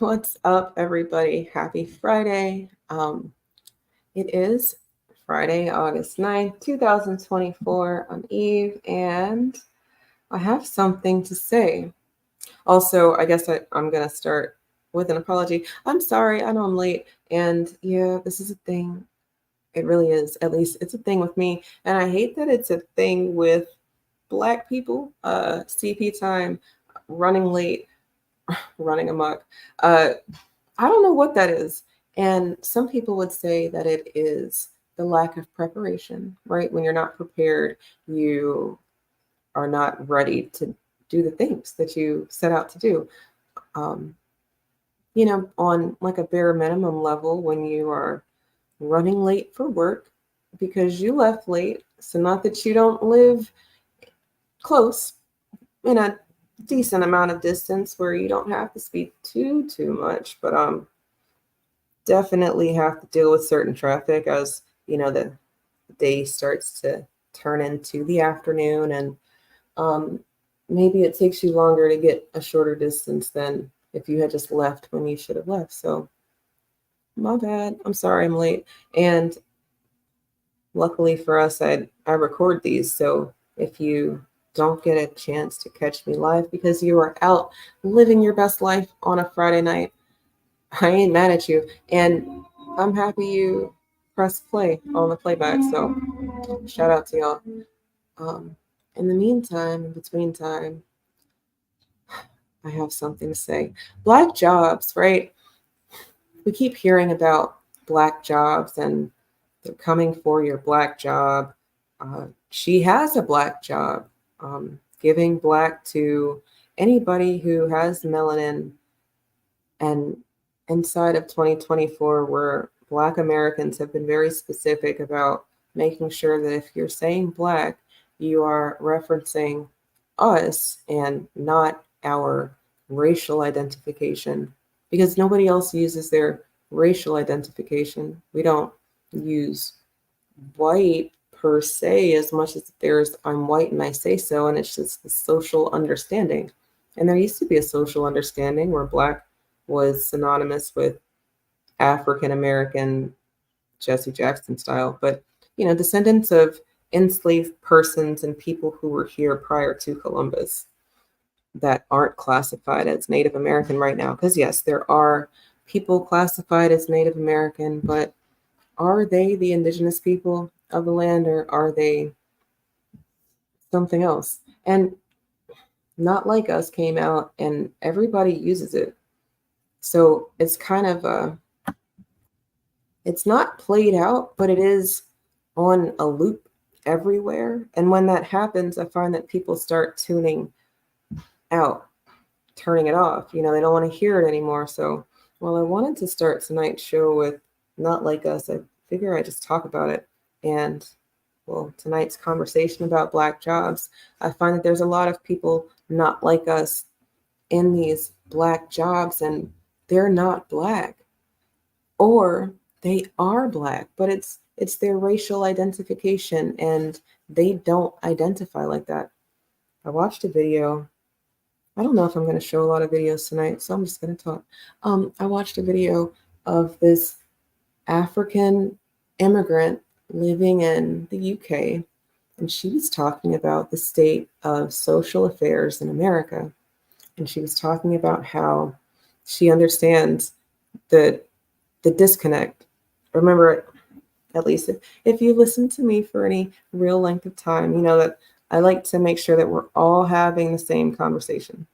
What's up, everybody? Happy Friday. It is Friday, August 9th, 2024 on Eve, and I have something to say. Also, I guess I'm going to start with an apology. I'm sorry, I know I'm late, and yeah, this is a thing. It really is. At least it's a thing with me, and I hate that it's a thing with Black people. CP time, running late, running amok. Uh, I don't know what that is. And some people would say that it is the lack of preparation, right? When you're not prepared, you are not ready to do the things that you set out to do. Um, on like a bare minimum level, when you are running late for work because you left late, so not that you don't live close in a decent amount of distance where you don't have to speak too much, but definitely have to deal with certain traffic as the day starts to turn into the afternoon, and um, maybe it takes you longer to get a shorter distance than if you had just left when you should have left. So my bad, I'm sorry I'm late. And luckily for us, I record these, so if you don't get a chance to catch me live because you are out living your best life on a Friday night, I ain't mad at you. And I'm happy you press play on the playback. So shout out to y'all. Um, in the meantime, in between time, I have something to say. Black jobs, right? We keep hearing about Black jobs and they're coming for your Black job. She has a Black job, giving Black to anybody who has melanin. And inside of 2024, where Black Americans have been very specific about making sure that if you're saying Black, you are referencing us and not our racial identification, because nobody else uses their racial identification. We don't use white per se as much as there's I'm white and I say so, and it's just the social understanding. And there used to be a social understanding where Black was synonymous with African American, Jesse Jackson style, but descendants of enslaved persons and people who were here prior to Columbus that aren't classified as Native American right now. Because yes, there are people classified as Native American, but are they the indigenous people of the land, or are they something else? And Not Like Us came out and everybody uses it. So it's kind of it's not played out, but it is on a loop everywhere. And when that happens, I find that people start tuning out, turning it off. They don't want to hear it anymore. So, well, I wanted to start tonight's show with Not Like Us. I figure I just talk about it. And well, tonight's conversation about Black jobs, I find that there's a lot of people not like us in these Black jobs, and they're not Black, or they are Black, but it's their racial identification, and they don't identify like that. I watched a video. I don't know if I'm going to show a lot of videos tonight, so I'm just going to talk. I watched a video of this African immigrant living in the UK, and she was talking about the state of social affairs in America. And she was talking about how she understands the disconnect. Remember, at least if you listen to me for any real length of time, you know that I like to make sure that we're all having the same conversation,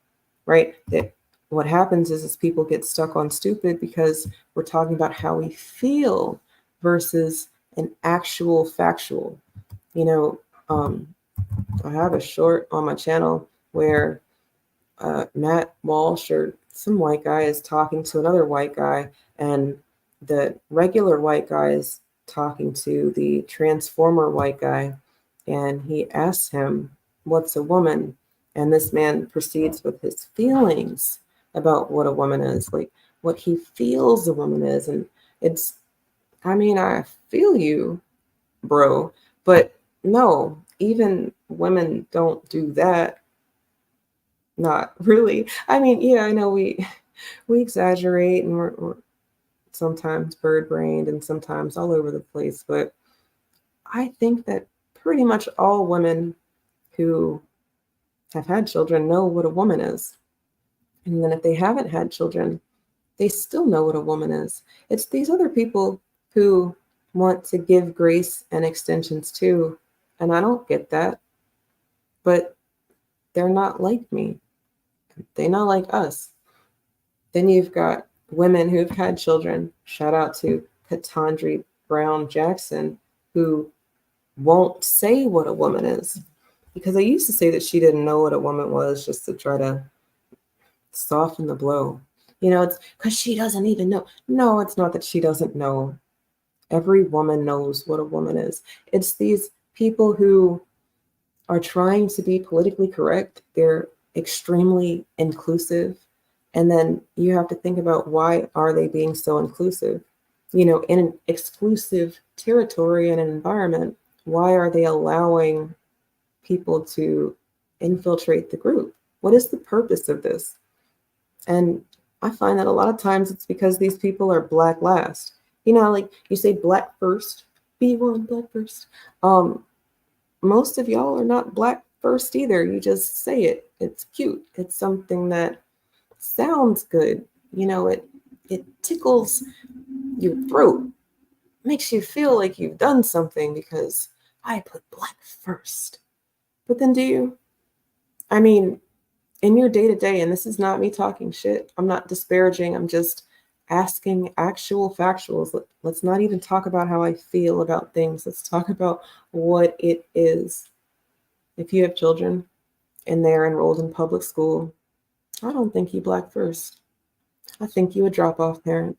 right? That what happens is people get stuck on stupid because we're talking about how we feel versus an actual factual. You know, I have a short on my channel where Matt Walsh or some white guy is talking to another white guy, and the regular white guy is talking to the transformer white guy, and he asks him, "What's a woman?" And this man proceeds with his feelings about what a woman is, like what he feels a woman is. And I feel you, bro, but no, even women don't do that. Not really. Yeah, I know We exaggerate, and we're sometimes bird-brained and sometimes all over the place. But I think that pretty much all women who have had children know what a woman is. And then if they haven't had children, they still know what a woman is. It's these other people who want to give grace and extensions too. And I don't get that. But they're not like me. They're not like us. Then you've got women who've had children. Shout out to Katandri Brown Jackson, who won't say what a woman is. Because I used to say that she didn't know what a woman was just to try to soften the blow. It's because she doesn't even know. No, it's not that she doesn't know. Every woman knows what a woman is. It's these people who are trying to be politically correct. They're extremely inclusive. And then you have to think about, why are they being so inclusive? In an exclusive territory and an environment, why are they allowing people to infiltrate the group? What is the purpose of this? And I find that a lot of times it's because these people are black last. Like you say black first, B1, black first. Most of y'all are not black first either. You just say it. It's cute. It's something that sounds good. It tickles your throat, makes you feel like you've done something because I put black first. But then do you? I mean, in your day-to-day, and this is not me talking shit, I'm not disparaging, I'm just asking actual factuals. Let's not even talk about how I feel about things. Let's talk about what it is. If you have children and they're enrolled in public school, I don't think you black first. I think you a drop-off parent.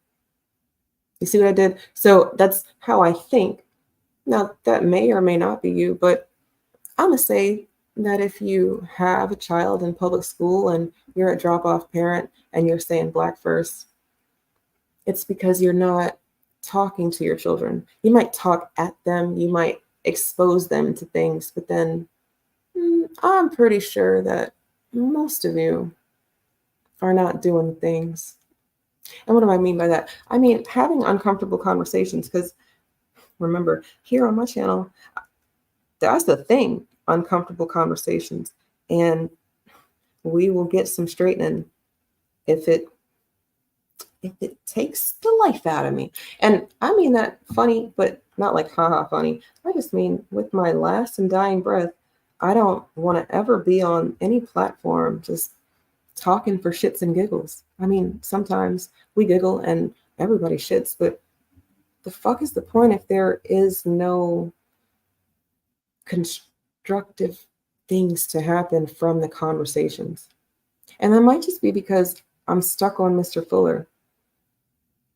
You see what I did? So that's how I think. Now, that may or may not be you, but I'm going to say that if you have a child in public school and you're a drop-off parent and you're saying black first, it's because you're not talking to your children. You might talk at them, you might expose them to things, but then I'm pretty sure that most of you are not doing things. And what do I mean by that? I mean having uncomfortable conversations, because remember, here on my channel, that's the thing, uncomfortable conversations. And we will get some straightening if it takes the life out of me. And I mean that funny, but not like haha funny. I just mean with my last and dying breath, I don't want to ever be on any platform just talking for shits and giggles. I mean, sometimes we giggle and everybody shits, but the fuck is the point if there is no constructive things to happen from the conversations? And that might just be because I'm stuck on Mr. Fuller.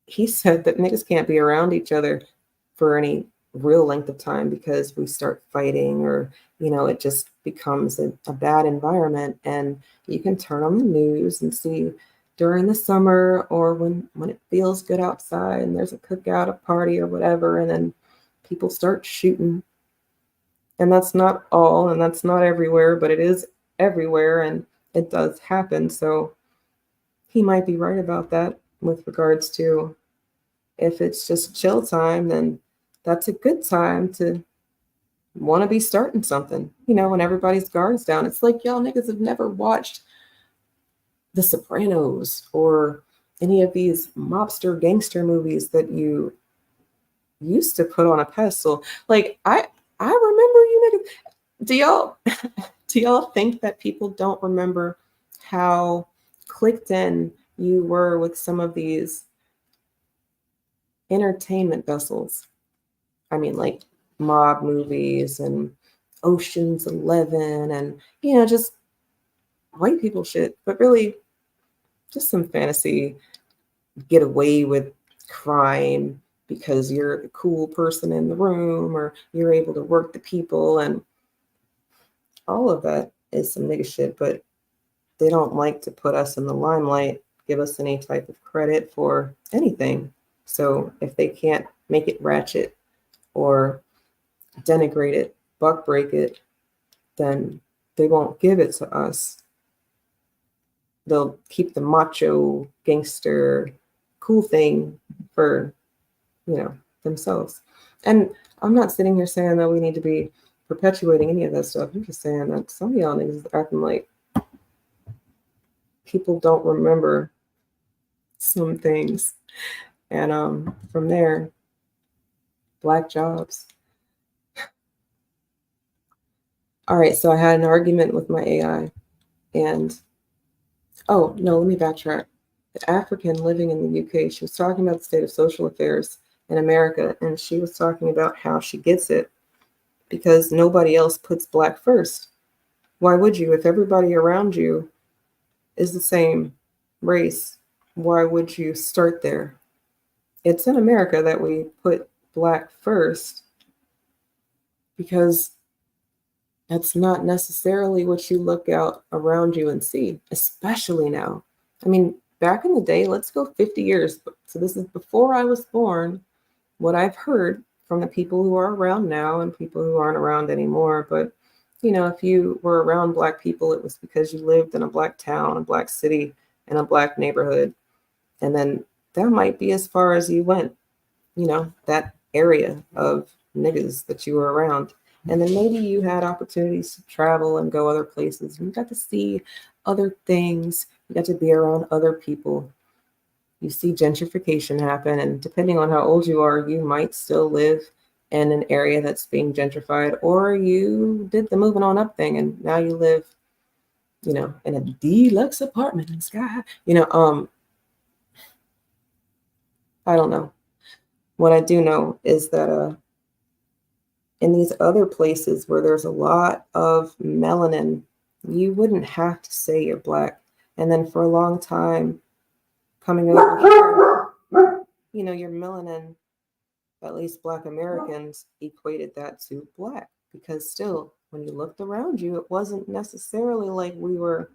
He said that niggas can't be around each other for any real length of time because we start fighting, or it just becomes a bad environment. And you can turn on the news and see during the summer, or when it feels good outside and there's a cookout, a party or whatever, and then people start shooting. And that's not all, and that's not everywhere, but it is everywhere, and it does happen. So he might be right about that with regards to, if it's just chill time, then that's a good time to want to be starting something, when everybody's guard's down. It's like y'all niggas have never watched The Sopranos or any of these mobster gangster movies that you used to put on a pedestal. Like I remember you niggas. Do y'all think that people don't remember how clicked in you were with some of these entertainment vessels? I mean, like mob movies and Ocean's 11 and, just white people shit, but really just some fantasy, get away with crime because you're the cool person in the room, or you're able to work the people, and all of that is some nigga shit. But they don't like to put us in the limelight, give us any type of credit for anything. So if they can't make it ratchet or denigrate it, buck break it, then they won't give it to us. they'll keep the macho gangster cool thing for, themselves. And I'm not sitting here saying that we need to be perpetuating any of that stuff. I'm just saying that some of y'all niggas is acting like people don't remember some things. And from there, Black jobs. All right, so I had an argument with my AI, and oh no, let me backtrack. The African living in the UK, she was talking about the state of social affairs in America, and she was talking about how she gets it because nobody else puts Black first. Why would you? If everybody around you is the same race, why would you start there? It's in America that we put Black first because that's not necessarily what you look out around you and see, especially now. I mean, back in the day, let's go 50 years. So this is before I was born, what I've heard from the people who are around now and people who aren't around anymore. But, if you were around Black people, it was because you lived in a Black town, a Black city, in a Black neighborhood. And then that might be as far as you went, that area of niggas that you were around. And then maybe you had opportunities to travel and go other places. You got to see other things. You got to be around other people. You see gentrification happen. And depending on how old you are, you might still live in an area that's being gentrified, or you did the moving on up thing and now you live, in a deluxe apartment in Sky. I don't know. What I do know is that in these other places where there's a lot of melanin, you wouldn't have to say you're Black. And then for a long time, coming over here, your melanin, at least Black Americans, equated that to Black. Because still, when you looked around you, it wasn't necessarily like we were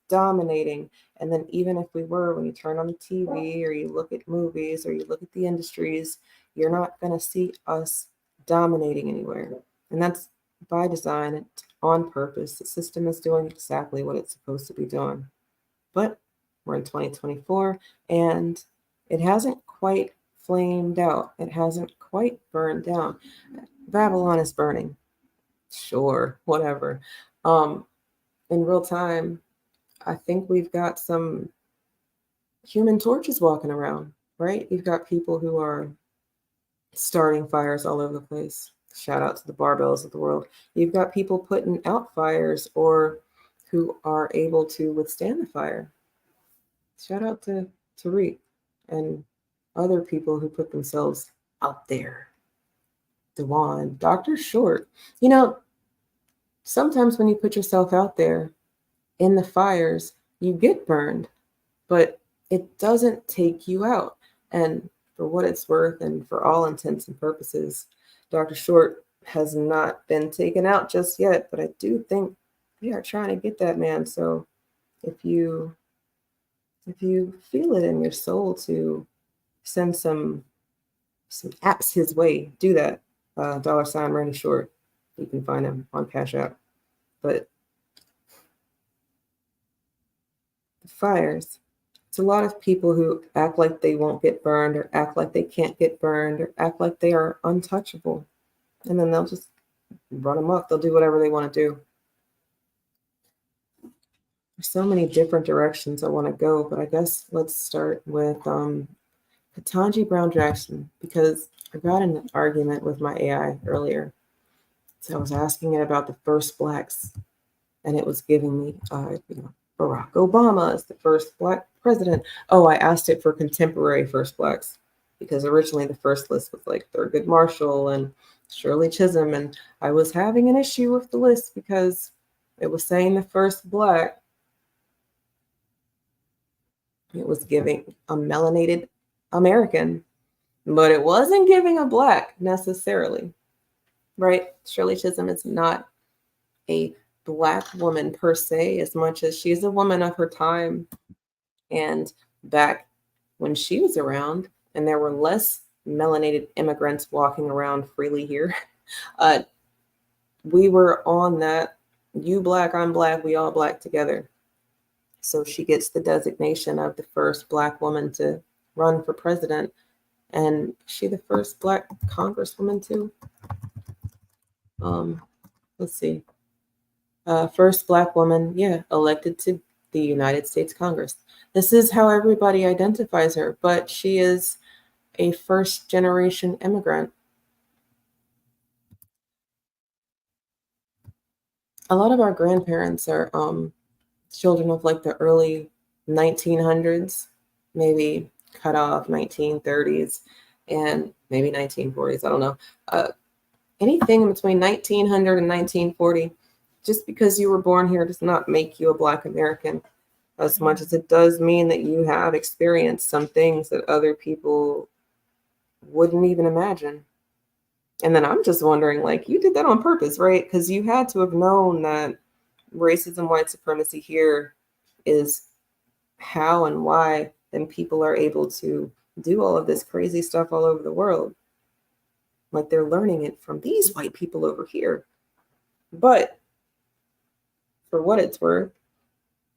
dominating. And then even if we were, when you turn on the TV or you look at movies or you look at the industries, you're not going to see us dominating anywhere. And that's by design, it's on purpose. The system is doing exactly what it's supposed to be doing. But we're in 2024 and it hasn't quite flamed out. It hasn't quite burned down. Babylon is burning. Sure, whatever. In real time, I think we've got some human torches walking around, right? You've got people who are starting fires all over the place. Shout out to the barbells of the world. You've got people putting out fires or who are able to withstand the fire. Shout out to Tariq and other people who put themselves out there. Dewan, Dr. Short. Sometimes when you put yourself out there in the fires, you get burned, but it doesn't take you out. And for what it's worth, and for all intents and purposes, Dr. Short has not been taken out just yet, but I do think they are trying to get that man. So if you feel it in your soul to send some apps his way, do that. $ Randy Short. You can find him on Cash App. But the fires, it's a lot of people who act like they won't get burned or act like they can't get burned or act like they are untouchable. And then they'll just run amok. They'll do whatever they want to do. There's so many different directions I want to go, but I guess let's start with Ketanji Brown Jackson, because I got in an argument with my AI earlier. So I was asking it about the first Blacks, and it was giving me, Barack Obama is the first Black president. Oh, I asked it for contemporary first Blacks, because originally the first list was like Thurgood Marshall and Shirley Chisholm, and I was having an issue with the list because it was saying the first Black. It was giving a melanated American, but it wasn't giving a Black necessarily, right? Shirley Chisholm is not a Black woman per se, as much as she's a woman of her time. And back when she was around and there were less melanated immigrants walking around freely here, we were on that, you Black, I'm Black, we all Black together. So she gets the designation of the first Black woman to run for president. And she the first Black congresswoman too. Let's see. First Black woman, yeah, elected to the United States Congress. This is how everybody identifies her, but she is a first generation immigrant. A lot of our grandparents are children of like the early 1900s, maybe cut off 1930s and maybe 1940s. I don't know. Anything in between 1900 and 1940. Just because you were born here does not make you a Black American, as much as it does mean that you have experienced some things that other people wouldn't even imagine. And then I'm just wondering, like, you did that on purpose, right? Because you had to have known that racism, white supremacy here is how and why then people are able to do all of this crazy stuff all over the world. Like they're learning it from these white people over here. But for what it's worth,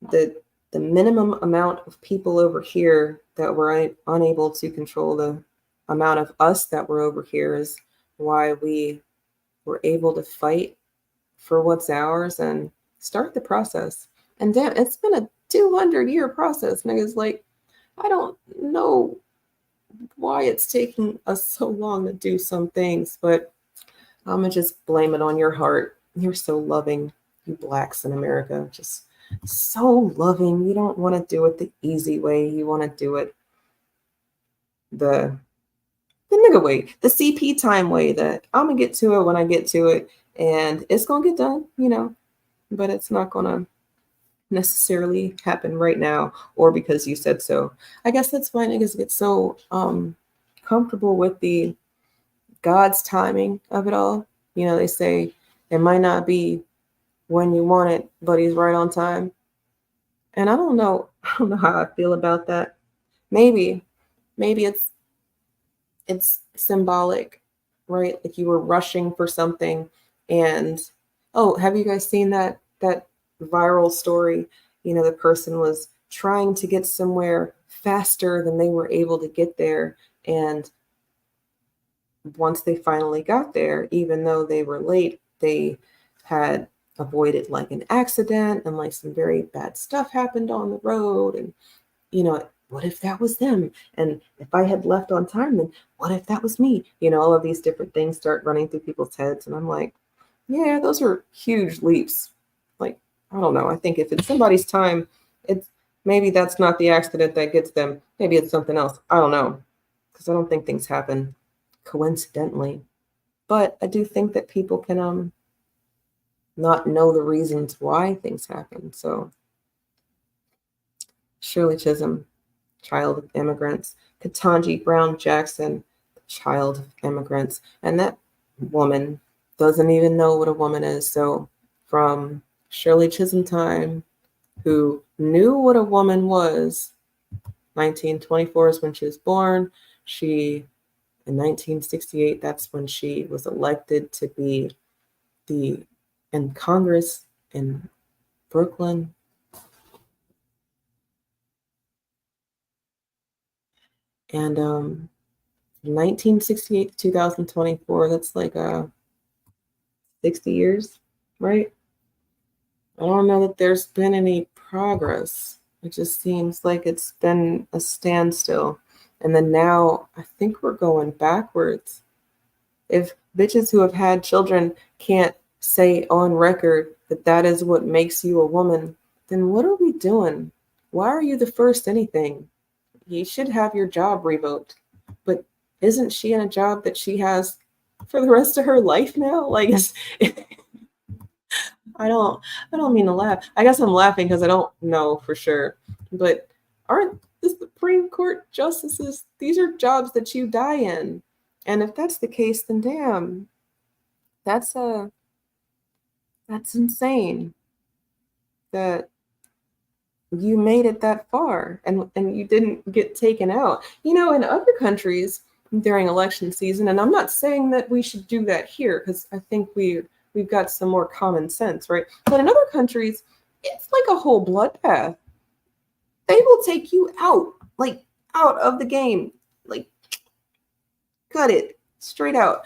the minimum amount of people over here that were unable to control the amount of us that were over here is why we were able to fight for what's ours and start the process. And damn, it's been a 200-year process, niggas. Like, I don't know why it's taking us so long to do some things, but I'm gonna just blame it on your heart. You're so loving, you Blacks in America, just so loving. You don't want to do it the easy way. You want to do it the nigga way, the CP time way, that I'm gonna get to it when I get to it, and it's gonna get done, but it's not gonna necessarily happen right now or because you said so. I guess that's why niggas get so comfortable with the God's timing of it all. They say it might not be when you want it, but he's right on time. And I don't know how I feel about that. Maybe it's symbolic, right? Like you were rushing for something, and have you guys seen that viral story? The person was trying to get somewhere faster than they were able to get there, and once they finally got there, even though they were late, they had avoided like an accident, and like some very bad stuff happened on the road. And what if that was them? And if I had left on time, then what if that was me? All of these different things start running through people's heads. And I'm like, yeah, those are huge leaps. Like, I don't know. I think if it's somebody's time, it's maybe that's not the accident that gets them. Maybe it's something else. I don't know. Because I don't think things happen coincidentally. But I do think that people can not know the reasons why things happen. So Shirley Chisholm, child of immigrants. Ketanji Brown Jackson, child of immigrants. And that woman doesn't even know what a woman is. So from Shirley Chisholm time, who knew what a woman was, 1924 is when she was born. In 1968, that's when she was elected to be in Congress in Brooklyn. And 1968 to 2024, that's like 60 years, right? I don't know that there's been any progress. It just seems like it's been a standstill. And then now I think we're going backwards. If bitches who have had children can't say on record that that is what makes you a woman, then what are we doing? Why are you the first anything? You should have your job revoked. But isn't she in a job that she has for the rest of her life now? Like, I don't mean to laugh. I guess I'm laughing because I don't know for sure. But aren't the Supreme Court justices, these are jobs that you die in. And if that's the case, then damn, that's insane that you made it that far and you didn't get taken out. In other countries during election season, and I'm not saying that we should do that here because I think we've got some more common sense, right? But in other countries, it's like a whole bloodbath. they will take you out, like out of the game, like cut it straight out.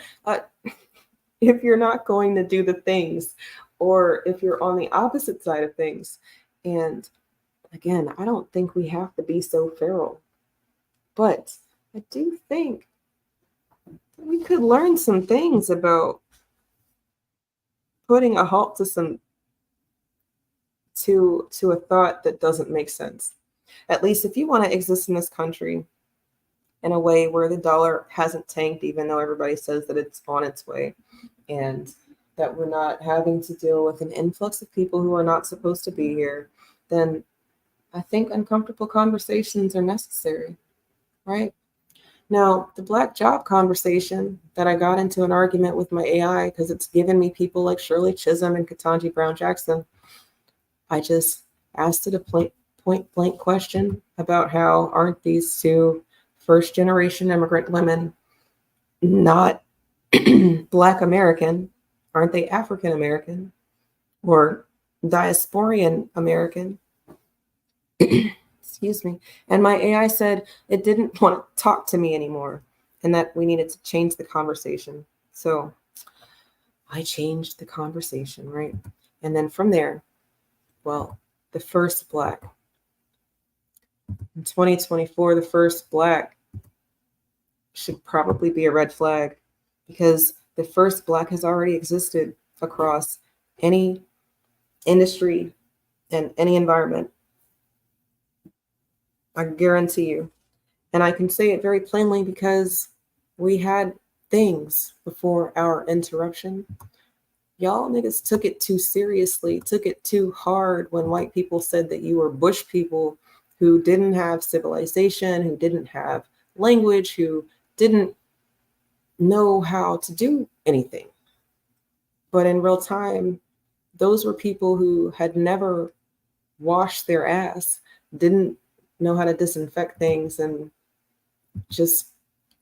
If you're not going to do the things, or if you're on the opposite side of things. And again, I don't think we have to be so feral, but I do think we could learn some things about putting a halt to some to a thought that doesn't make sense. At least if you want to exist in this country in a way where the dollar hasn't tanked, even though everybody says that it's on its way, and that we're not having to deal with an influx of people who are not supposed to be here, then I think uncomfortable conversations are necessary, right? Now, the black job conversation that I got into an argument with my AI because it's given me people like Shirley Chisholm and Ketanji Brown Jackson. I just asked it a point blank question about how aren't these two first generation immigrant women not Black American? Aren't they African American or diasporian American? Excuse me. And my AI said it didn't want to talk to me anymore and that we needed to change the conversation. So I changed the conversation, right? And then from there, well, the first Black. In 2024, the first Black should probably be a red flag because the first Black has already existed across any industry and any environment. I guarantee you. And I can say it very plainly because we had things before our interruption. Y'all niggas took it too seriously, took it too hard when white people said that you were bush people who didn't have civilization, who didn't have language, who didn't know how to do anything. But in real time, those were people who had never washed their ass, didn't know how to disinfect things, and just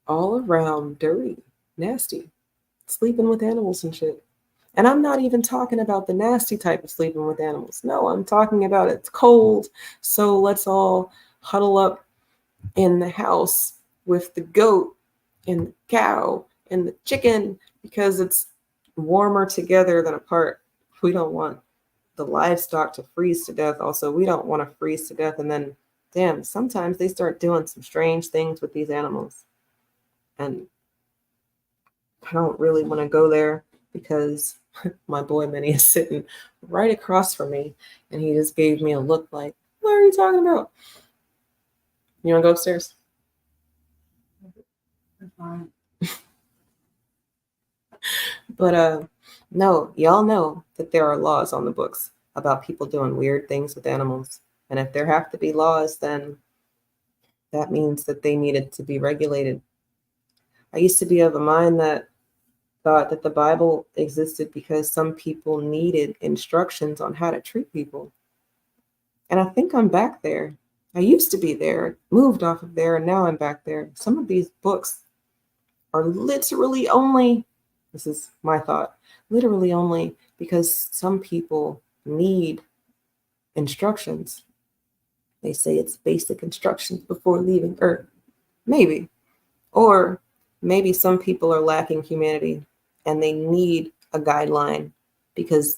all around dirty, nasty, sleeping with animals and shit. And I'm not even talking about the nasty type of sleeping with animals. No, I'm talking about it's cold, so let's all huddle up in the house with the goat and the cow and the chicken because it's warmer together than apart. We don't want the livestock to freeze to death. Also, we don't want to freeze to death. And then, damn, sometimes they start doing some strange things with these animals. And I don't really want to go there because my boy Minnie is sitting right across from me. And he just gave me a look like, what are you talking about? You want to go upstairs? Fine. But no, y'all know that there are laws on the books about people doing weird things with animals. And if there have to be laws, then that means that they needed to be regulated. I used to be of a mind that thought that the Bible existed because some people needed instructions on how to treat people. And I think I'm back there. I used to be there, moved off of there, and now I'm back there. Some of these books are literally only, this is my thought, literally only because some people need instructions. They say it's basic instructions before leaving Earth. Maybe. Or maybe some people are lacking humanity and they need a guideline because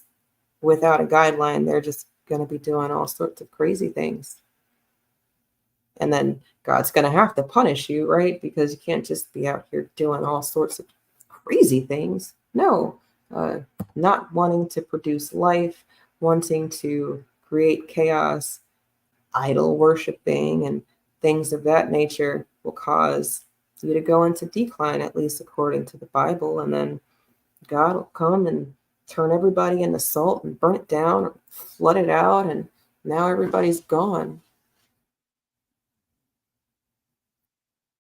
without a guideline, they're just going to be doing all sorts of crazy things. And then God's going to have to punish you, right? Because you can't just be out here doing all sorts of crazy things. No, not wanting to produce life, wanting to create chaos, idol worshiping, and things of that nature will cause you to go into decline, at least according to the Bible. And then God will come and turn everybody into salt and burn it down or flood it out. And now everybody's gone.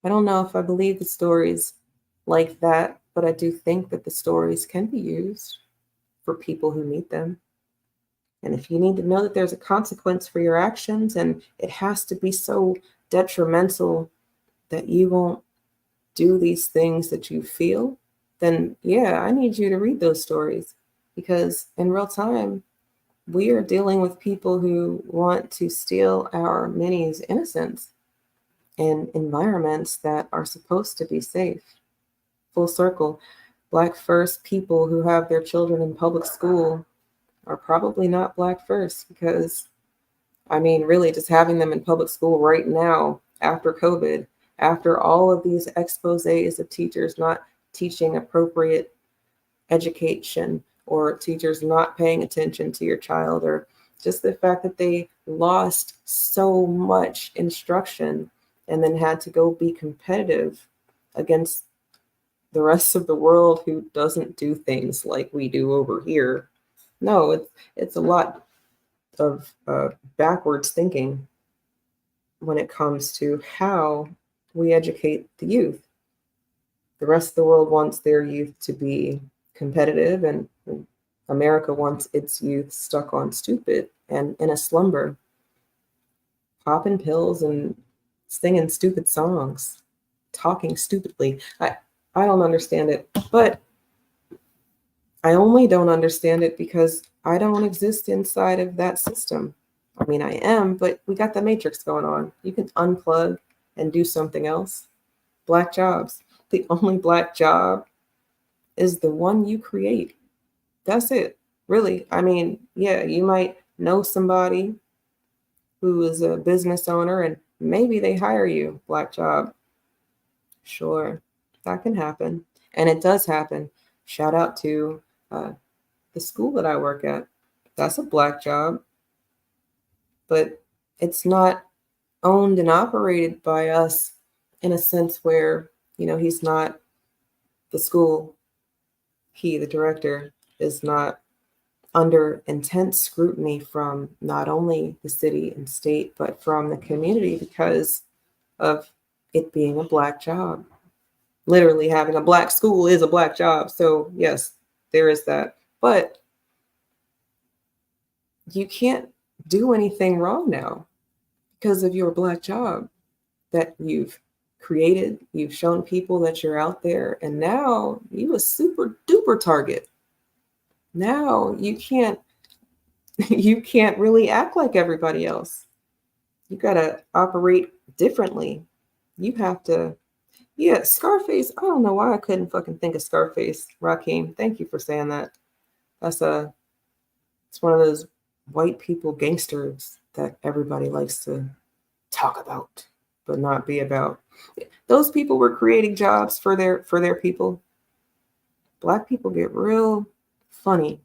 I don't know if I believe the stories like that, but I do think that the stories can be used for people who need them. And if you need to know that there's a consequence for your actions and it has to be so detrimental that you won't do these things that you feel, then yeah, I need you to read those stories because in real time, we are dealing with people who want to steal our minis' innocence in environments that are supposed to be safe. Full circle, Black first people who have their children in public school are probably not Black first because, I mean, really just having them in public school right now after COVID, after all of these exposés of teachers not teaching appropriate education or teachers not paying attention to your child, or just the fact that they lost so much instruction and then had to go be competitive against the rest of the world who doesn't do things like we do over here. No, it's a lot of backwards thinking when it comes to how we educate the youth. The rest of the world wants their youth to be competitive, and America wants its youth stuck on stupid and in a slumber, popping pills and singing stupid songs, talking stupidly. I don't understand it, but I only don't understand it because I don't exist inside of that system. I mean, I am, but we got the matrix going on. You can unplug and do something else. Black jobs. The only Black job is the one you create. That's it. Really. I mean, yeah, you might know somebody who is a business owner and maybe they hire you, Black job. Sure, that can happen. And it does happen. Shout out to the school that I work at. That's a Black job, but it's not owned and operated by us in a sense where, he's not the school. He, the director, is not under intense scrutiny from not only the city and state, but from the community because of it being a Black job. Literally having a Black school is a Black job. So yes, there is that. But you can't do anything wrong now because of your Black job that you've created. You've shown people that you're out there, and now you a super duper target. Now you can't really act like everybody else. You gotta operate differently. You have to, yeah, Scarface. I don't know why I couldn't fucking think of Scarface. Raheem, thank you for saying that. It's one of those white people gangsters that everybody likes to talk about, but not be about. Those people were creating jobs for their people. Black people get real funny,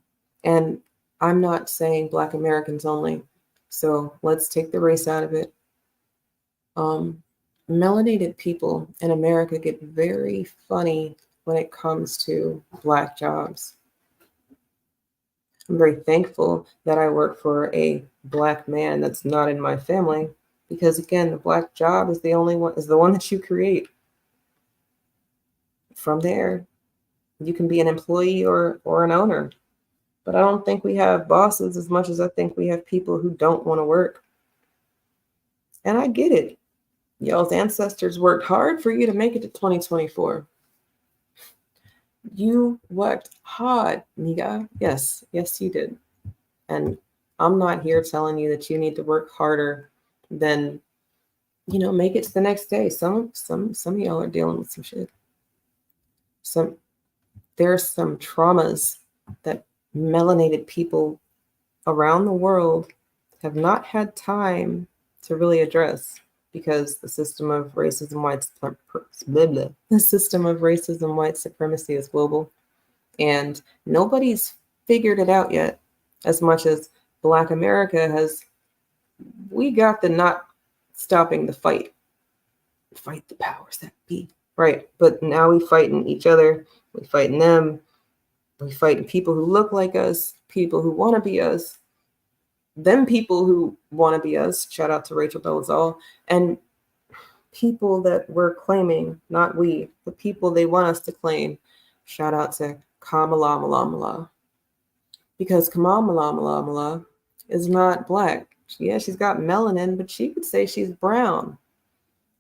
and I'm not saying Black Americans only, so let's take the race out of it. Melanated people in America get very funny when it comes to Black jobs. I'm very thankful that I work for a Black man that's not in my family, because again, the Black job is the one that you create. From there, you can be an employee or an owner. But I don't think we have bosses as much as I think we have people who don't want to work. And I get it. Y'all's ancestors worked hard for you to make it to 2024. You worked hard, nigga. Yes, you did. And I'm not here telling you that you need to work harder than, make it to the next day. Some of y'all are dealing with some shit. There's some traumas that melanated people around the world have not had time to really address because the system of racism, white supremacy is global, and nobody's figured it out yet. As much as Black America has, we got the not stopping the fight the powers that be, right? But now we fighting each other, we fighting them. We fighting people who look like us, people who want to be us, them people who want to be us. Shout out to Rachel Dolezal. And people that we're claiming, not we, the people they want us to claim. Shout out to Kamala Mala. Because Kamala Mala is not Black. Yeah, she's got melanin, but she could say she's brown.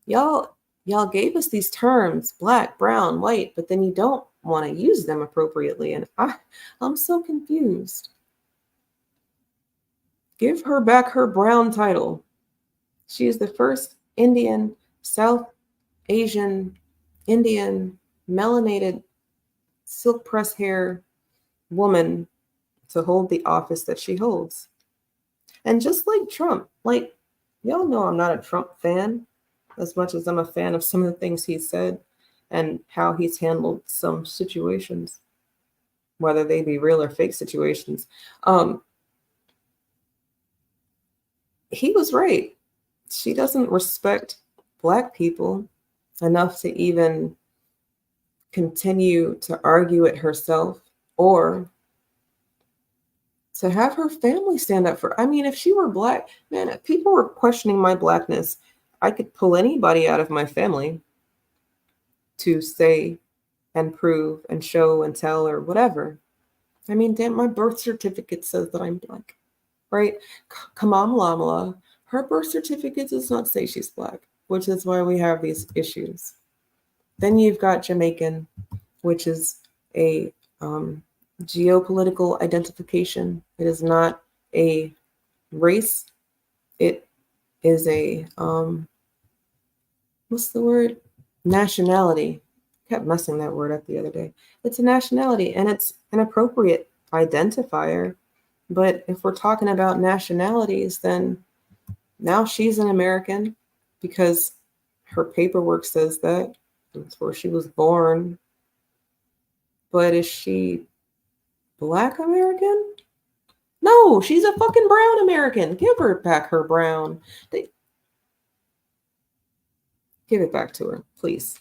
Y'all gave us these terms, Black, brown, white, but then you don't want to use them appropriately. And I'm so confused. Give her back her brown title. She is the first Indian, South Asian, Indian, melanated, silk press hair woman to hold the office that she holds. And just like Trump, like, y'all know I'm not a Trump fan as much as I'm a fan of some of the things he said and how he's handled some situations, whether they be real or fake situations. He was right. She doesn't respect Black people enough to even continue to argue it herself or to have her family stand up for. I mean, if she were Black, man, if people were questioning my Blackness, I could pull anybody out of my family to say and prove and show and tell or whatever. I mean, damn, my birth certificate says that I'm Black, right? Kamam Lamala, her birth certificate does not say she's Black, which is why we have these issues. Then you've got Jamaican, which is a geopolitical identification. It is not a race. It is a, what's the word? Nationality. I kept messing that word up the other day. It's a nationality and it's an appropriate identifier. But if we're talking about nationalities, then now she's an American because her paperwork says that. That's where she was born. But is she Black American? No, she's a fucking brown American. Give her back her brown. Give it back to her, please.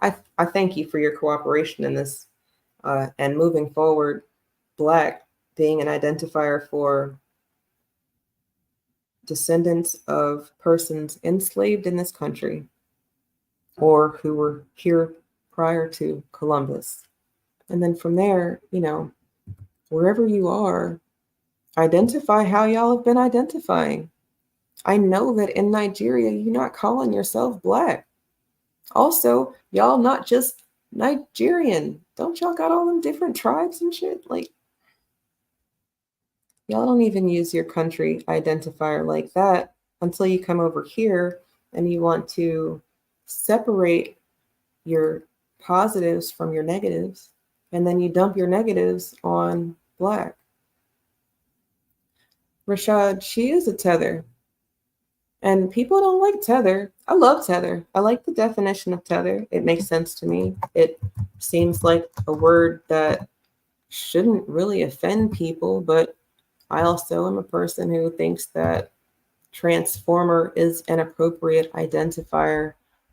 I thank you for your cooperation in this and moving forward, Black being an identifier for descendants of persons enslaved in this country or who were here prior to Columbus. And then from there, you know, wherever you are, identify how y'all have been identifying. I know that in Nigeria, you're not calling yourself Black. Also, y'all not just Nigerian. Don't y'all got all them different tribes and shit? Like, y'all don't even use your country identifier like that until you come over here and you want to separate your positives from your negatives, and then you dump your negatives on Black. Rashad, she is a tether. And people don't like tether. I love tether. I like the definition of tether. It makes sense to me. It seems like a word that shouldn't really offend people, but I also am a person who thinks that transformer is an appropriate identifier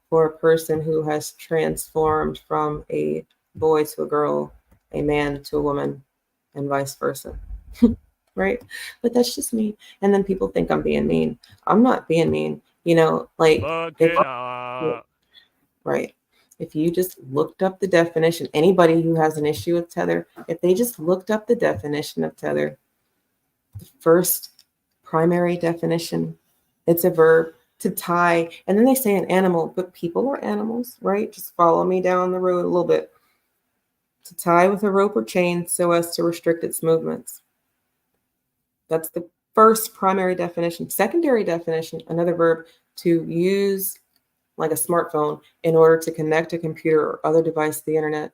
for a person who has transformed from a boy to a girl, a man to a woman, and vice versa. Right? But that's just me. And then people think I'm being mean. I'm not being mean. You know, like, right. If you just looked up the definition, anybody who has an issue with tether, if they just looked up the definition of tether, the first primary definition, it's a verb to tie. And then they say an animal, but people are animals, right? Just follow me down the road a little bit. To tie with a rope or chain so as to restrict its movements. That's the first primary definition. Secondary definition, another verb, to use like a smartphone in order to connect a computer or other device to the internet.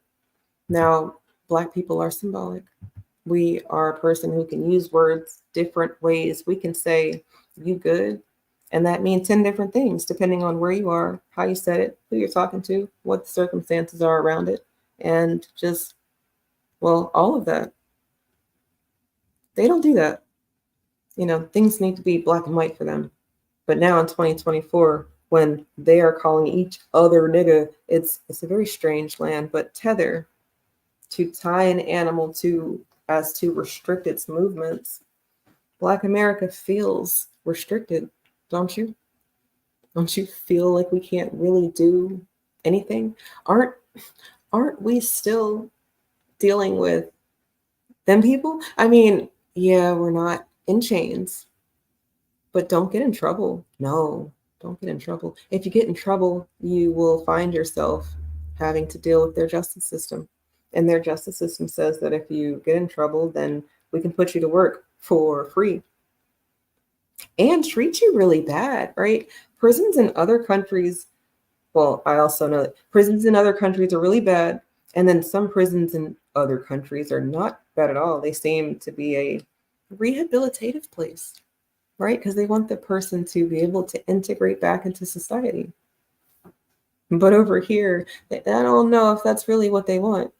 Now, Black people are symbolic. We are a person who can use words different ways. We can say, you good? And that means 10 different things, depending on where you are, how you said it, who you're talking to, what the circumstances are around it, and just, well, all of that. They don't do that. You know, things need to be black and white for them. But now in 2024, when they are calling each other nigga, it's a very strange land. But tether, to tie an animal to as to restrict its movements, Black America feels restricted, don't you? Don't you feel like we can't really do anything? Aren't we still dealing with them people? I mean, yeah, we're not in chains, but don't get in trouble. No, don't get in trouble. If you get in trouble, you will find yourself having to deal with their justice system. And their justice system says that if you get in trouble, then we can put you to work for free. and treat you really bad, right? Prisons in other countries, well, I also know that prisons in other countries are really bad. And then some prisons in other countries are not bad at all. They seem to be a rehabilitative place, right? Because they want the person to be able to integrate back into society. But over here, I don't know if that's really what they want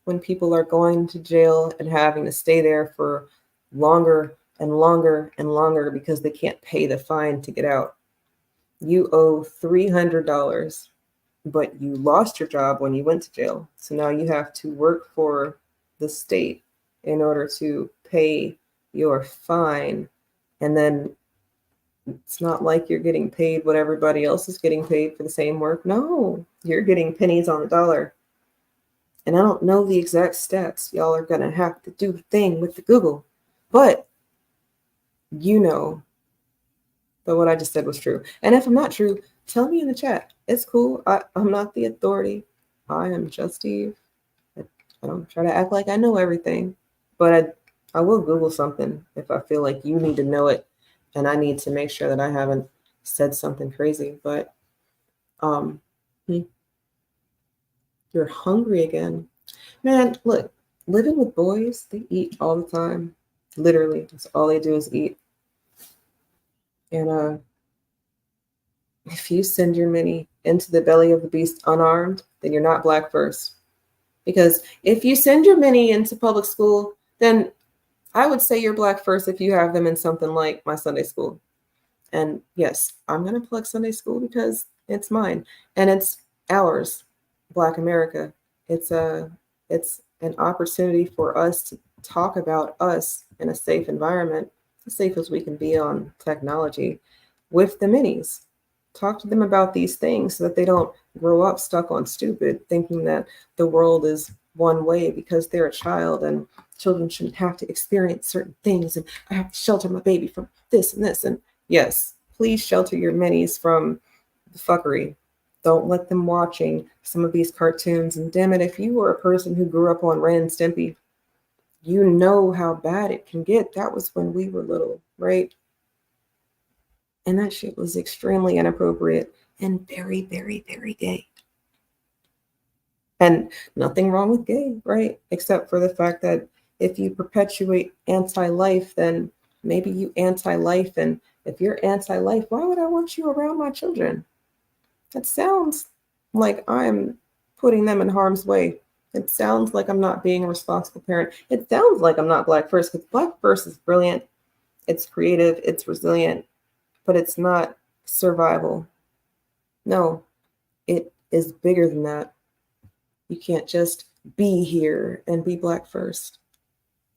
when people are going to jail and having to stay there for longer and longer and longer because they can't pay the fine to get out. You owe $300, but you lost your job when you went to jail. So now you have to work for the state in order to pay your fine. And then it's not like you're getting paid what everybody else is getting paid for the same work. No, you're getting pennies on the dollar. And I don't know the exact stats. Y'all are going to have to do the thing with the Google. But you know that what I just said was true. And if I'm not true, tell me in the chat. It's cool. I'm not the authority. I am just Steve. I don't try to act like I know everything. But I will Google something if I feel like you need to know it. And I need to make sure that I haven't said something crazy. But you're hungry again. Man, look, living with boys, they eat all the time. Literally, that's all they do is eat. And if you send your mini into the belly of the beast unarmed, then you're not Black first. Because if you send your mini into public school, then I would say you're Black first if you have them in something like my Sunday school. And yes, I'm going to plug Sunday school because it's mine and it's ours, Black America. It's an opportunity for us to talk about us in a safe environment, as safe as we can be on technology, with the minis. Talk to them about these things so that they don't grow up stuck on stupid, thinking that the world is one way because they're a child and children shouldn't have to experience certain things and I have to shelter my baby from this and this. And yes, please shelter your minis from the fuckery. Don't let them watching some of these cartoons. And damn it, if you were a person who grew up on Ren and Stimpy, you know how bad it can get. That was when we were little, right? And that shit was extremely inappropriate and very, very, very gay. And nothing wrong with gay, right? Except for the fact that if you perpetuate anti-life, then maybe you anti-life. And if you're anti-life, why would I want you around my children? That sounds like I'm putting them in harm's way. It sounds like I'm not being a responsible parent. It sounds like I'm not Black first, because Black first is brilliant. It's creative. It's resilient. But it's not survival. No, it is bigger than that. You can't just be here and be Black first.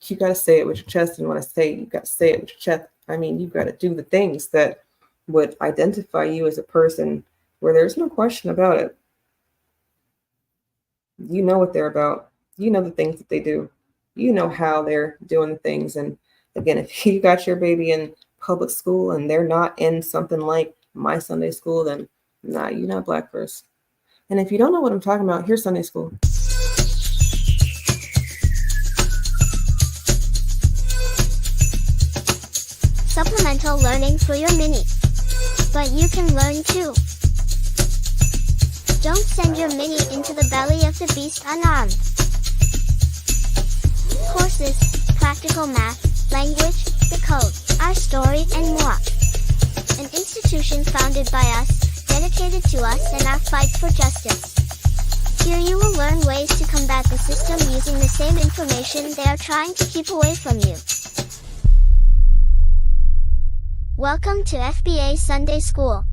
You got to say it with your chest. And when I say you got to say it with your chest, I mean, you got to do the things that would identify you as a person where there's no question about it. You know what they're about. You know the things that they do. You know how they're doing the things. And again, if you got your baby in public school and they're not in something like my Sunday school, then nah, you're not Black first. And if you don't know what I'm talking about, here's Sunday school. Supplemental learning for your mini. But you can learn too. Don't send your mini into the belly of the beast unarmed. Courses, practical math, language, the code, our story, and more. An institution founded by us, dedicated to us and our fight for justice. Here you will learn ways to combat the system using the same information they are trying to keep away from you. Welcome to FBA Sunday School.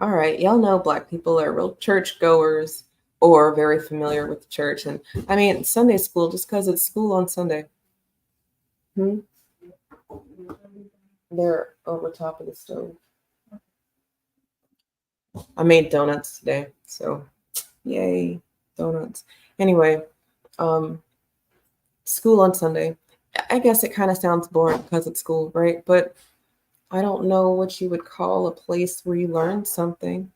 All right, y'all know Black people are real church goers or very familiar with the church. And I mean, Sunday school, just because it's school on Sunday. They're over top of the stove. I made donuts today, so yay, donuts. Anyway, school on Sunday. I guess it kind of sounds boring because it's school, right? But I don't know what you would call a place where you learn something.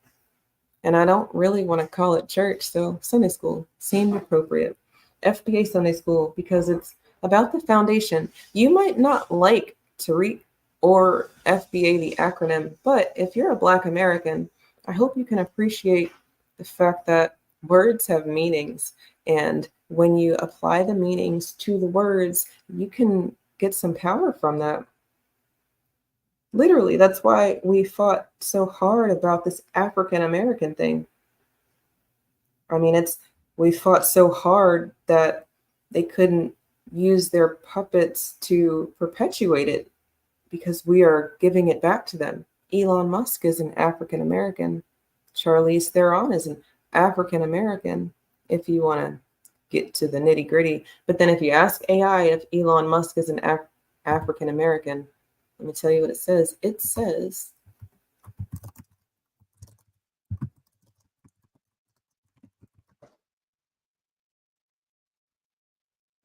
And I don't really want to call it church, so Sunday school seemed appropriate. FBA Sunday School because it's about the foundation. You might not like Tariq or FBA, the acronym, but if you're a Black American, I hope you can appreciate the fact that words have meanings. And when you apply the meanings to the words, you can get some power from that. Literally, that's why we fought so hard about this African American thing. I mean, we fought so hard that they couldn't use their puppets to perpetuate it because we are giving it back to them. Elon Musk is an African American. Charlize Theron is an African American, if you want to get to the nitty gritty. But then if you ask AI if Elon Musk is an African American, let me tell you what it says. It says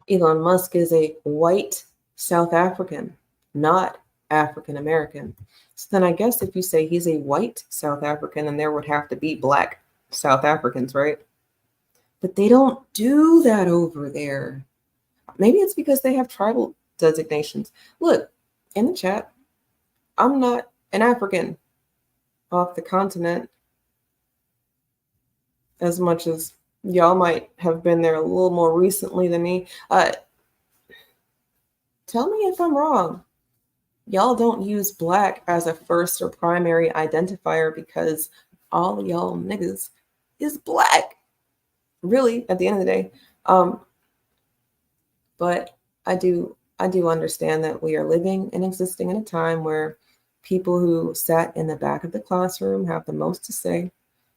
Elon Musk is a white South African, not African American. So then I guess if you say he's a white South African, then there would have to be Black South Africans, right? But they don't do that over there. Maybe it's because they have tribal designations. Look, in the chat, I'm not an African off the continent as much as y'all might have been there a little more recently than me. Tell me if I'm wrong. Y'all don't use Black as a first or primary identifier because all of y'all niggas is Black. Really, at the end of the day. But I do understand that we are living and existing in a time where people who sat in the back of the classroom have the most to say.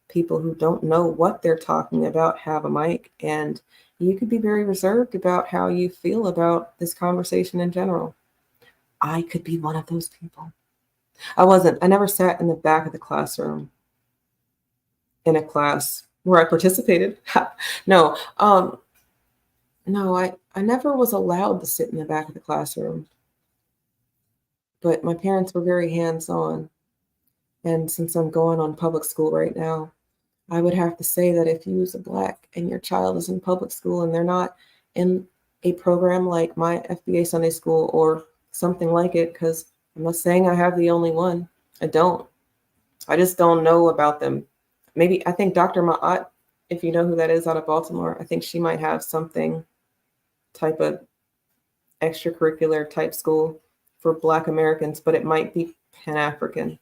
People who don't know what they're talking about have a mic, and you could be very reserved about how you feel about this conversation in general. I could be one of those people. I never sat in the back of the classroom in a class where I participated. No, no, I never was allowed to sit in the back of the classroom, but my parents were very hands-on. And since I'm going on public school right now, I would have to say that if you was a Black and your child is in public school and they're not in a program like my FBA Sunday School or something like it, because I'm not saying I have the only one. I don't. I just don't know about them. Maybe I think Dr. Ma'at, if you know who that is out of Baltimore, I think she might have something type of extracurricular type school for Black Americans, but it might be Pan-African.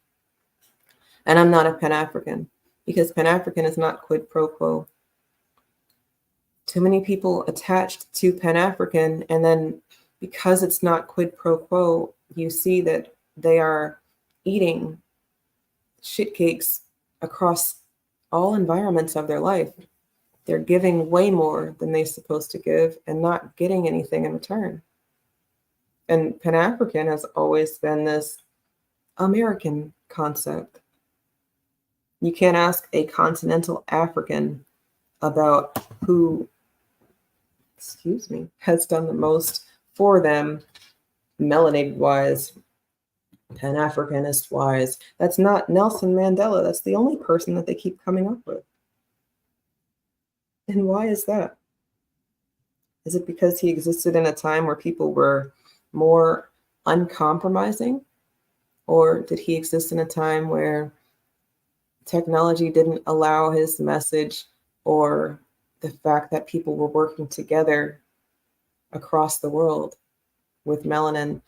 And I'm not a Pan-African because Pan-African is not quid pro quo. Too many people attached to Pan-African, and then because it's not quid pro quo, you see that they are eating shit cakes across all environments of their life. They're giving way more than they're supposed to give and not getting anything in return. And Pan-African has always been this American concept. You can't ask a continental African about who, has done the most for them, melanated wise, Pan-Africanist wise. That's not Nelson Mandela. That's the only person that they keep coming up with. And why is that? Is it because he existed in a time where people were more uncompromising? Or did he exist in a time where technology didn't allow his message or the fact that people were working together across the world with melanin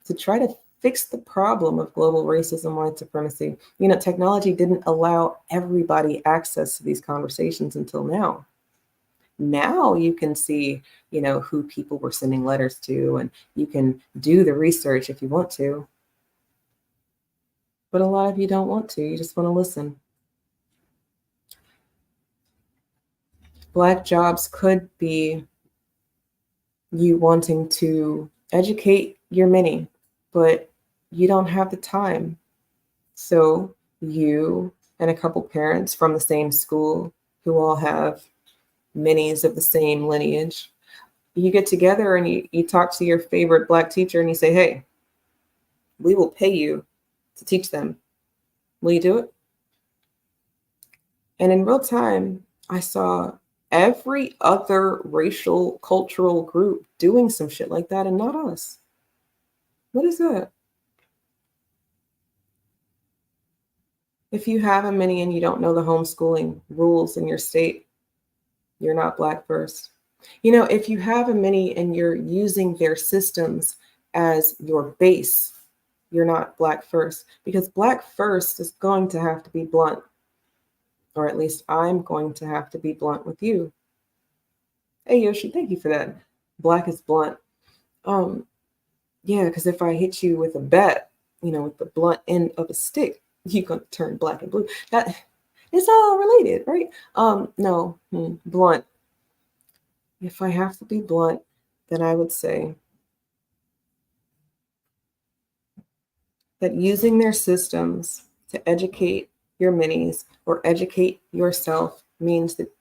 to try to fix the problem of global racism, white supremacy? You know, technology didn't allow everybody access to these conversations until now. Now you can see, you know, who people were sending letters to, and you can do the research if you want to. But a lot of you don't want to. You just want to listen. Black jobs could be you wanting to educate your many, but you don't have the time. So you and a couple parents from the same school who all have minis of the same lineage, you get together and you talk to your favorite Black teacher and you say, hey, we will pay you to teach them. Will you do it? And in real time, I saw every other racial, cultural group doing some shit like that and not us. What is that? If you have a mini and you don't know the homeschooling rules in your state, you're not Black first. If you have a mini and you're using their systems as your base, you're not Black first, because Black first is going to have to be blunt, or at least I'm going to have to be blunt with you. Hey Yoshi, thank you for that. Black is blunt. Yeah, because if I hit you with a bat, with the blunt end of a stick, you're gonna turn black and blue. That it's all related, right? No, blunt. If I have to be blunt, then I would say that using their systems to educate your minis or educate yourself means that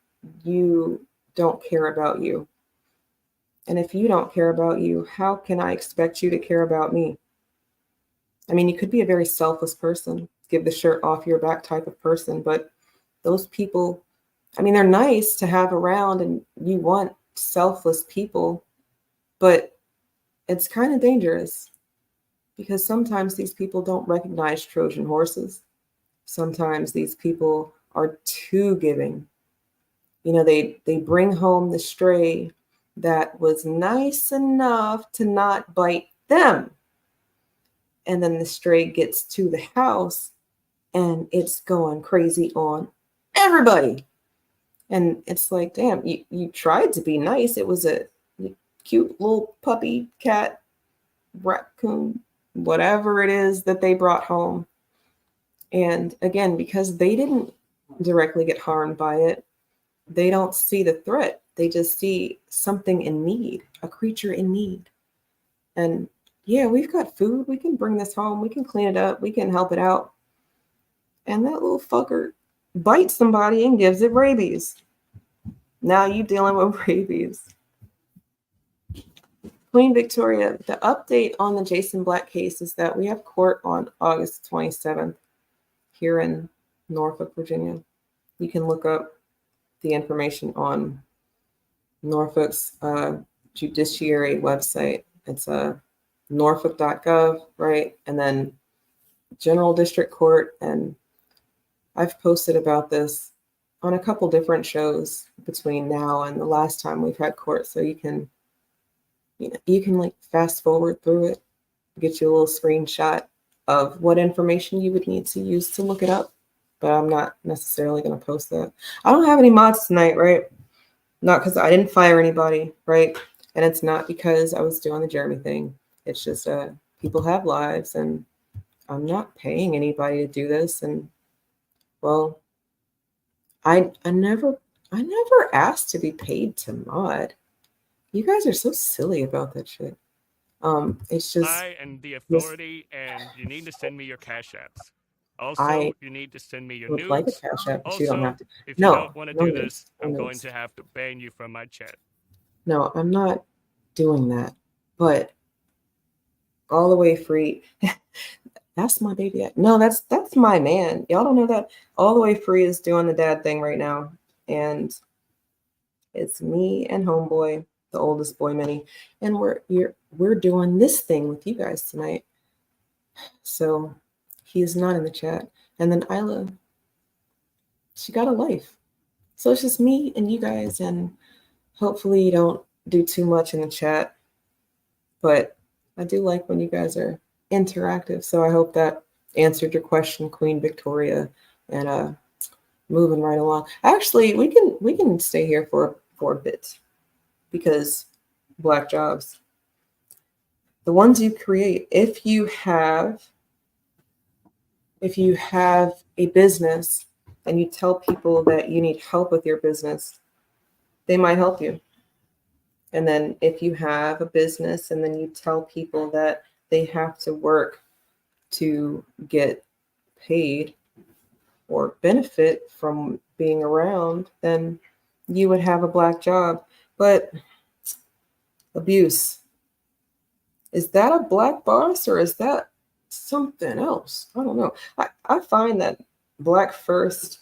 you don't care about you. And if you don't care about you, how can I expect you to care about me? I mean, you could be a very selfless person, give the shirt off your back type of person, but those people, I mean, they're nice to have around and you want selfless people, but it's kind of dangerous because sometimes these people don't recognize Trojan horses. Sometimes these people are too giving. They bring home the stray that was nice enough to not bite them. And then the stray gets to the house and it's going crazy on everybody. And it's like, damn, you tried to be nice. It was a cute little puppy, cat, raccoon, whatever it is that they brought home. And again, because they didn't directly get harmed by it, they don't see the threat. They just see something in need, a creature in need. And yeah, we've got food. We can bring this home. We can clean it up. We can help it out. And that little fucker bites somebody and gives it rabies. Now you dealing with rabies. Queen Victoria, the update on the Jason Black case is that we have court on August 27th here in Norfolk, Virginia. You can look up the information on Norfolk's judiciary website. It's norfolk.gov, right? And then General District Court. And I've posted about this on a couple different shows between now and the last time we've had court. So you can like fast forward through it, get you a little screenshot of what information you would need to use to look it up. But I'm not necessarily going to post that. I don't have any mods tonight, right? Not because I didn't fire anybody, right? And it's not because I was doing the Jeremy thing. It's just people have lives and I'm not paying anybody to do this. And well, I never asked to be paid to mod. You guys are so silly about that shit. It's just I am the authority, and you need to send me your cash apps. Also, I you need to send me your would like a nudes. cash app, but you don't Also, have to. if you No, don't want to no do nudes, this, no I'm going nudes. to have to ban you from my chat. No, I'm not doing that. But all the way free. That's my baby. No, that's my man. Y'all don't know that. All the way free is doing the dad thing right now, and it's me and homeboy, the oldest boy mini, and we're doing this thing with you guys tonight. So he is not in the chat. And then Isla, she got a life. So it's just me and you guys, and hopefully you don't do too much in the chat. But I do like when you guys are interactive. So I hope that answered your question, Queen Victoria, and moving right along. Actually, we can stay here for a bit because Black jobs, the ones you create, if you have a business and you tell people that you need help with your business, they might help you. And then if you have a business and then you tell people that they have to work to get paid or benefit from being around, then you would have a Black job. But abuse, is that a Black boss or is that something else? I don't know. I find that Black first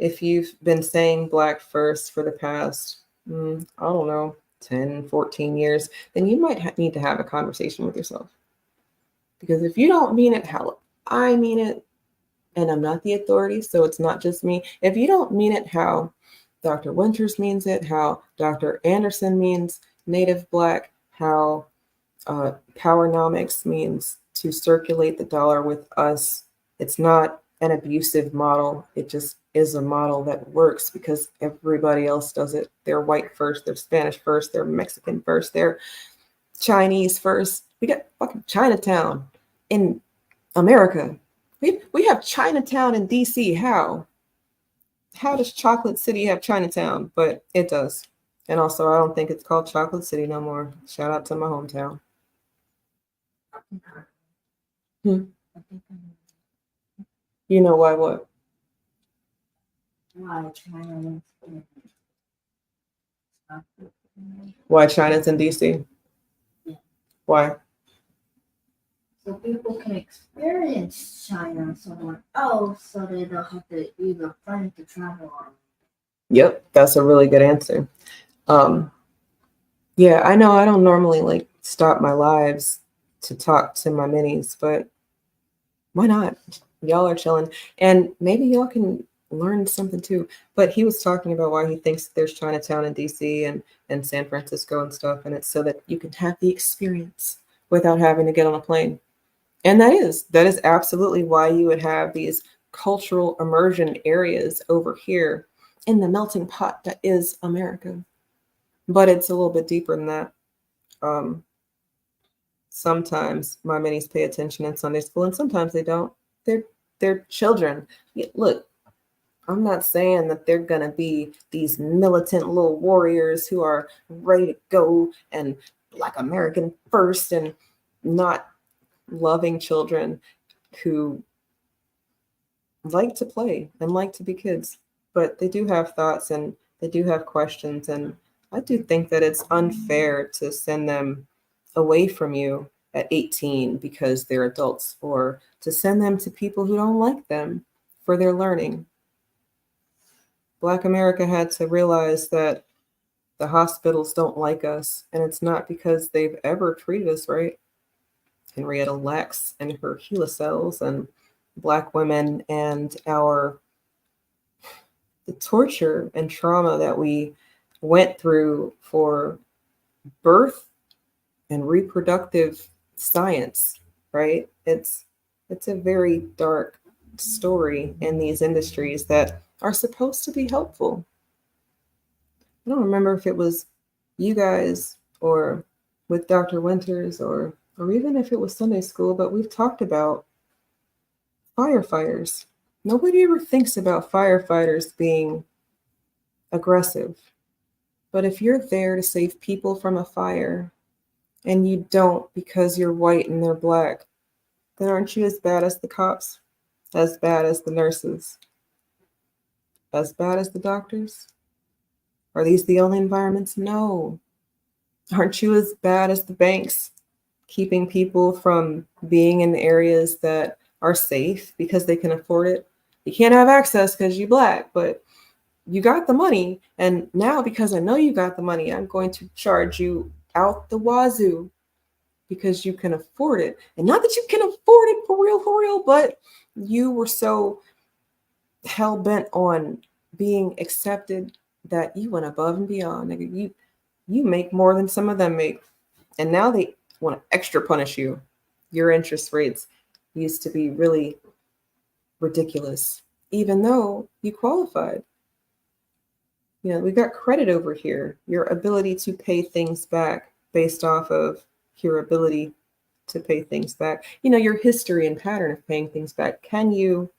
if you've been saying black first for the past, I don't know, 10, 14 years, then you might need to have a conversation with yourself. Because if you don't mean it how I mean it, and I'm not the authority, so it's not just me. If you don't mean it how Dr. Winters means it, how Dr. Anderson means native black, how Powernomics means to circulate the dollar with us, it's not an abusive model. It just is a model that works because everybody else does it. They're white first, they're Spanish first, they're Mexican first, they're Chinese first. We got fucking Chinatown in America. We have Chinatown in DC. How? How does Chocolate City have Chinatown? But it does. And also, I don't think it's called Chocolate City no more. Shout out to my hometown. Hmm. You know why what? Why China's in DC? Why? So people can experience China somewhere else so they don't have to even plan to travel on. Yep, that's a really good answer. Yeah, I know I don't normally like stop my lives to talk to my minis, but why not? Y'all are chilling. And maybe y'all can learn something too. But he was talking about why he thinks there's Chinatown in DC and San Francisco and stuff. And it's so that you can have the experience without having to get on a plane. And that is absolutely why you would have these cultural immersion areas over here in the melting pot that is America. But it's a little bit deeper than that. Sometimes my minis pay attention in Sunday school, and sometimes they don't. They're children. Look, I'm not saying that they're gonna be these militant little warriors who are ready to go and like American first and not loving children who like to play and like to be kids, but they do have thoughts and they do have questions. And I do think that it's unfair to send them away from you at 18 because they're adults, or to send them to people who don't like them for their learning. Black America had to realize that the hospitals don't like us, and it's not because they've ever treated us right. Henrietta Lacks and her HeLa cells and Black women and the torture and trauma that we went through for birth and reproductive science, right? It's a very dark story in these industries that are supposed to be helpful. I don't remember if it was you guys or with Dr. Winters or even if it was Sunday school, but we've talked about firefighters. Nobody ever thinks about firefighters being aggressive. But if you're there to save people from a fire and you don't because you're white and they're black, then aren't you as bad as the cops? As bad as the nurses? As bad as the doctors? Are these the only environments? No. Aren't you as bad as the banks, keeping people from being in areas that are safe because they can afford it? You can't have access because you're black, but you got the money. And now because I know you got the money, I'm going to charge you out the wazoo because you can afford it. And not that you can afford it for real, but you were so hell-bent on being accepted that you went above and beyond. Nigga, you make more than some of them make. And now they want to extra punish you. Your interest rates used to be really ridiculous, even though you qualified. You know, we got credit over here. Your ability to pay things back based off of your ability to pay things back. You know, your history and pattern of paying things back. Can you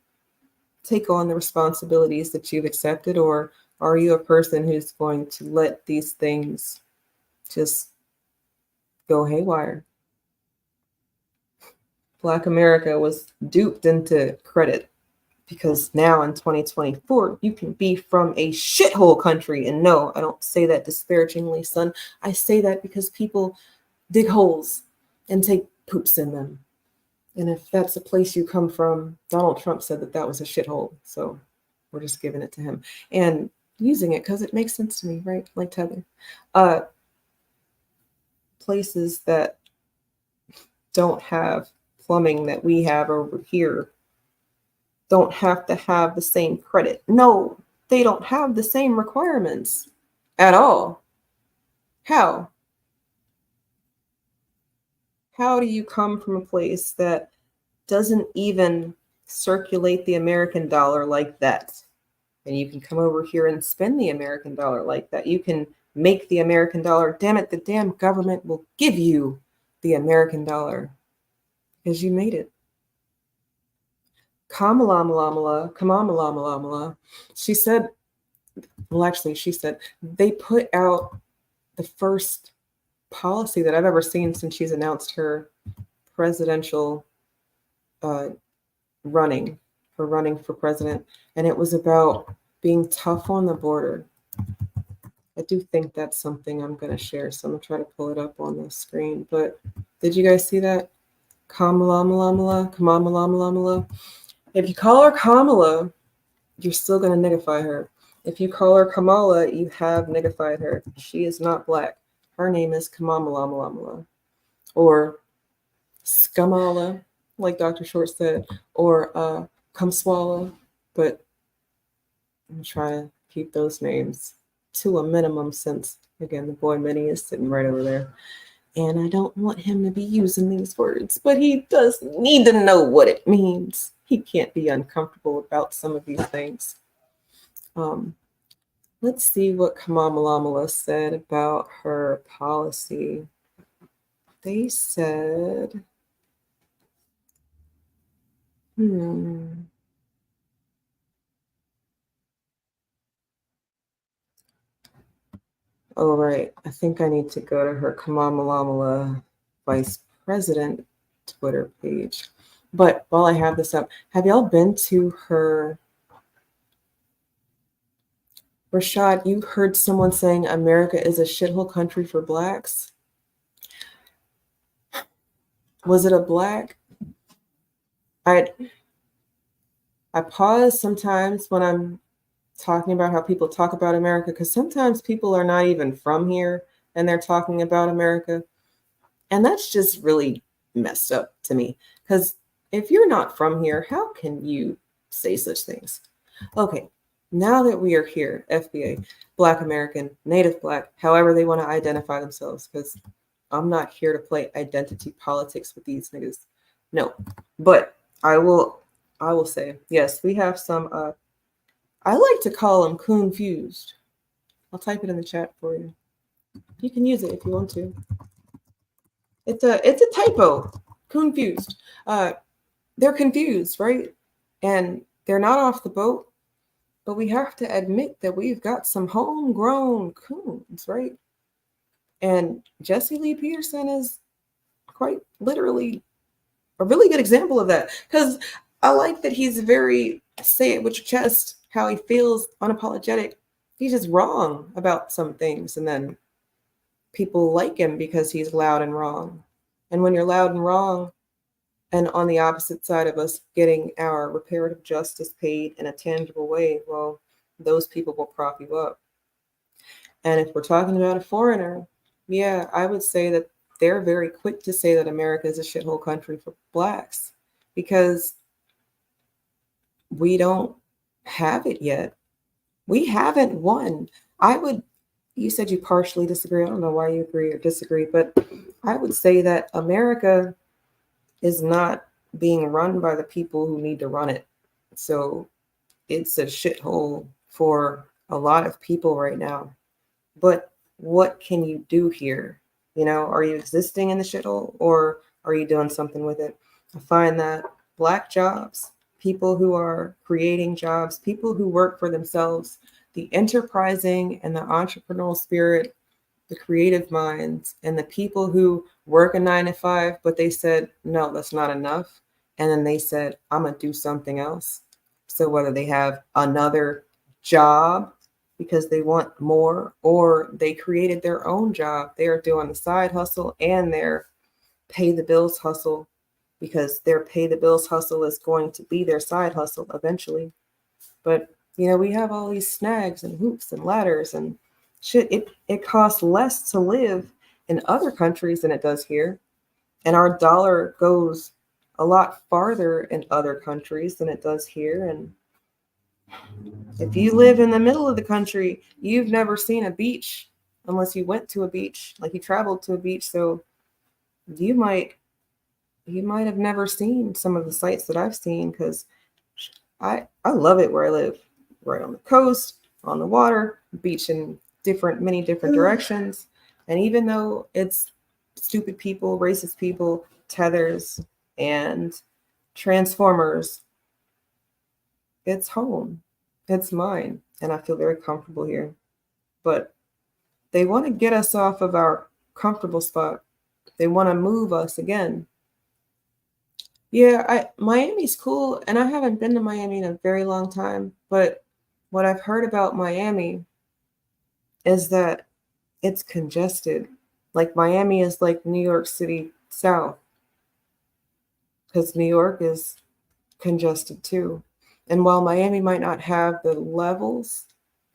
take on the responsibilities that you've accepted, or are you a person who's going to let these things just go haywire? Black America was duped into credit because now in 2024, you can be from a shithole country. And no, I don't say that disparagingly, son. I say that because people dig holes and take poops in them. And if that's a place you come from, Donald Trump said that was a shithole. So we're just giving it to him and using it because it makes sense to me, right? Like Tether. Places that don't have plumbing that we have over here don't have to have the same credit. No, they don't have the same requirements at all. How? How do you come from a place that doesn't even circulate the American dollar like that? And you can come over here and spend the American dollar like that. You can make the American dollar. Damn it, the damn government will give you the American dollar because you made it. Kamala, she said, well, actually, she said they put out the first policy that I've ever seen since she's announced her presidential running for president. And it was about being tough on the border. I do think that's something I'm going to share. So I'm going to try to pull it up on the screen. But did you guys see that? Kamala. If you call her Kamala, you're still going to niggify her. If you call her Kamala, you have niggified her. She is not black. Her name is Kamala. Or Skamala, like Dr. Short said. Or Kumswala. But I'm trying to keep those names to a minimum since, again, the boy Minnie is sitting right over there. And I don't want him to be using these words, but he does need to know what it means. He can't be uncomfortable about some of these things. Let's see what Kamala said about her policy. They said, Oh, right. I think I need to go to her Kamala Vice President Twitter page. But while I have this up, have y'all been to her? Rashad, you heard someone saying America is a shithole country for blacks? Was it a black? I pause sometimes when I'm talking about how people talk about America, because sometimes people are not even from here and they're talking about America. And that's just really messed up to me, because if you're not from here, how can you say such things? Okay, now that we are here, FBA, Black American, Native Black, however they want to identify themselves, because I'm not here to play identity politics with these niggas. No, but I will say, yes, we have some, I like to call them confused. I'll type it in the chat for you. You can use it if you want to. It's a typo, confused. They're confused, right? And they're not off the boat, but we have to admit that we've got some homegrown coons, right? And Jesse Lee Peterson is quite literally a really good example of that, because I like that he's very say it with your chest, how he feels, unapologetic. He's just wrong about some things, and then people like him because he's loud and wrong. And when you're loud and wrong, and on the opposite side of us getting our reparative justice paid in a tangible way, well, those people will prop you up. And if we're talking about a foreigner, yeah, I would say that they're very quick to say that America is a shithole country for blacks, because we don't have it yet. We haven't won. You said you partially disagree. I don't know why you agree or disagree, but I would say that America is not being run by the people who need to run it. So it's a shithole for a lot of people right now. But what can you do here? You know, are you existing in the shithole, or are you doing something with it? I find that Black jobs, people who are creating jobs, people who work for themselves, the enterprising and the entrepreneurial spirit, the creative minds, and the people who work a 9-to-5, but they said, no, that's not enough. And then they said, I'm going to do something else. So whether they have another job because they want more, or they created their own job, they are doing the side hustle and their pay the bills hustle, because their pay the bills hustle is going to be their side hustle eventually. But You know, we have all these snags and hoops and ladders and shit. It costs less to live in other countries than it does here. And our dollar goes a lot farther in other countries than it does here. And if you live in the middle of the country, you've never seen a beach unless you went to a beach, like you traveled to a beach. So you might have never seen some of the sights that I've seen, because I love it where I live, right on the coast, on the water, beach in many different directions. And even though it's stupid people, racist people, tethers, and transformers, it's home. It's mine. And I feel very comfortable here. But they want to get us off of our comfortable spot. They want to move us again. Yeah, Miami's cool, and I haven't been to Miami in a very long time, but what I've heard about Miami is that it's congested. Like Miami is like New York City South, because New York is congested too. And while Miami might not have the levels,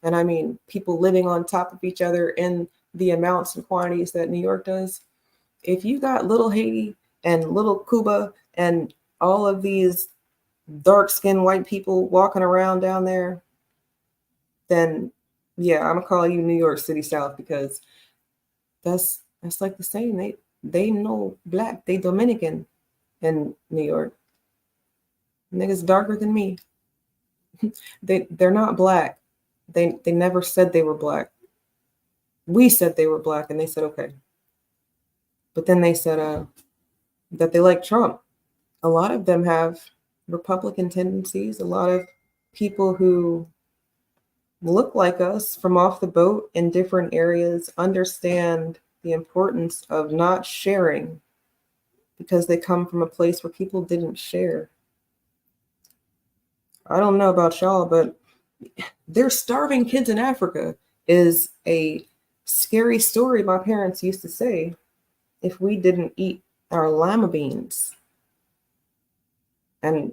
and I mean people living on top of each other in the amounts and quantities that New York does, if you got little Haiti and little Cuba and all of these dark-skinned white people walking around down there, then yeah, I'm gonna call you New York City South, because that's like the same. They know black, they Dominican in New York. Niggas darker than me. They're not black. They never said they were black. We said they were black, and they said okay. But then they said that they like Trump. A lot of them have Republican tendencies. A lot of people who look like us from off the boat in different areas understand the importance of not sharing, because they come from a place where people didn't share. I don't know about y'all, but there's starving kids in Africa is a scary story my parents used to say if we didn't eat our lima beans. And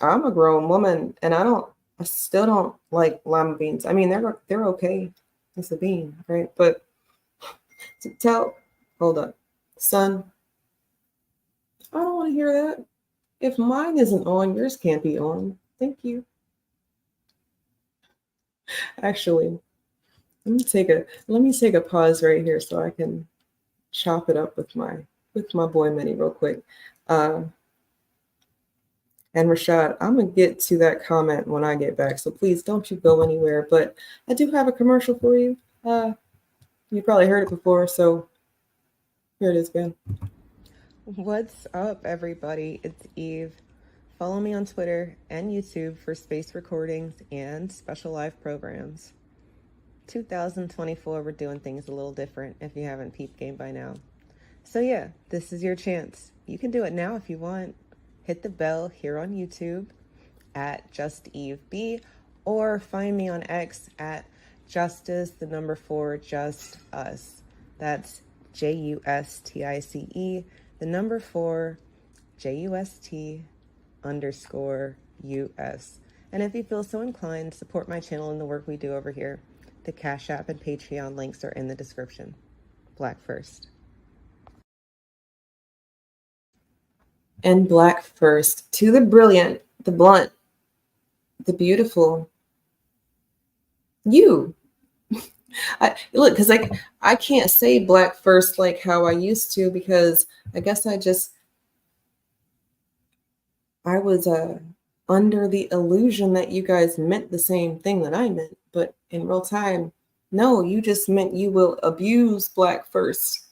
I'm a grown woman, and I still don't like lima beans. I mean, they're okay. It's a bean, right? But hold up, son, I don't want to hear that. If mine isn't on, yours can't be on. Thank you. Actually, let me take a pause right here so I can chop it up with my boy Minnie real quick. And Rashad, I'm going to get to that comment when I get back, so please don't you go anywhere. But I do have a commercial for you. You probably heard it before, so here it is, Ben. What's up, everybody? It's Eve. Follow me on Twitter and YouTube for space recordings and special live programs. 2024, we're doing things a little different if you haven't peeped game by now. So yeah, this is your chance. You can do it now if you want. Hit the bell here on YouTube at JustEveB, or find me on X at Justice, 4, Just Us. That's JUSTICE, 4, JUST_US. And if you feel so inclined, support my channel and the work we do over here. The Cash App and Patreon links are in the description. Black first. And black first. To the brilliant, the blunt, the beautiful. You. Look, because I can't say black first like how I used to, because I guess I was under the illusion that you guys meant the same thing that I meant. But in real time, no, you just meant you will abuse black first.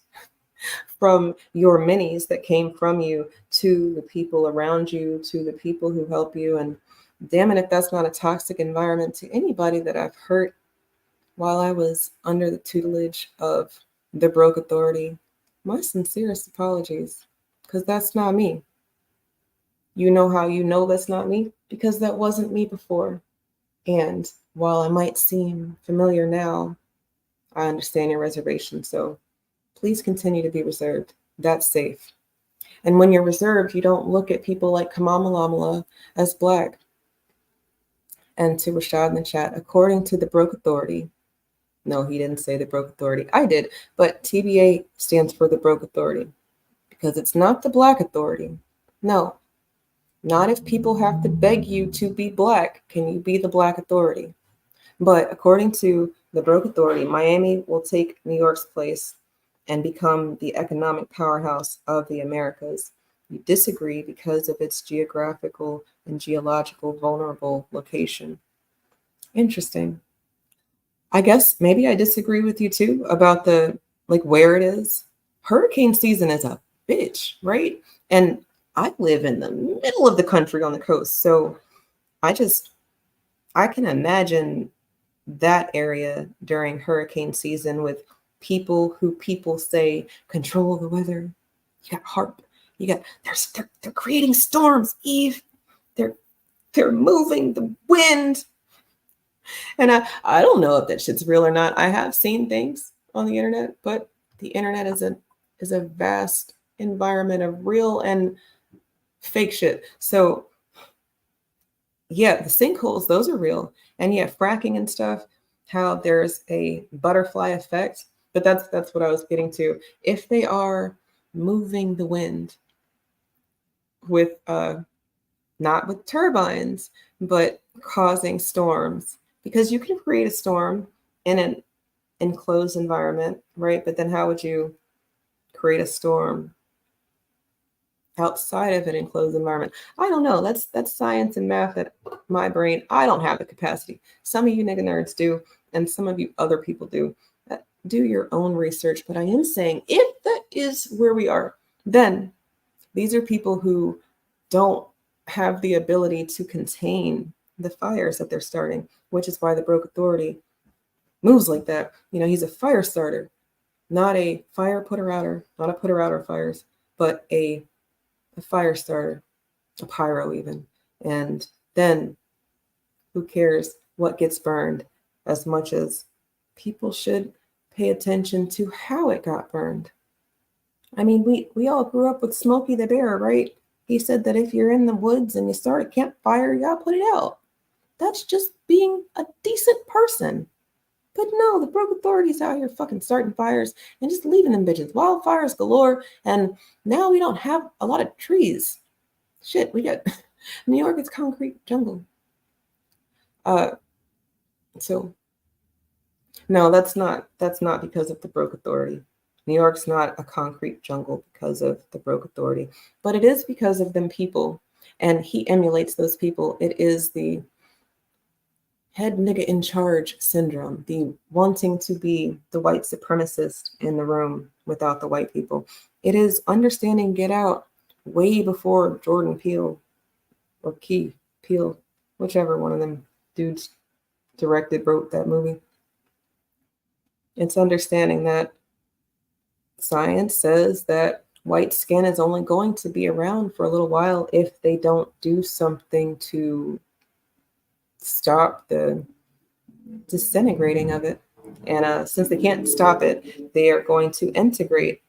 From your minis that came from you to the people around you, to the people who help you. And damn it, if that's not a toxic environment to anybody that I've hurt while I was under the tutelage of the broke authority, my sincerest apologies, because that's not me. You know how you know that's not me? Because that wasn't me before. And while I might seem familiar now, I understand your reservation. So please continue to be reserved. That's safe. And when you're reserved, you don't look at people like Kamala as black. And to Rashad in the chat, according to the Broke Authority, no, he didn't say the Broke Authority. I did, but TBA stands for the Broke Authority because it's not the Black Authority. No, not if people have to beg you to be Black, can you be the Black Authority. But according to the Broke Authority, Miami will take New York's place and become the economic powerhouse of the Americas. You disagree because of its geographical and geological vulnerable location. Interesting. I guess maybe I disagree with you too about the like where it is. Hurricane season is a bitch, right? And I live in the middle of the country on the coast. So I can imagine that area during hurricane season with people say control the weather. You got HARP. You got they're creating storms, Eve. They're moving the wind. And I don't know if that shit's real or not. I have seen things on the internet, but the internet is a vast environment of real and fake shit. So yeah, the sinkholes, those are real. And yeah, fracking and stuff, how there's a butterfly effect. But that's what I was getting to. If they are moving the wind with not with turbines, but causing storms, because you can create a storm in an enclosed environment, right? But then how would you create a storm outside of an enclosed environment? I don't know. That's science and math that my brain, I don't have the capacity. Some of you nigga nerds do, and some of you other people do. Do your own research. But I am saying if that is where we are, then these are people who don't have the ability to contain the fires that they're starting, which is why the Broke Authority moves like that. You know, he's a fire starter, not a fire putter outer, not a putter outer fires, but a fire starter, a pyro even. And then who cares what gets burned as much as people should pay attention to how it got burned. I mean, we all grew up with Smokey the Bear, right? He said that if you're in the woods and you start a campfire, you gotta put it out. That's just being a decent person. But no, the Broke Authority's out here fucking starting fires and just leaving them bitches. Wildfires galore, and now we don't have a lot of trees. Shit, we got New York is concrete jungle. So no, that's not because of the Broke Authority. New York's not a concrete jungle because of the Broke Authority, but it is because of them people, and he emulates those people. It is the head nigga in charge syndrome, the wanting to be the white supremacist in the room without the white people. It is understanding Get Out way before Jordan Peele or Key Peele, whichever one of them dudes wrote that movie. It's understanding that science says that white skin is only going to be around for a little while if they don't do something to stop the disintegrating of it. And since they can't stop it, they are going to integrate.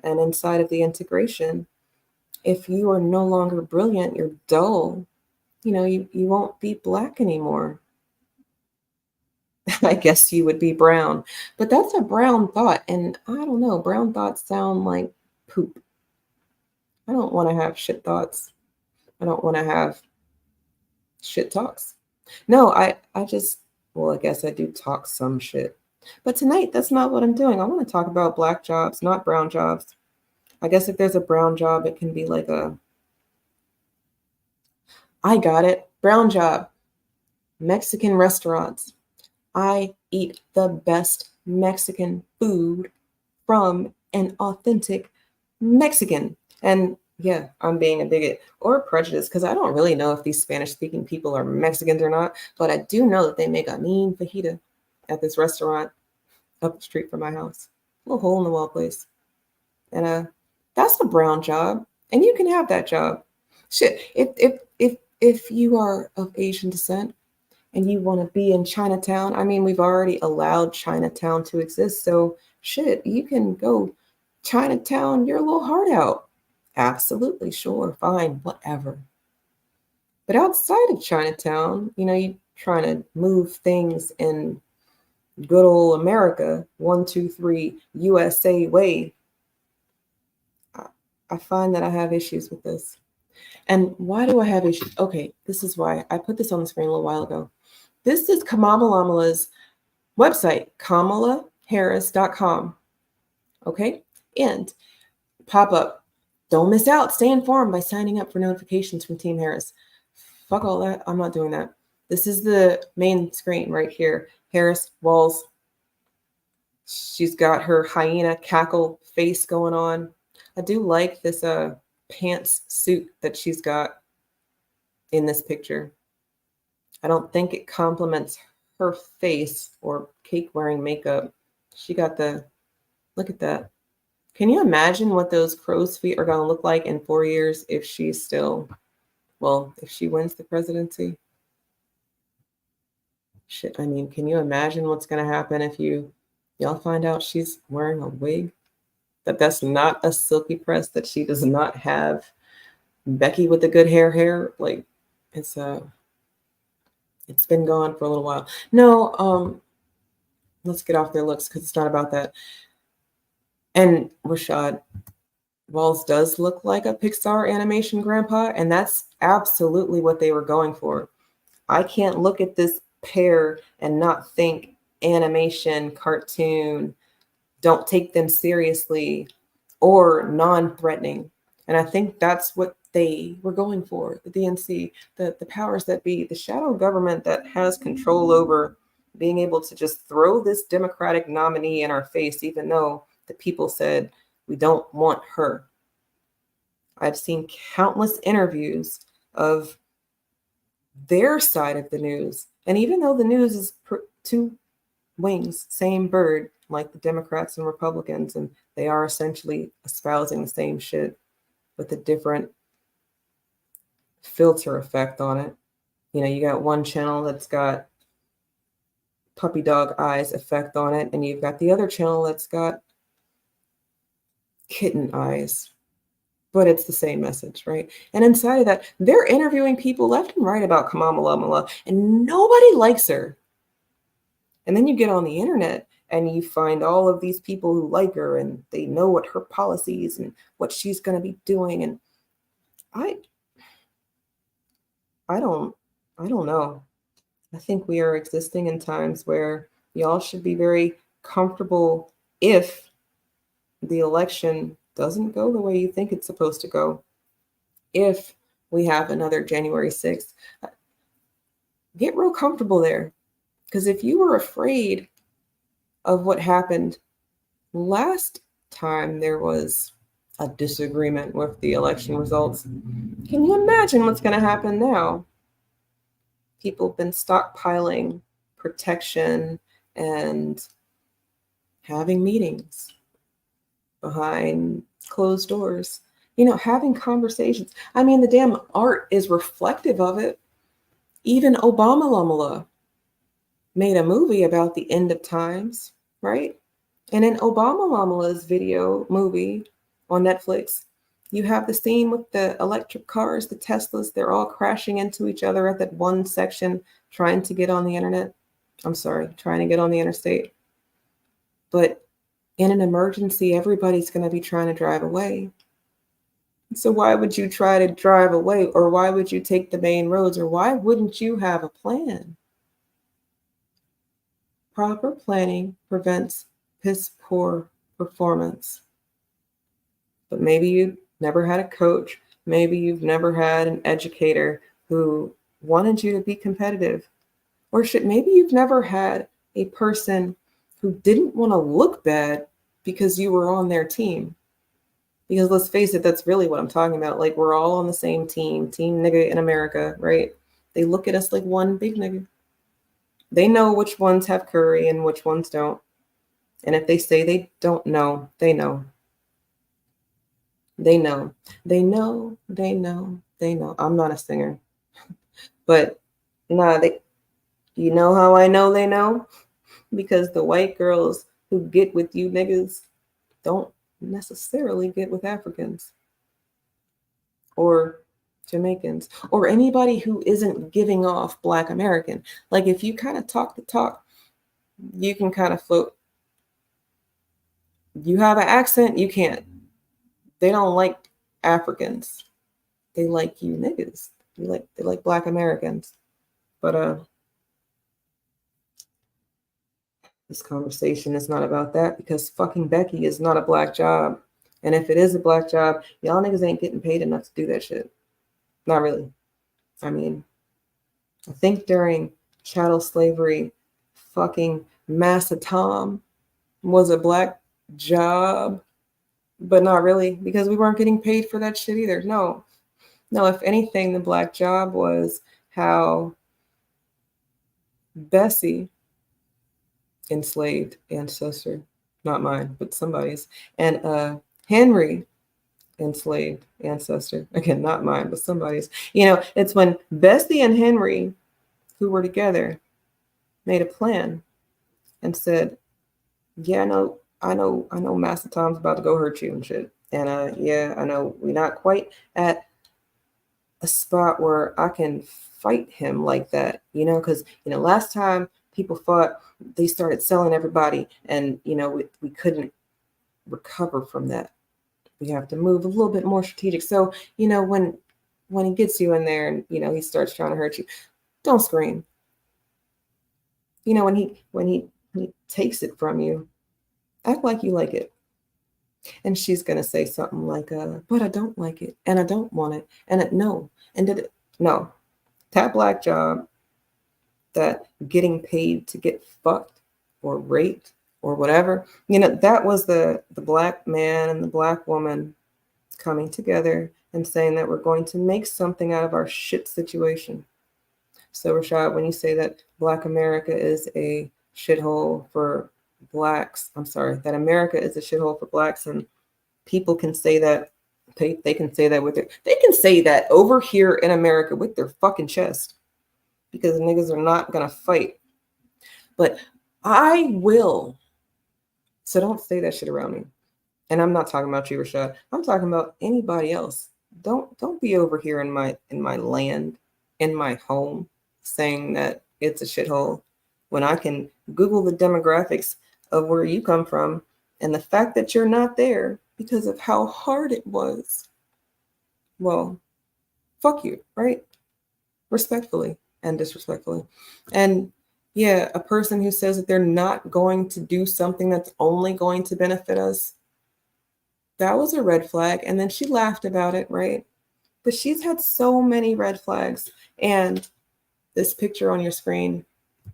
And inside of the integration, if you are no longer brilliant, you're dull, you won't be black anymore. I guess you would be brown, but that's a brown thought. And I don't know, brown thoughts sound like poop. I don't want to have shit thoughts. I don't want to have shit talks. No, I guess I do talk some shit. But tonight, that's not what I'm doing. I want to talk about black jobs, not brown jobs. I guess if there's a brown job, it can be like I got it. Brown job. Mexican restaurants. I eat the best Mexican food from an authentic Mexican. And yeah, I'm being a bigot or prejudiced because I don't really know if these Spanish-speaking people are Mexicans or not, but I do know that they make a mean fajita at this restaurant up the street from my house. A little hole-in-the-wall place. And that's the brown job, and you can have that job. Shit, if you are of Asian descent and you want to be in Chinatown, I mean, we've already allowed Chinatown to exist, so shit, you can go Chinatown your little heart out. Absolutely, sure, fine, whatever. But outside of Chinatown, trying to move things in good old America, 1, 2, 3 USA way, I find that I have issues with this. And why do I have issues? Okay, this is why. I put this on the screen a little while ago. This is Kamala's website, kamalaharris.com. Okay, and pop up. Don't miss out. Stay informed by signing up for notifications from Team Harris. Fuck all that. I'm not doing that. This is the main screen right here. Harris, Walls. She's got her hyena cackle face going on. I do like this pants suit that she's got in this picture. I don't think it complements her face or cake wearing makeup. She got the, look at that. Can you imagine what those crow's feet are going to look like in 4 years if she's still, well, if she wins the presidency? Shit, I mean, can you imagine what's going to happen if y'all find out she's wearing a wig? That's not a silky press, that she does not have Becky with the good hair. Like, it's been gone for a little while. No, let's get off their looks because it's not about that. And Rashad Walls does look like a Pixar animation grandpa, and that's absolutely what they were going for. I can't look at this pair and not think animation, cartoon, don't take them seriously, or non-threatening. And I think that's what they were going for, the DNC, the powers that be, the shadow government that has control over being able to just throw this Democratic nominee in our face, even though the people said we don't want her. I've seen countless interviews of their side of the news. And even though the news is two wings, same bird, like the Democrats and Republicans, and they are essentially espousing the same shit with a different filter effect on it. You know, you got one channel that's got puppy dog eyes effect on it, and you've got the other channel that's got kitten eyes. But it's the same message, right? And inside of that, they're interviewing people left and right about Kamala, and nobody likes her. And then you get on the internet and you find all of these people who like her, and they know what her policies and what she's going to be doing. And I don't know. I think we are existing in times where y'all should be very comfortable if the election doesn't go the way you think it's supposed to go. If we have another January 6th, get real comfortable there. Because if you were afraid of what happened last time there was a disagreement with the election results, can you imagine what's going to happen now? People have been stockpiling protection and having meetings behind closed doors, you know, having conversations. I mean, the damn art is reflective of it. Even Obama made a movie about the end of times, right? And in Obama's movie on Netflix, you have the scene with the electric cars, the Teslas, they're all crashing into each other at that one section trying to get on the internet. Trying to get on the interstate. But in an emergency, everybody's going to be trying to drive away. So why would you try to drive away? Or why would you take the main roads? Or why wouldn't you have a plan? Proper planning prevents piss poor performance. But maybe you've never had a coach. Maybe you've never had an educator who wanted you to be competitive. Or maybe you've never had a person who didn't want to look bad because you were on their team. Because let's face it, that's really what I'm talking about. Like, we're all on the same team nigga in America, right? They look at us like one big nigga. They know which ones have curry and which ones don't. And if they say they don't know, they know. They know. They know. They know. They know. I'm not a singer. But nah, you know how I know they know? Because the white girls who get with you niggas don't necessarily get with Africans. Or Jamaicans, or anybody who isn't giving off Black American. Like if you kind of talk the talk, you can kind of float. You have an accent, you can't. They don't like Africans. They like you niggas. They like Black Americans. But this conversation is not about that because fucking Becky is not a Black job. And if it is a Black job, y'all niggas ain't getting paid enough to do that shit. Not really. I mean, I think during chattel slavery, fucking Massa Tom was a Black job, but not really because we weren't getting paid for that shit either. No, if anything, the Black job was how Bessie enslaved ancestor, not mine, but somebody's, and Henry enslaved ancestor, again, not mine, but somebody's. It's when Bessie and Henry, who were together, made a plan and said, yeah, I know Master Tom's about to go hurt you and shit. And yeah, I know we're not quite at a spot where I can fight him like that, because last time people fought, they started selling everybody, and we couldn't recover from that. We have to move a little bit more strategic. So when he gets you in there and he starts trying to hurt you, don't scream. When he takes it from you, act like you like it. And she's gonna say something like, but I don't like it, and I don't want it, and no, and did it. No, that Black job, that getting paid to get fucked or raped or whatever, that was the Black man and the Black woman coming together and saying that we're going to make something out of our shit situation. So Rashad, when you say that Black America is a shithole for Blacks, I'm sorry, that America is a shithole for Blacks, and people can say that, they can say that they can say that over here in America with their fucking chest, because niggas are not gonna fight. But I will. So don't say that shit around me. And I'm not talking about you, Rashad. I'm talking about anybody else. Don't be over here in my land, in my home, saying that it's a shithole when I can Google the demographics of where you come from and the fact that you're not there because of how hard it was. Well, fuck you, right? Respectfully and disrespectfully. And yeah, a person who says that they're not going to do something that's only going to benefit us, that was a red flag. And then she laughed about it, right? But she's had so many red flags. And this picture on your screen,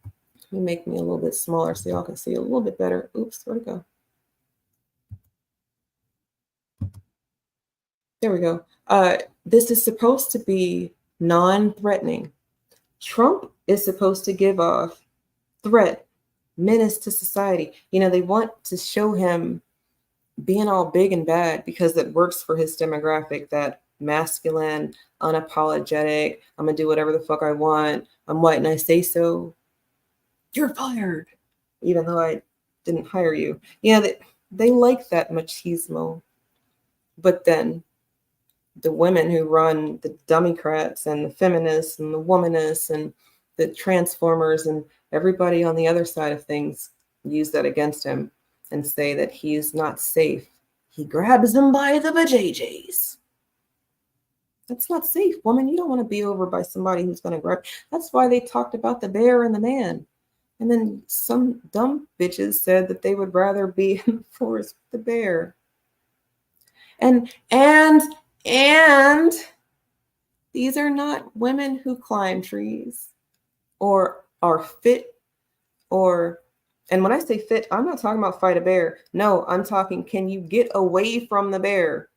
let me make me a little bit smaller so y'all can see a little bit better. Oops, where'd it go? There we go. This is supposed to be non-threatening. Trump is supposed to give off threat, menace to society. They want to show him being all big and bad because it works for his demographic, that masculine, unapologetic, I'm gonna do whatever the fuck I want, I'm white and I say so, you're fired, even though I didn't hire you. They like that machismo. But then the women who run the Democrats and the feminists and the womanists and the transformers and everybody on the other side of things use that against him and say that he's not safe. He grabs them by the vajayjays. That's not safe, woman. You don't want to be over by somebody who's going to grab. That's why they talked about the bear and the man. And then some dumb bitches said that they would rather be in the forest with the bear. And these are not women who climb trees or are fit and when I say fit, I'm not talking about fight a bear. No, I'm talking, can you get away from the bear?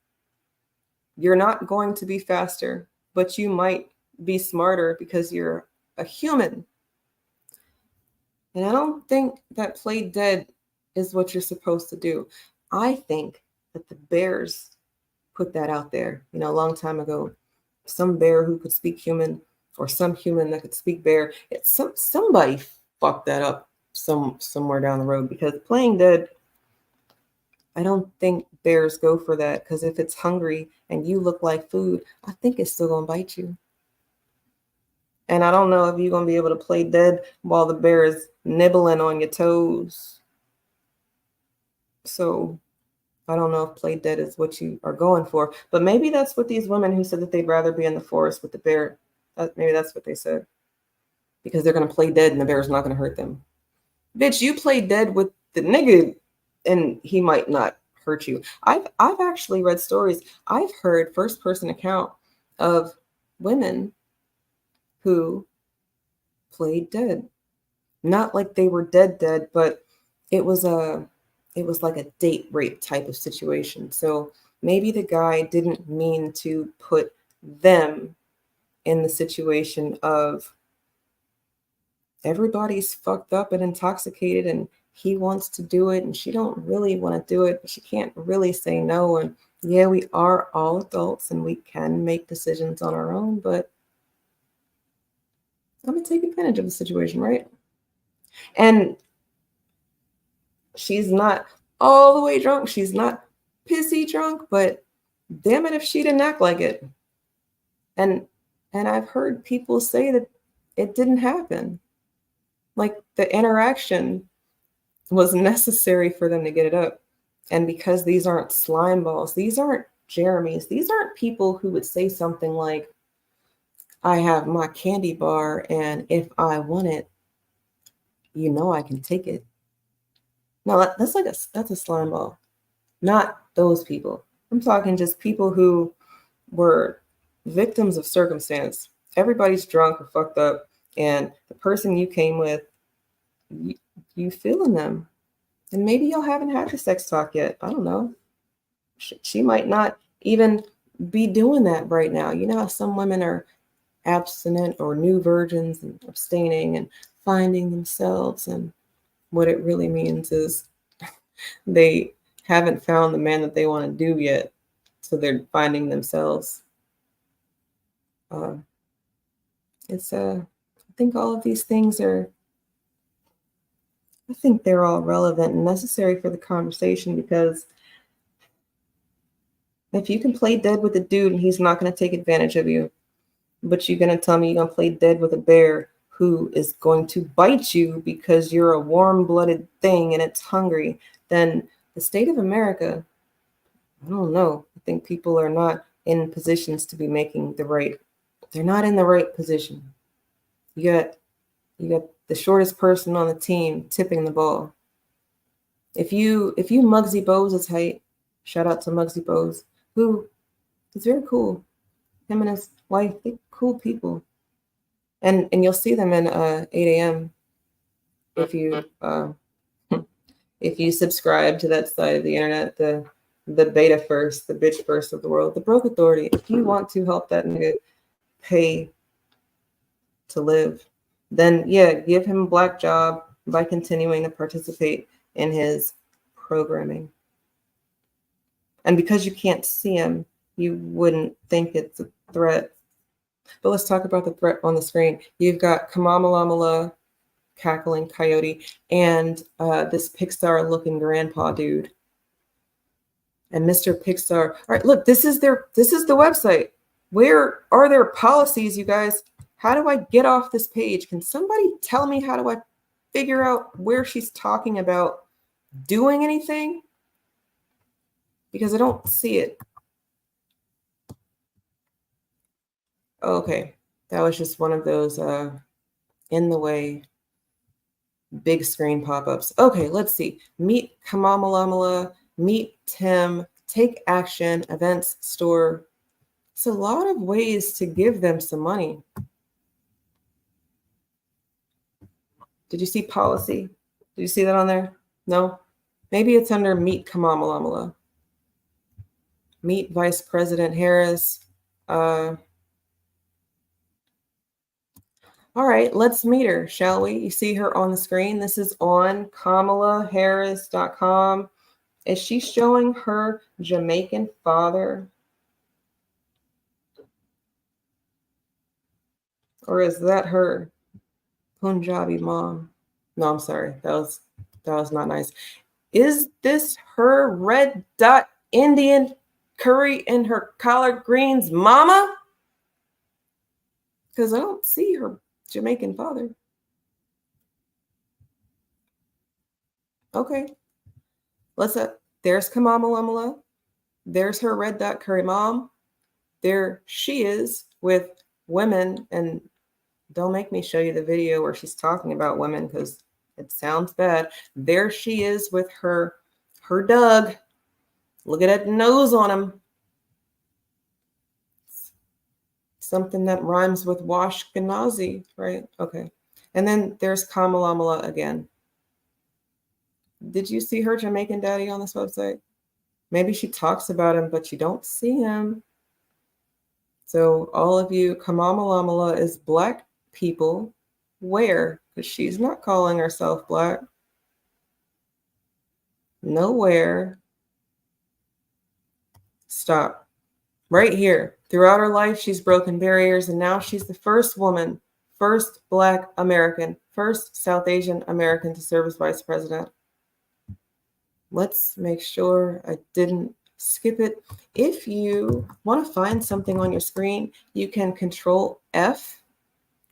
You're not going to be faster, but you might be smarter because you're a human. And I don't think that play dead is what you're supposed to do. I think that the bears put that out there, a long time ago. Some bear who could speak human, or some human that could speak bear. Somebody fucked that up somewhere down the road, because playing dead, I don't think bears go for that, because if it's hungry and you look like food, I think it's still gonna bite you. And I don't know if you're gonna be able to play dead while the bear is nibbling on your toes. So I don't know if play dead is what you are going for, but maybe that's what these women who said that they'd rather be in the forest with the bear, maybe that's what they said, because they're going to play dead and the bear's not going to hurt them. Bitch, you play dead with the nigga and he might not hurt you. I've actually read stories. I've heard first person account of women who played dead. Not like they were dead, but it was like a date rape type of situation. So maybe the guy didn't mean to put them in the situation of everybody's fucked up and intoxicated and he wants to do it and she don't really want to do it, but she can't really say no. And yeah, we are all adults and we can make decisions on our own, but I'm gonna take advantage of the situation, right? And she's not all the way drunk. She's not pissy drunk, but damn it if she didn't act like it. And I've heard people say that it didn't happen. Like the interaction was necessary for them to get it up. And because these aren't slime balls, these aren't Jeremys, these aren't people who would say something like, I have my candy bar and if I want it, you know I can take it. No, that's a slime ball. Not those people. I'm talking just people who were victims of circumstance. Everybody's drunk or fucked up, and the person you came with, you feeling them. And maybe y'all haven't had the sex talk yet. I don't know. She might not even be doing that right now. You know how some women are abstinent or new virgins and abstaining and finding themselves, and what it really means is they haven't found the man that they want to do yet, so they're finding themselves. I think all of these things I think they're all relevant and necessary for the conversation, because if you can play dead with a dude and he's not going to take advantage of you, but you're going to tell me you're going to play dead with a bear who is going to bite you because you're a warm-blooded thing and it's hungry, then the state of America, I don't know. I think people are not in positions to be making they're not in the right position. You got the shortest person on the team tipping the ball. If you Muggsy Bogues is height, shout out to Muggsy Bogues, who is very cool. Him and his wife, they're cool people. And you'll see them in 8 a.m. if you subscribe to that side of the internet, the beta first, the bitch first of the world, the broke authority. If you want to help that nigga pay to live, then yeah, give him a black job by continuing to participate in his programming. And because you can't see him, you wouldn't think it's a threat. But let's talk about the threat on the screen. You've got Kamalamala, cackling coyote, and this Pixar-looking grandpa dude. And Mr. Pixar. All right, look, this is the website. Where are their policies, you guys? How do I get off this page? Can somebody tell me how do I figure out where she's talking about doing anything? Because I don't see it. Okay, that was just one of those in the way big screen pop-ups. Okay, let's see. Meet Kamalamala, meet Tim, take action, events, store. It's a lot of ways to give them some money. Did you see policy? Did you see that on there? No? Maybe it's under meet Kamalamala. Meet Vice President Harris. All right, let's meet her, shall we? You see her on the screen. This is on KamalaHarris.com. Is she showing her Jamaican father? Or is that her Punjabi mom? No, I'm sorry. That was not nice. Is this her red dot Indian curry in her collard greens, mama? Because I don't see her Jamaican father. Okay. There's Kamalamala. There's her red dot curry mom. There she is with women, and don't make me show you the video where she's talking about women because it sounds bad. There she is with her Doug. Look at that nose on him. Something that rhymes with Washkenazi, right? Okay. And then there's Kamalamala again. Did you see her Jamaican daddy on this website? Maybe she talks about him, but you don't see him. So all of you, Kamalamala is black people. Where? Because she's not calling herself black. Nowhere. Stop. Right here. Throughout her life, she's broken barriers, and now she's the first woman, first Black American, first South Asian American to serve as vice president. Let's make sure I didn't skip it. If you want to find something on your screen, you can Control F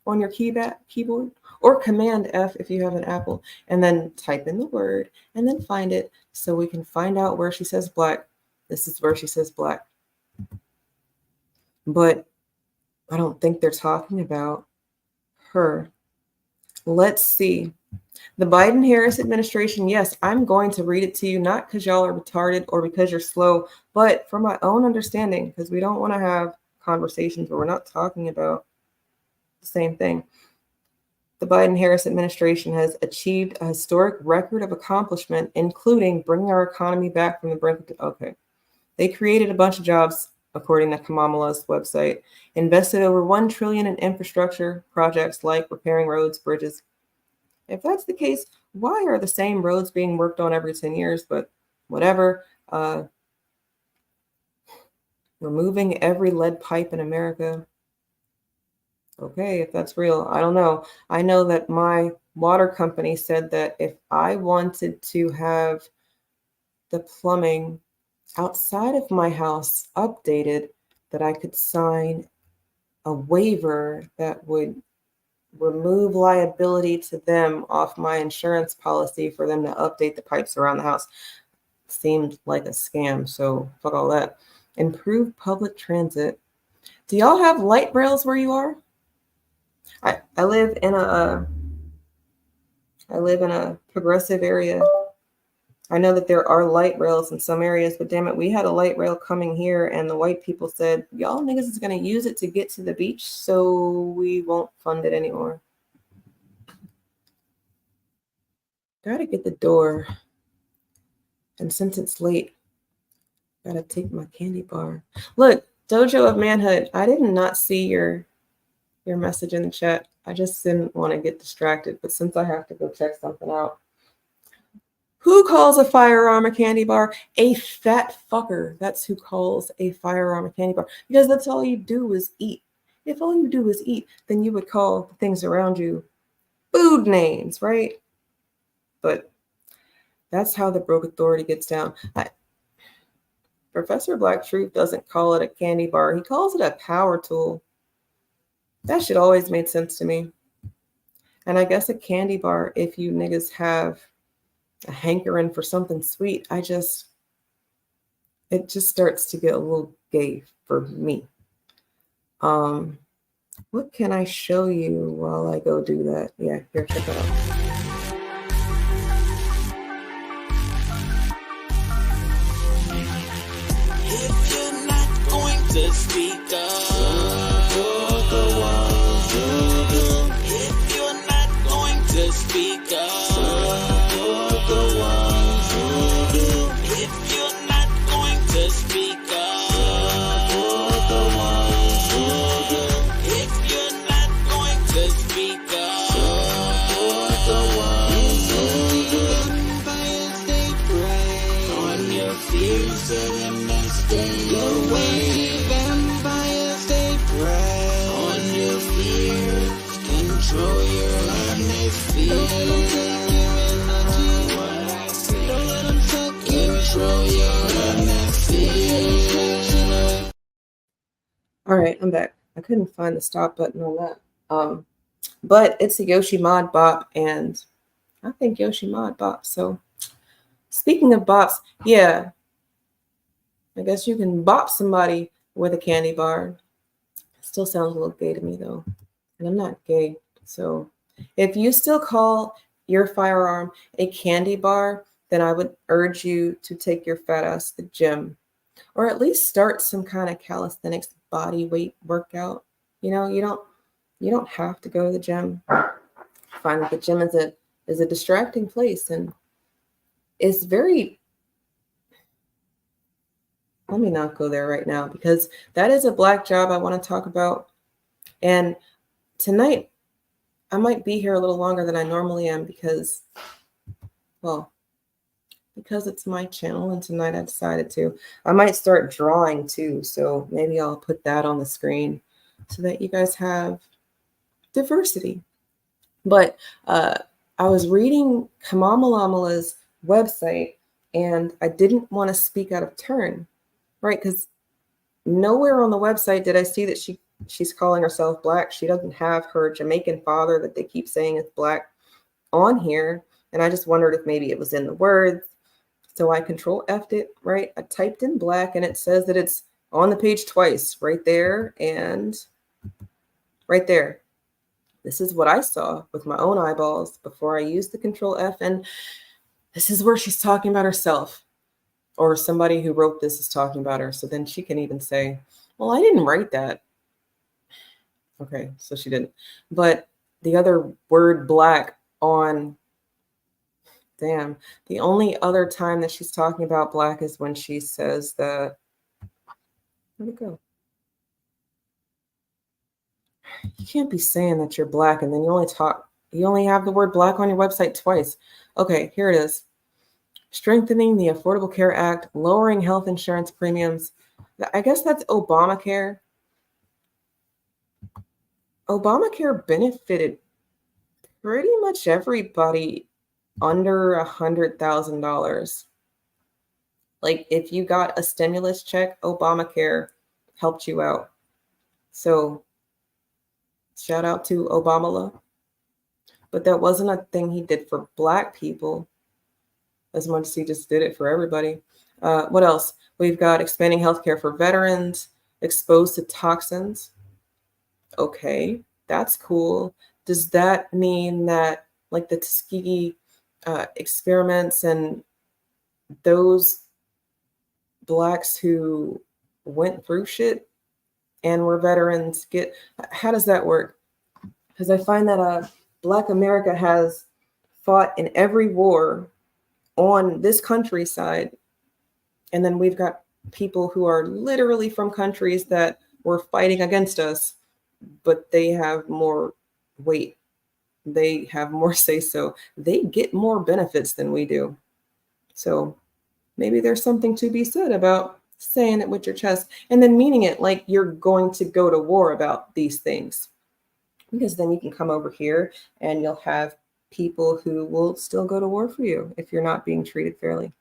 on your keyboard, or Command F if you have an Apple, and then type in the word and then find it so we can find out where she says black. This is where she says black. But I don't think they're talking about her. Let's see. The Biden-Harris administration, yes, I'm going to read it to you, not because y'all are retarded or because you're slow, but for my own understanding, because we don't want to have conversations where we're not talking about the same thing. The Biden-Harris administration has achieved a historic record of accomplishment, including bringing our economy back from the brink of... Okay. They created a bunch of jobs, according to Kamala's website, invested over $1 trillion in infrastructure projects like repairing roads, bridges. If that's the case, why are the same roads being worked on every 10 years? But whatever. Removing every lead pipe in America. Okay, if that's real, I don't know. I know that my water company said that if I wanted to have the plumbing outside of my house updated, that I could sign a waiver that would remove liability to them off my insurance policy for them to update the pipes around the house. Seemed like a scam, so fuck all that. Improve public transit. Do y'all have light rails where you are? I live in a progressive area. I know that there are light rails in some areas, but damn it, we had a light rail coming here, and the white people said, y'all niggas is going to use it to get to the beach, so we won't fund it anymore. Gotta get the door. And since it's late, gotta take my candy bar. Look, Dojo of Manhood, I did not see your message in the chat. I just didn't want to get distracted, but since I have to go check something out. Who calls a firearm a candy bar? A fat fucker. That's who calls a firearm a candy bar. Because that's all you do is eat. If all you do is eat, then you would call the things around you food names, right? But that's how the broke authority gets down. Professor Black Truth doesn't call it a candy bar. He calls it a power tool. That shit always made sense to me. And I guess a candy bar, if you niggas have a hankering for something sweet, it just starts to get a little gay for me. What can I show you while I go do that? Yeah, here, check it out. If you're not going to speak up, you're the one to do. If you're not going to speak up, you're the one to do. If you're not going to speak up, you're the one to do. If you're not going to speak up, you're the one to do. Vampires, they prey on your fears and stay away. Vampires, they right, I'm back. I couldn't find the stop button on that. But it's a Yoshi mod bop, and I think Yoshi mod bop. So speaking of bops, yeah, I guess you can bop somebody with a candy bar. Still sounds a little gay to me though, and I'm not gay. So if you still call your firearm a candy bar, then I would urge you to take your fat ass to the gym, or at least start some kind of calisthenics body weight workout. You know, you don't have to go to the gym. I find that the gym is a distracting place, and it's very, let me not go there right now because that is a Black job I want to talk about. And tonight I might be here a little longer than I normally am because, well, because it's my channel, and tonight I decided to. I might start drawing too, so maybe I'll put that on the screen so that you guys have diversity. But I was reading Kamamalama's website, and I didn't want to speak out of turn, right? Because nowhere on the website did I see that she's calling herself Black. She doesn't have her Jamaican father that they keep saying is Black on here. And I just wondered if maybe it was in the words. So I control F'd it, right? I typed in Black, and it says that it's on the page twice, right there and right there. This is what I saw with my own eyeballs before I used the control F. And this is where she's talking about herself, or somebody who wrote this is talking about her. So then she can even say, well, I didn't write that. Okay, so she didn't. But the other word Black on, damn, the only other time that she's talking about Black is when she says that, where'd it go? You can't be saying that you're Black and then you only have the word Black on your website twice. Okay, here it is. Strengthening the Affordable Care Act, lowering health insurance premiums. I guess that's Obamacare. Obamacare benefited pretty much everybody under $100,000. Like if you got a stimulus check, Obamacare helped you out. So shout out to Obama. But that wasn't a thing he did for Black people as much as he just did it for everybody. What else? We've got expanding healthcare for veterans exposed to toxins. Okay, that's cool. Does that mean that like the Tuskegee experiments and those Blacks who went through shit and were veterans get, how does that work? Because I find that Black America has fought in every war on this countryside, and then we've got people who are literally from countries that were fighting against us, but they have more weight. They have more say so. They get more benefits than we do. So maybe there's something to be said about saying it with your chest and then meaning it like you're going to go to war about these things. Because then you can come over here and you'll have people who will still go to war for you if you're not being treated fairly.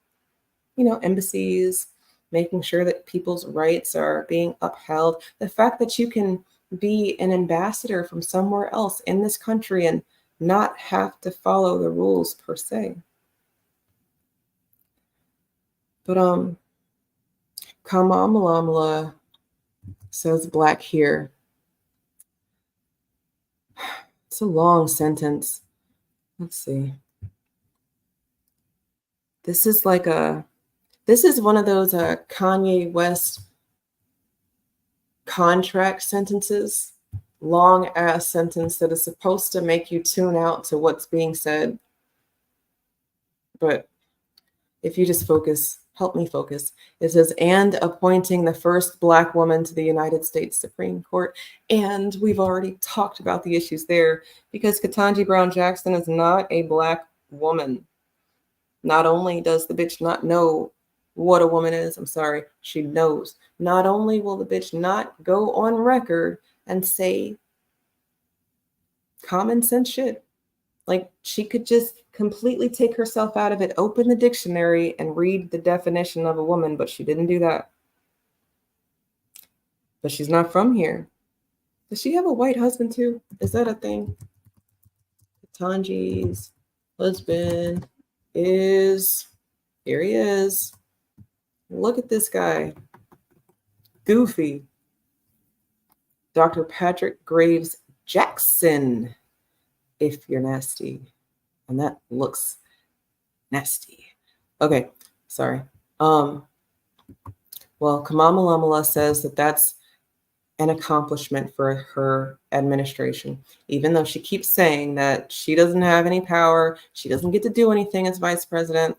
You know, embassies, making sure that people's rights are being upheld. The fact that you can be an ambassador from somewhere else in this country and not have to follow the rules per se. But Kamamalama says Black here. It's a long sentence. Let's see. This is one of those Kanye West contract sentences, long ass sentence that is supposed to make you tune out to what's being said. But if you just focus, help me focus. It says, and appointing the first Black woman to the United States Supreme Court. And we've already talked about the issues there because Ketanji Brown Jackson is not a Black woman. Not only does the bitch not know what a woman is, I'm sorry, she knows. Not only will the bitch not go on record and say common sense shit, like she could just completely take herself out of it, open the dictionary and read the definition of a woman, but she didn't do that. but she's not from here. Does she have a white husband too? Is that a thing? Ketanji's husband is, here he is. Look at this guy. Goofy. Dr. Patrick Graves Jackson, if you're nasty. And that looks nasty. Okay, sorry. Well, Kamala says that that's an accomplishment for her administration, even though she keeps saying that she doesn't have any power, she doesn't get to do anything as vice president.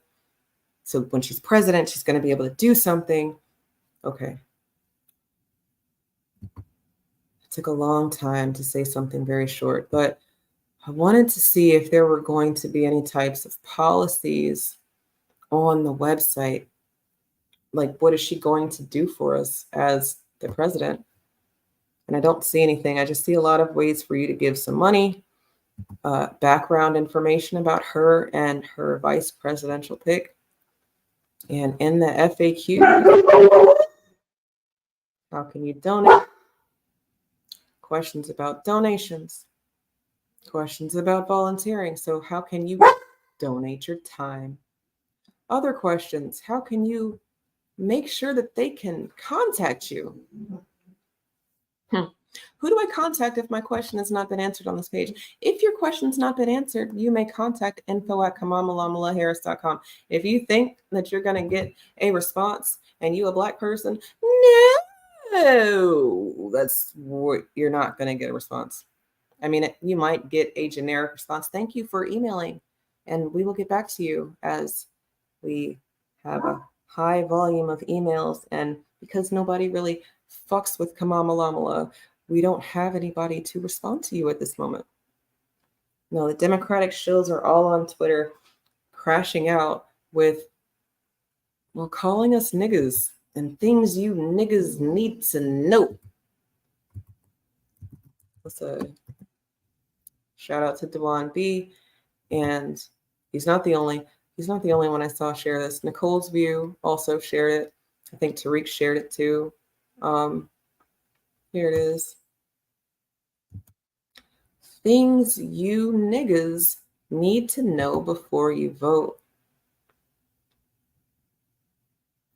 So when she's president, she's going to be able to do something. Okay. It took a long time to say something very short, but I wanted to see if there were going to be any types of policies on the website. Like, what is she going to do for us as the president? And I don't see anything. I just see a lot of ways for you to give some money, background information about her and her vice presidential pick. And in the FAQ, how can you donate? Questions about donations. Questions about volunteering. So how can you donate your time? Other questions. How can you make sure that they can contact you? Who do I contact if my question has not been answered on this page? If your question's not been answered, you may contact info@kamamalamalahharris.com. If you think that you're going to get a response and you a Black person, no, that's what you're not going to get a response. I mean, you might get a generic response. Thank you for emailing, and we will get back to you as we have a high volume of emails. And because nobody really fucks with Kamala, we don't have anybody to respond to you at this moment. No, the Democratic shills are all on Twitter crashing out with, well, calling us niggas and things you niggas need to know. Let's shout out to Dewan B. And he's not the only one I saw share this. Nicole's View also shared it. I think Tariq shared it too. Here it is. Things you niggas need to know before you vote.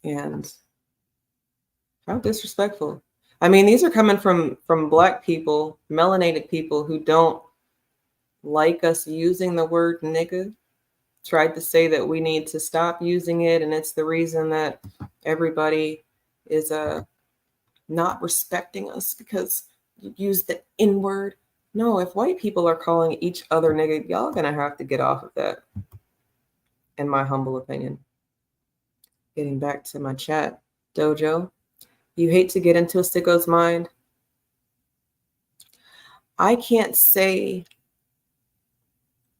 And how disrespectful. I mean, these are coming from Black people, melanated people who don't like us using the word nigga. Tried to say that we need to stop using it, and it's the reason that everybody is not respecting us because you use the N word. No, if white people are calling each other nigga, y'all gonna have to get off of that, in my humble opinion. Getting back to my chat, Dojo, you hate to get into a sicko's mind. I can't say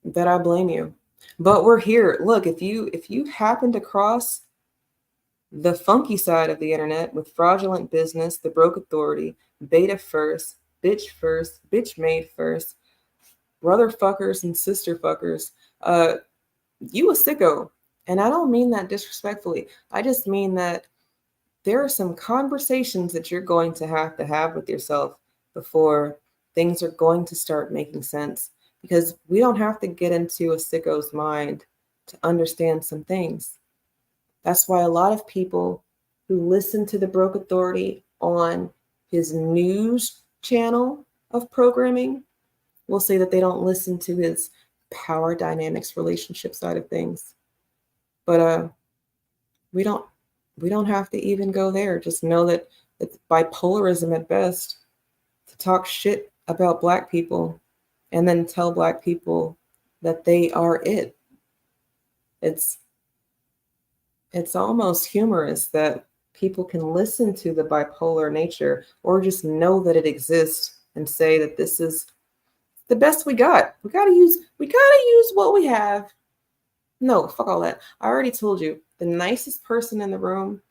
that I blame you, but we're here. Look, if you happen to cross the funky side of the internet with fraudulent business, the broke authority, beta first, bitch made first, brother fuckers and sister fuckers, you a sicko. And I don't mean that disrespectfully. I just mean that there are some conversations that you're going to have with yourself before things are going to start making sense. Because we don't have to get into a sicko's mind to understand some things. That's why a lot of people who listen to the broke authority on his news channel of programming will say that they don't listen to his power dynamics relationship side of things. But we don't have to even go there. Just know that it's bipolarism at best to talk shit about Black people and then tell Black people that they are it. It's almost humorous that people can listen to the bipolar nature or just know that it exists and say that this is the best we got. We gotta use what we have. No, fuck all that. I already told you, the nicest person in the room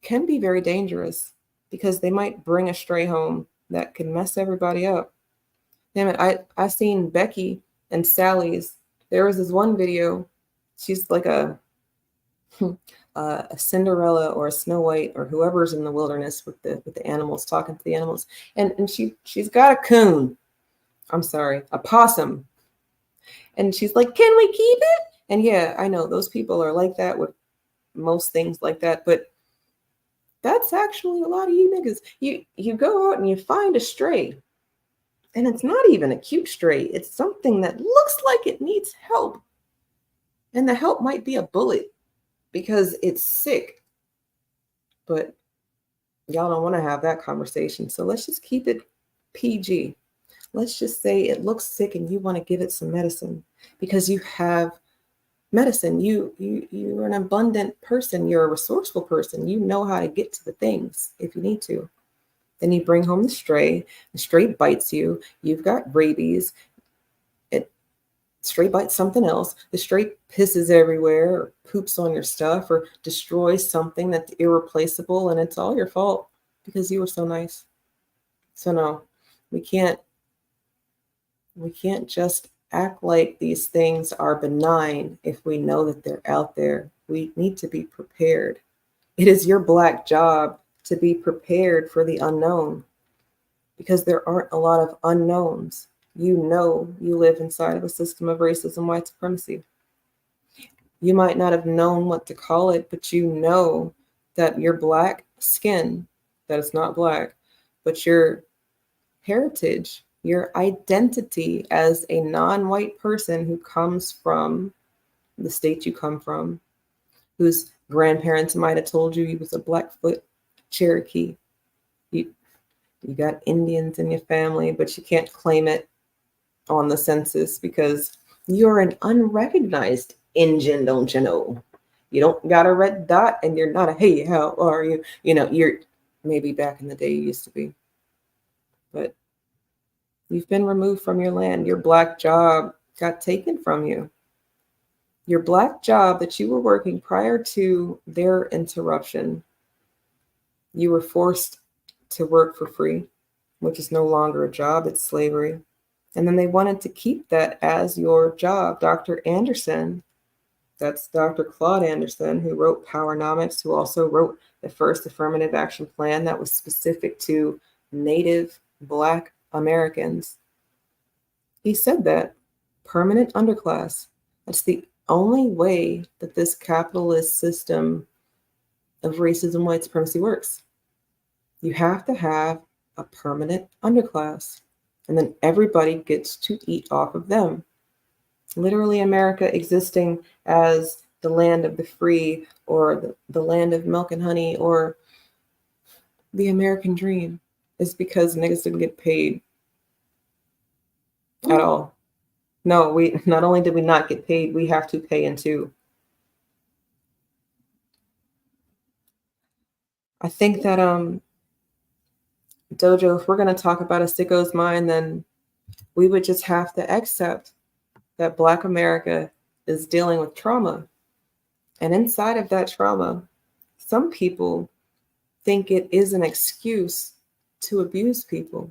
can be very dangerous because they might bring a stray home that can mess everybody up. Damn it, I seen Becky and Sally's. There was this one video. She's like a Cinderella or a Snow White or whoever's in the wilderness with the animals, talking to the animals, and she's got a coon. I'm sorry, a possum, and she's like, "Can we keep it?" And yeah, I know those people are like that with most things like that, but that's actually a lot of you niggas. You go out and you find a stray, and it's not even a cute stray. It's something that looks like it needs help, and the help might be a bullet because it's sick, but y'all don't want to have that conversation. So let's just keep it PG. Let's just say it looks sick and you want to give it some medicine because you have medicine. You're an abundant person. You're a resourceful person. You know how to get to the things if you need to. Then you bring home the stray bites you, you've got rabies, it stray bites something else, the stray pisses everywhere or poops on your stuff or destroys something that's irreplaceable, and it's all your fault because you were so nice. So no, we can't just act like these things are benign if we know that they're out there. We need to be prepared. It is your Black job to be prepared for the unknown because there aren't a lot of unknowns. You know you live inside of a system of racism, white supremacy. You might not have known what to call it, but you know that your Black skin, that it's not Black, but your heritage, your identity as a non-white person who comes from the state you come from, whose grandparents might have told you he was a Blackfoot Cherokee. You got Indians in your family, but you can't claim it on the census because you're an unrecognized Indian, don't you know? You don't got a red dot and you're not a hey, how are you? You know, you're maybe back in the day you used to be. But you've been removed from your land. Your Black job got taken from you. Your Black job that you were working prior to their interruption, you were forced to work for free, which is no longer a job, it's slavery. And then they wanted to keep that as your job. Dr. Anderson, that's Dr. Claude Anderson, who wrote Powernomics, who also wrote the first affirmative action plan that was specific to Native Black Americans. He said that permanent underclass, that's the only way that this capitalist system of racism, white supremacy works. You have to have a permanent underclass, and then everybody gets to eat off of them. Literally, America existing as the land of the free or the land of milk and honey or the American dream is because niggas didn't get paid at all. No, we not only did we not get paid, we have to pay into. I think that Dojo, if we're going to talk about a sicko's mind, then we would just have to accept that Black America is dealing with trauma. And inside of that trauma, some people think it is an excuse to abuse people.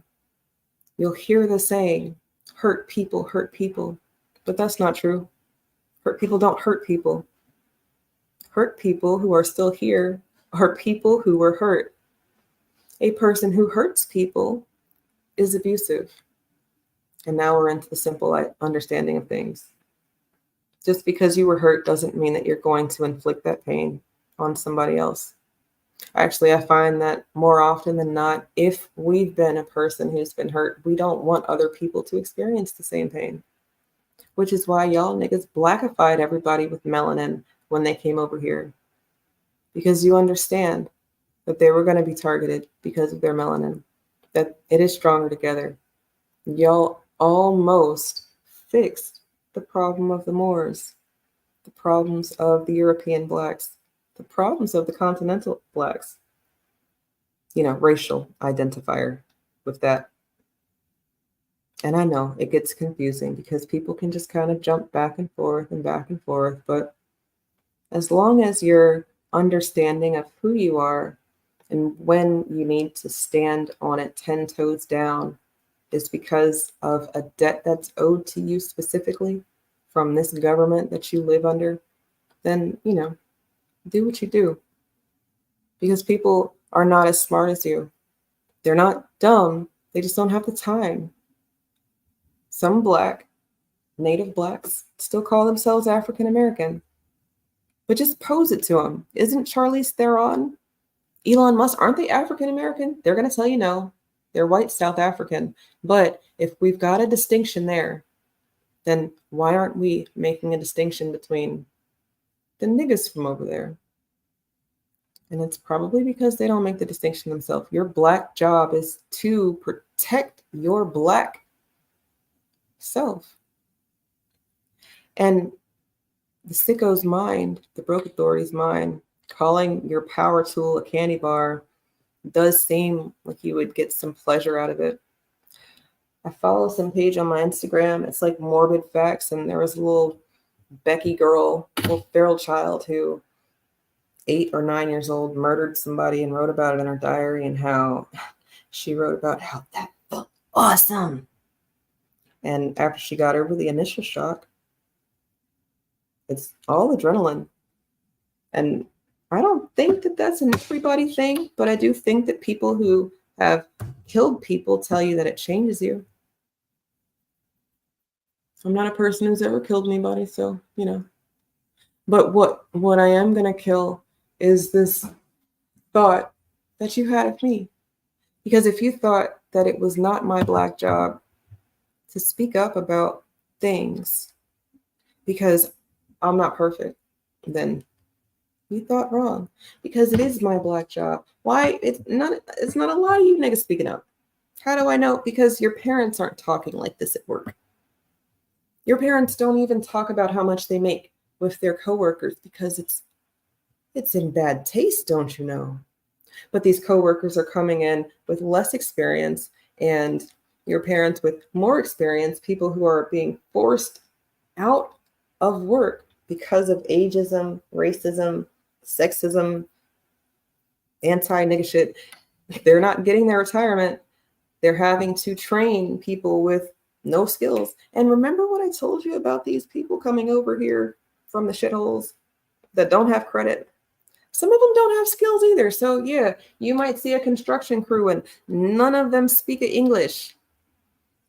You'll hear the saying, hurt people, but that's not true. Hurt people don't hurt people. Hurt people who are still here are people who were hurt. A person who hurts people is abusive. And now we're into the simple understanding of things. Just because you were hurt doesn't mean that you're going to inflict that pain on somebody else. Actually, I find that more often than not, if we've been a person who's been hurt, we don't want other people to experience the same pain. Which is why y'all niggas blackified everybody with melanin when they came over here. Because you understand that they were going to be targeted because of their melanin, that it is stronger together. Y'all almost fixed the problem of the Moors, the problems of the European Blacks, the problems of the continental Blacks. You know, racial identifier with that. And I know it gets confusing because people can just kind of jump back and forth, but as long as you're understanding of who you are and when you need to stand on it 10 toes down is because of a debt that's owed to you specifically from this government that you live under, then, you know, do what you do, because people are not as smart as you. They're not dumb. They just don't have the time. Some native blacks still call themselves African American. But just pose it to them. Isn't Charlize Theron, Elon Musk, aren't they African American? They're going to tell you no. They're white South African. But if we've got a distinction there, then why aren't we making a distinction between the niggas from over there? And it's probably because they don't make the distinction themselves. Your black job is to protect your black self. And the sicko's mind, the broke authority's mind, calling your power tool a candy bar does seem like you would get some pleasure out of it. I follow some page on my Instagram. It's like Morbid Facts, and there was a little Becky girl, little feral child who 8 or 9 years old murdered somebody and wrote about it in her diary, and how she wrote about how that felt awesome. And after she got over the initial shock, it's all adrenaline. And I don't think that that's an everybody thing, but I do think that people who have killed people tell you that it changes you. I'm not a person who's ever killed anybody, so, you know. But what I am going to kill is this thought that you had of me. Because if you thought that it was not my black job to speak up about things because I'm not perfect, then you thought wrong. Because it is my black job. Why? It's not a lot of you niggas speaking up. How do I know? Because your parents aren't talking like this at work. Your parents don't even talk about how much they make with their coworkers because it's in bad taste, don't you know? But these coworkers are coming in with less experience, and your parents with more experience, people who are being forced out of work because of ageism, racism, sexism, anti-nigga shit. They're not getting their retirement. They're having to train people with no skills. And remember what I told you about these people coming over here from the shitholes that don't have credit? Some of them don't have skills either. So yeah, you might see a construction crew and none of them speak English,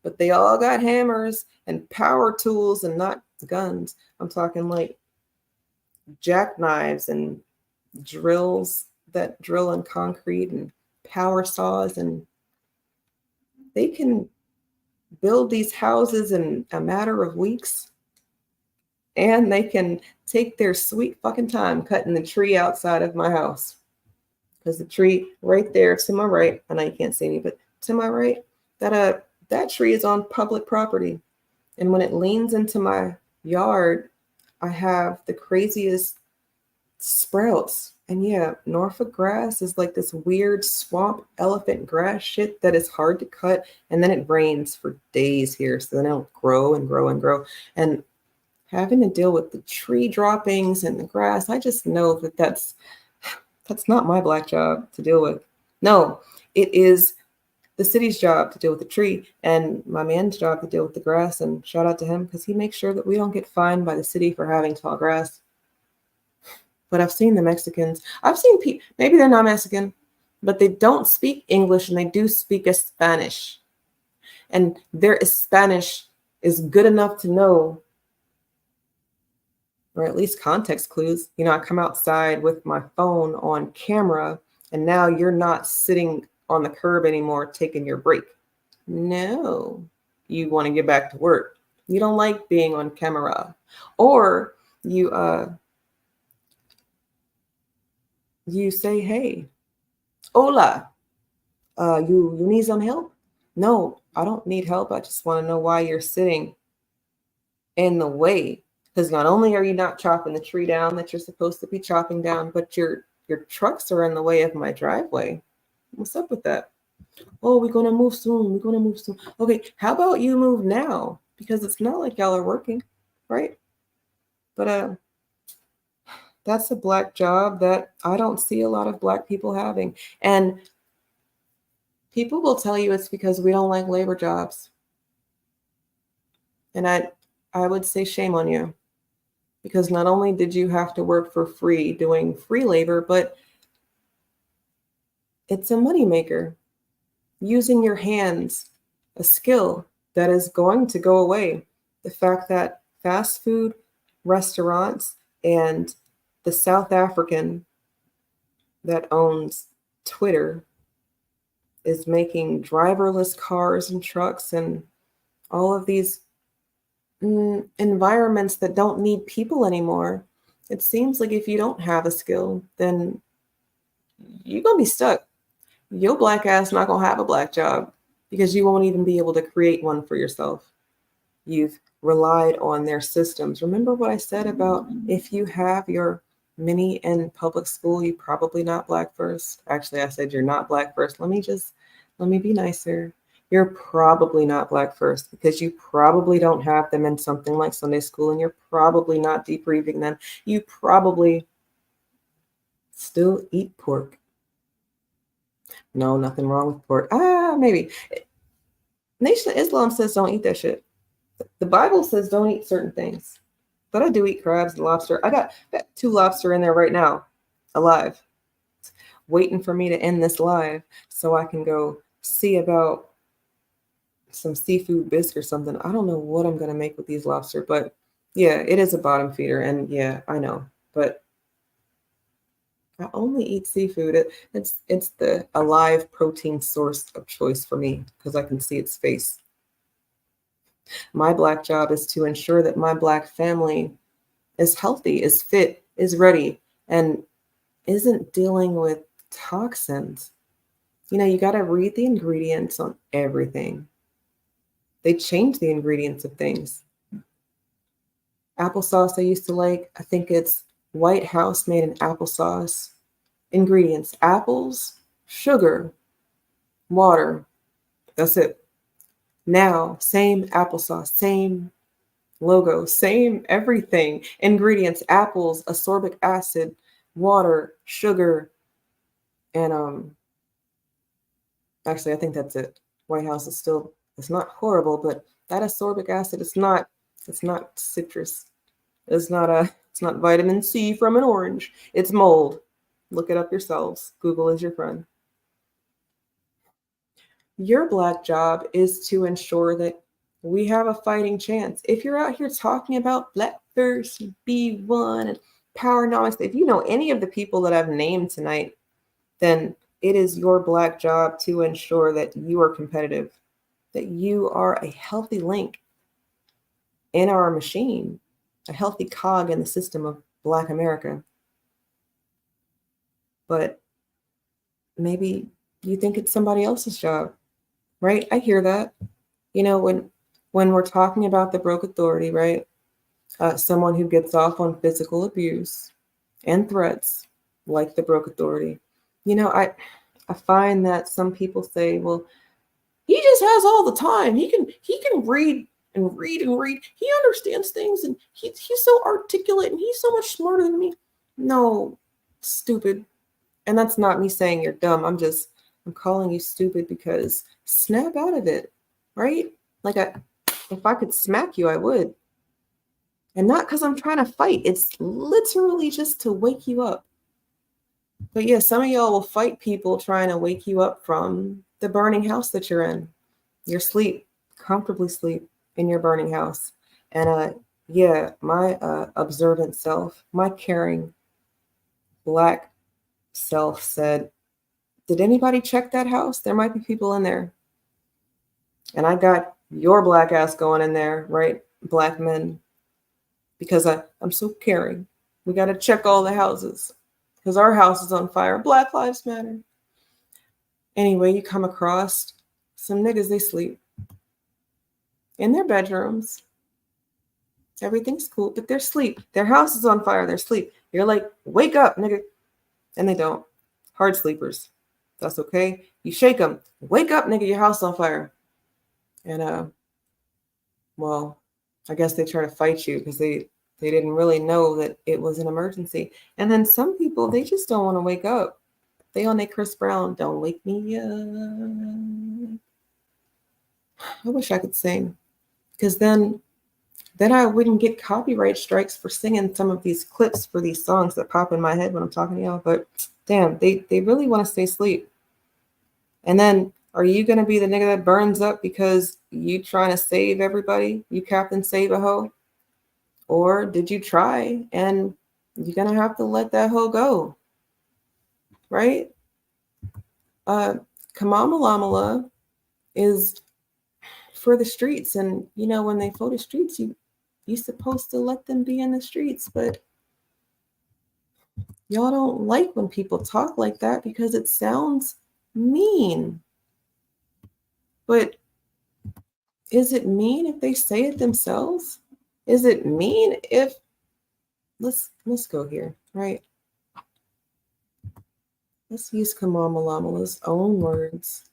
but they all got hammers and power tools and not guns. I'm talking like jackknives and drills that drill in concrete and power saws, and they can build these houses in a matter of weeks, and they can take their sweet fucking time cutting the tree outside of my house. Because the tree right there to my right, I know you can't see me, but to my right, that tree is on public property. And when it leans into my yard, I have the craziest sprouts. And yeah, Norfolk grass is like this weird swamp elephant grass shit that is hard to cut. And then it rains for days here. So then it'll grow and grow and grow. And having to deal with the tree droppings and the grass, I just know that that's not my black job to deal with. No, it is the city's job to deal with the tree and my man's job to deal with the grass. And shout out to him because he makes sure that we don't get fined by the city for having tall grass. But I've seen the Mexicans. I've seen people, maybe they're not Mexican, but they don't speak English and they do speak Spanish. And their Spanish is good enough to know, or at least context clues. You know, I come outside with my phone on camera, and now you're not sitting on the curb anymore taking your break. No, you want to get back to work. You don't like being on camera. Or you say, hey, hola, you need some help? No, I don't need help. I just want to know why you're sitting in the way. Because not only are you not chopping the tree down that you're supposed to be chopping down, but your trucks are in the way of my driveway. What's up with that? Oh, we're going to move soon. We're going to move soon. Okay, how about you move now? Because it's not like y'all are working, right? But that's a black job that I don't see a lot of black people having. And people will tell you it's because we don't like labor jobs. And I would say shame on you. because not only did you have to work for free doing free labor, but it's a moneymaker. Using your hands, a skill that is going to go away. The fact that fast food restaurants and the South African that owns Twitter is making driverless cars and trucks and all of these environments that don't need people anymore. It seems like if you don't have a skill, then you're going to be stuck. Your black ass not going to have a black job because you won't even be able to create one for yourself. You've relied on their systems. Remember what I said about if you have your mini in public school, you probably not black first. Actually, I said you're not black first. Let me be nicer. You're probably not black first because you probably don't have them in something like Sunday school, and you're probably not debriefing them. You probably still eat pork. No, nothing wrong with pork. Maybe. Nation of Islam says don't eat that shit. The Bible says don't eat certain things. But I do eat crabs and lobster. I got 2 lobster in there right now, alive, waiting for me to end this live so I can go see about some seafood bisque or something. I don't know what I'm going to make with these lobster, but yeah, it is a bottom feeder. And yeah, I know, but I only eat seafood. It's the alive protein source of choice for me because I can see its face. My black job is to ensure that my black family is healthy, is fit, is ready, and isn't dealing with toxins. You got to read the ingredients on everything. They change the ingredients of things. Applesauce I used to like, I think it's White House made an applesauce. Ingredients: apples, sugar, water. That's it. Now, same applesauce, same logo, same everything. Ingredients: apples, ascorbic acid, water, sugar, and actually I think that's it. White House is still, it's not horrible, but that ascorbic acid, it's not citrus. It's not vitamin C from an orange. It's mold. Look it up yourselves. Google is your friend. Your black job is to ensure that we have a fighting chance. If you're out here talking about Black First, B1, and Powernomics, if you know any of the people that I've named tonight, then it is your black job to ensure that you are competitive, that you are a healthy link in our machine, a healthy cog in the system of Black America. But maybe you think it's somebody else's job, right? I hear that. When we're talking about the broke authority, right? Someone who gets off on physical abuse and threats, like the broke authority. I find that some people say, well, he just has all the time. He can read and read and read. He understands things, and he's so articulate, and he's so much smarter than me. No, stupid. And that's not me saying you're dumb. I'm calling you stupid because snap out of it, right? Like if I could smack you, I would. And not because I'm trying to fight. It's literally just to wake you up. But yeah, some of y'all will fight people trying to wake you up from the burning house that you're in. Your sleep, comfortably sleep in your burning house. And yeah, my observant self, my caring black self said, did anybody check that house? There might be people in there. And I got your black ass going in there, right? Black men. Because I'm so caring. We got to check all the houses. Because our house is on fire. Black Lives Matter. Anyway, you come across some niggas, they sleep in their bedrooms. Everything's cool, but they're asleep. Their house is on fire. They're asleep. You're like, wake up, nigga. And they don't. Hard sleepers. That's okay. You shake them. Wake up, nigga. Your house is on fire. And, well, I guess they try to fight you because they didn't really know that it was an emergency. And then some people, they just don't want to wake up. They on their Chris Brown, don't wake me up. I wish I could sing. Because then then I wouldn't get copyright strikes for singing some of these clips for these songs that pop in my head when I'm talking to y'all. But damn, they really want to stay asleep. And then are you going to be the nigga that burns up because you trying to save everybody? You Captain Save a Hoe? Or did you try and you're going to have to let that hoe go? Right? Kamalamala is for the streets. And, you know, when they for the streets, you're supposed to let them be in the streets. But y'all don't like when people talk like that because it sounds mean. But is it mean if they say it themselves? Is it mean if let's go here, right? Let's use Kamalamala's own words.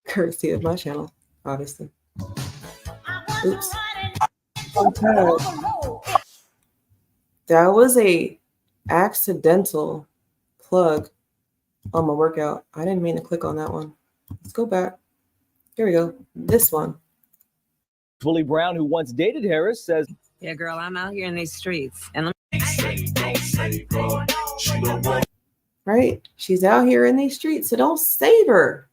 Courtesy of my channel, obviously. Oops. That was a accidental plug on my workout. I didn't mean to click on that one. Let's go back. Here we go. This one. Willie Brown, who once dated Harris, says, "Yeah, girl, I'm out here in these streets, and right? She's out here in these streets, so don't save her."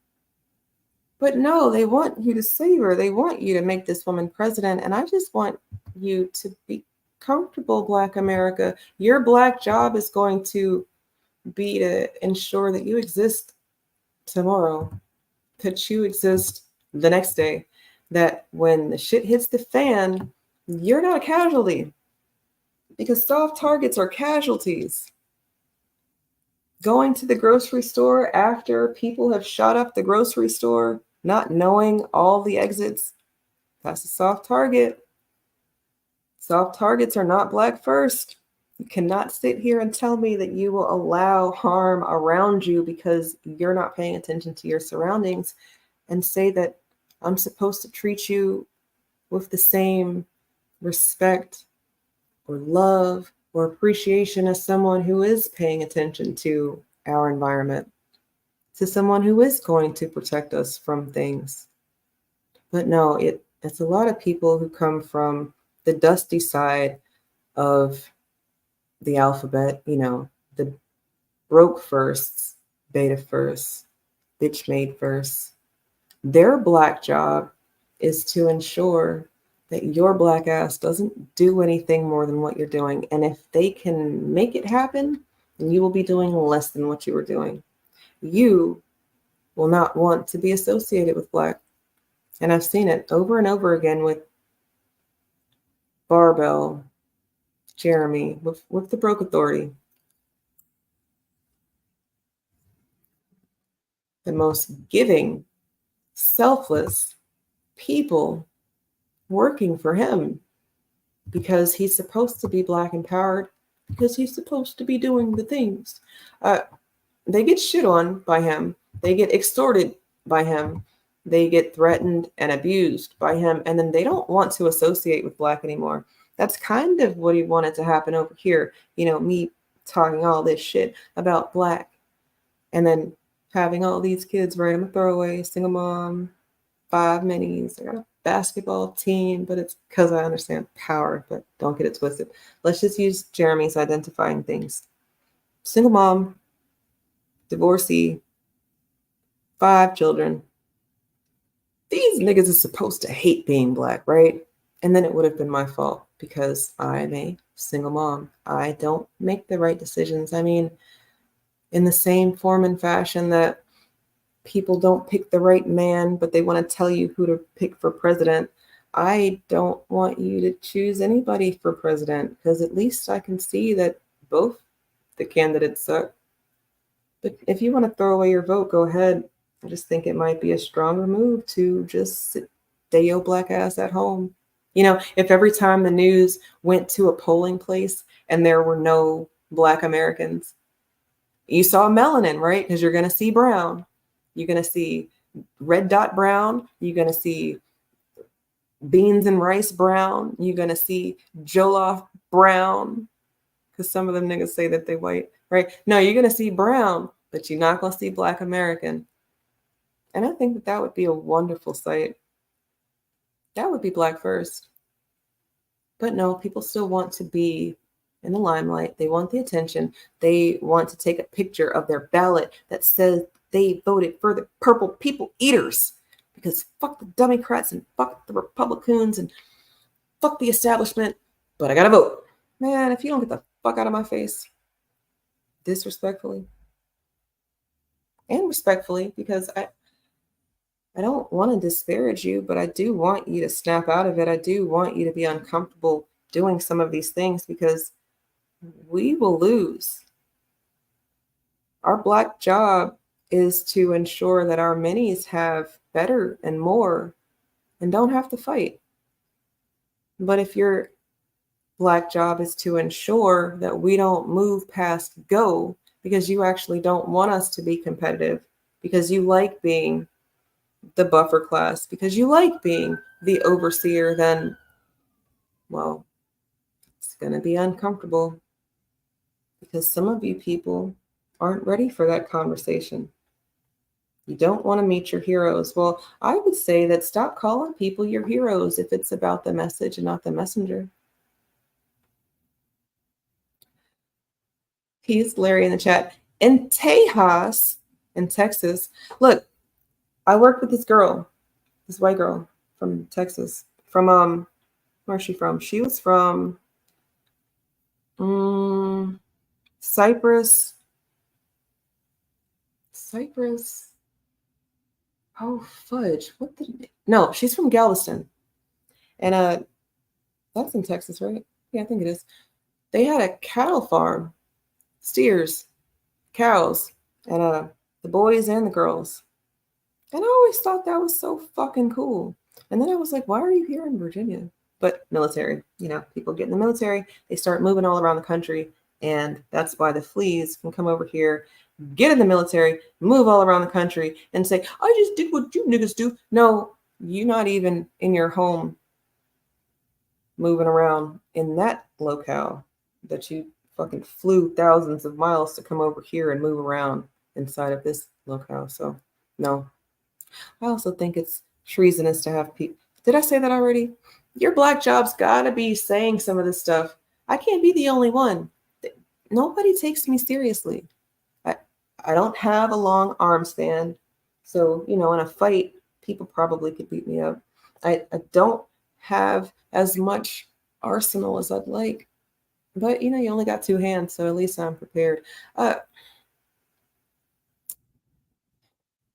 But no, they want you to save her. They want you to make this woman president, and I just want you to be comfortable, Black America. Your Black job is going to be to ensure that you exist tomorrow, that you exist the next day, that when the shit hits the fan, you're not a casualty, because soft targets are casualties. Going to the grocery store after people have shot up the grocery store, not knowing all the exits, that's a soft target. Soft targets are not Black first. You cannot sit here and tell me that you will allow harm around you because you're not paying attention to your surroundings and say that I'm supposed to treat you with the same respect or love or appreciation as someone who is paying attention to our environment, to someone who is going to protect us from things. But no, it's a lot of people who come from the dusty side of the alphabet, you know, the broke firsts, beta firsts, bitch made firsts. Their Black job is to ensure that your Black ass doesn't do anything more than what you're doing. And if they can make it happen, then you will be doing less than what you were doing. You will not want to be associated with Black. And I've seen it over and over again with Barbell, Jeremy, with the Broke Authority. The most giving, selfless people working for him because he's supposed to be Black empowered, because he's supposed to be doing the things. They get shit on by him. They get extorted by him. They get threatened and abused by him. And then they don't want to associate with Black anymore. That's kind of what he wanted to happen over here. You know, me talking all this shit about Black and then having all these kids, right? I'm a throwaway, single mom, 5 minis. I got a basketball team, but it's because I understand power, but don't get it twisted. Let's just use Jeremy's identifying things. Single mom, divorcee, 5 children. These niggas are supposed to hate being Black, right? And then it would have been my fault because I'm a single mom. I don't make the right decisions. I mean, in the same form and fashion that people don't pick the right man, but they want to tell you who to pick for president. I don't want you to choose anybody for president because at least I can see that both the candidates suck. But if you want to throw away your vote, go ahead. I just think it might be a stronger move to just stay your Black ass at home. You know, if every time the news went to a polling place and there were no Black Americans, you saw melanin, right? Because you're going to see brown. You're going to see red dot brown. You're going to see beans and rice brown. You're going to see jollof brown. Because some of them niggas say that they white, right? No, you're going to see brown, but you're not going to see Black American. And I think that that would be a wonderful sight. That would be Black first. But no, people still want to be in the limelight. They want the attention. They want to take a picture of their ballot that says they voted for the purple people eaters. Because fuck the Democrats and fuck the Republicans and fuck the establishment. But I gotta vote. Man, if you don't get the fuck out of my face, disrespectfully and respectfully, because I don't want to disparage you, but I do want you to snap out of it. I do want you to be uncomfortable doing some of these things because we will lose. Our Black job is to ensure that our minis have better and more and don't have to fight. But if your Black job is to ensure that we don't move past go because you actually don't want us to be competitive, because you like being the buffer class, because you like being the overseer, then, well, it's going to be uncomfortable because some of you people aren't ready for that conversation. You don't want to meet your heroes. Well, I would say that stop calling people your heroes if it's about the message and not the messenger. He's Larry in the chat. In Tejas, in Texas, look, I worked with this girl, this white girl from Texas. From where's she from? She was from Cyprus. Oh fudge! No, she's from Galveston, and that's in Texas, right? Yeah, I think it is. They had a cattle farm, steers, cows, and the boys and the girls. And I always thought that was so fucking cool. And then I was like, why are you here in Virginia? But military, people get in the military, they start moving all around the country. And that's why the fleas can come over here, get in the military, move all around the country and say, I just did what you niggas do. No, you're not even in your home moving around in that locale that you fucking flew thousands of miles to come over here and move around inside of this locale. So no. I also think it's treasonous to have people. Did I say that already? Your Black job's gotta be saying some of this stuff. I can't be the only one. Nobody takes me seriously. I don't have a long arm span. So, in a fight, people probably could beat me up. I don't have as much arsenal as I'd like. But, you only got two hands, so at least I'm prepared.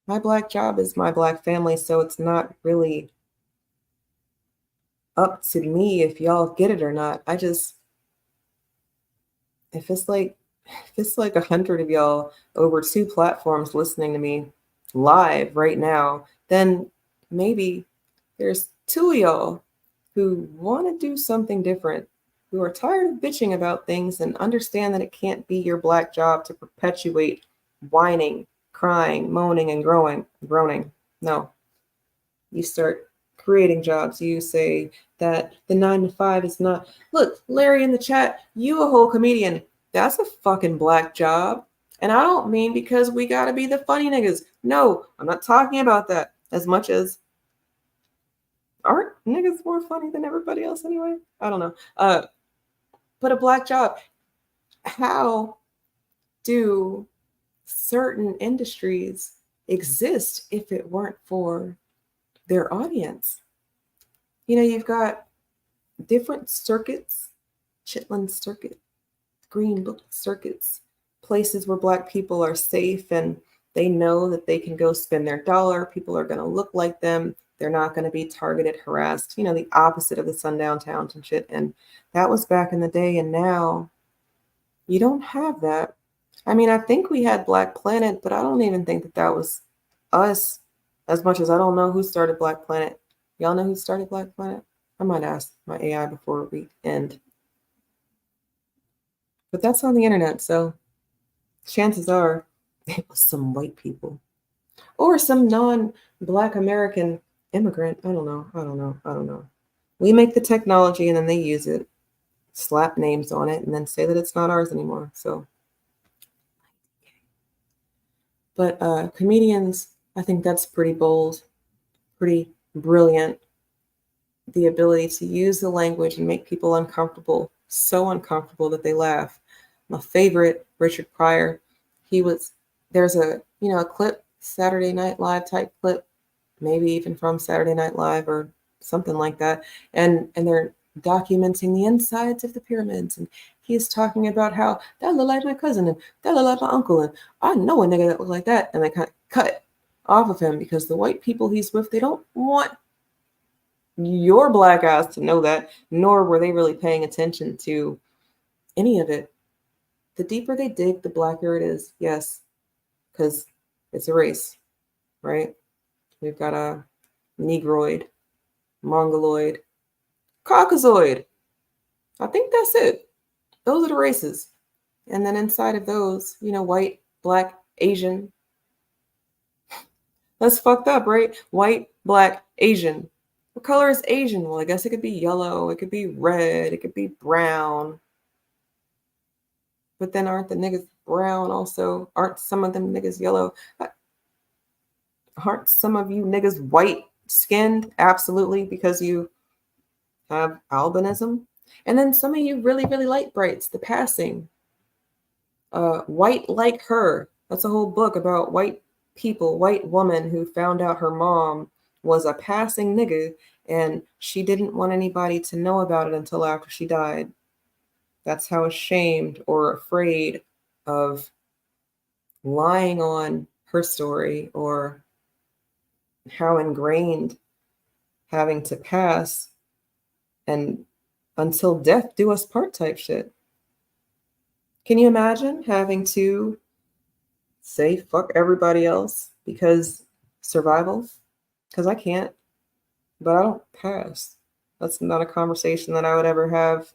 My Black job is my Black family, so it's not really up to me if y'all get it or not. If it's like 100 of y'all over 2 platforms listening to me live right now, then maybe there's 2 of y'all who want to do something different, who are tired of bitching about things and understand that it can't be your Black job to perpetuate whining, crying, moaning, and groaning. No. You start creating jobs. You say that the 9 to 5 is not. Look, Larry in the chat, you a whole comedian. That's a fucking Black job. And I don't mean because we got to be the funny niggas. No, I'm not talking about that as much as aren't niggas more funny than everybody else anyway? I don't know. But a Black job. How do certain industries exist if it weren't for their audience? You've got different circuits, Chitlin Circuit, Green Book circuits, places where Black people are safe and they know that they can go spend their dollar. People are going to look like them. They're not going to be targeted, harassed, the opposite of the sundown towns and shit. And that was back in the day. And now you don't have that. I mean, I think we had Black Planet, but I don't even think that was us, as much as I don't know who started Black Planet. Y'all know who started Black Planet? I might ask my AI before we end. But that's on the internet, so chances are it was some white people or some non-Black American immigrant. I don't know. We make the technology and then they use it, slap names on it, and then say that it's not ours anymore. So. But comedians, I think that's pretty bold, pretty brilliant. The ability to use the language and make people uncomfortable, so uncomfortable that they laugh. My favorite, Richard Pryor, there's a clip, Saturday Night Live type clip, maybe even from Saturday Night Live or something like that. And they're documenting the insides of the pyramids. And he's talking about how that look like my cousin and that look like my uncle. And I know a nigga that look like that. And they kind of cut off of him because the white people he's with, they don't want your black eyes to know that, nor were they really paying attention to any of it. The deeper they dig, the blacker it is. Yes, because it's a race, right? We've got a Negroid, Mongoloid, Caucasoid. I think that's it. Those are the races. And then inside of those, white, black, Asian. That's fucked up, right? White, black, Asian. What color is Asian? Well, I guess it could be yellow, it could be red, it could be brown. But then aren't the niggas brown also? Aren't some of them niggas yellow? Aren't some of you niggas white skinned? Absolutely, because you have albinism. And then some of you really, really light brights, the passing. White Like Her. That's a whole book about white people, white woman who found out her mom was a passing nigga and she didn't want anybody to know about it until after she died. That's how ashamed or afraid of lying on her story, or how ingrained having to pass and until death do us part type shit. Can you imagine having to say fuck everybody else because survival? Because I can't, but I don't pass. That's not a conversation that I would ever have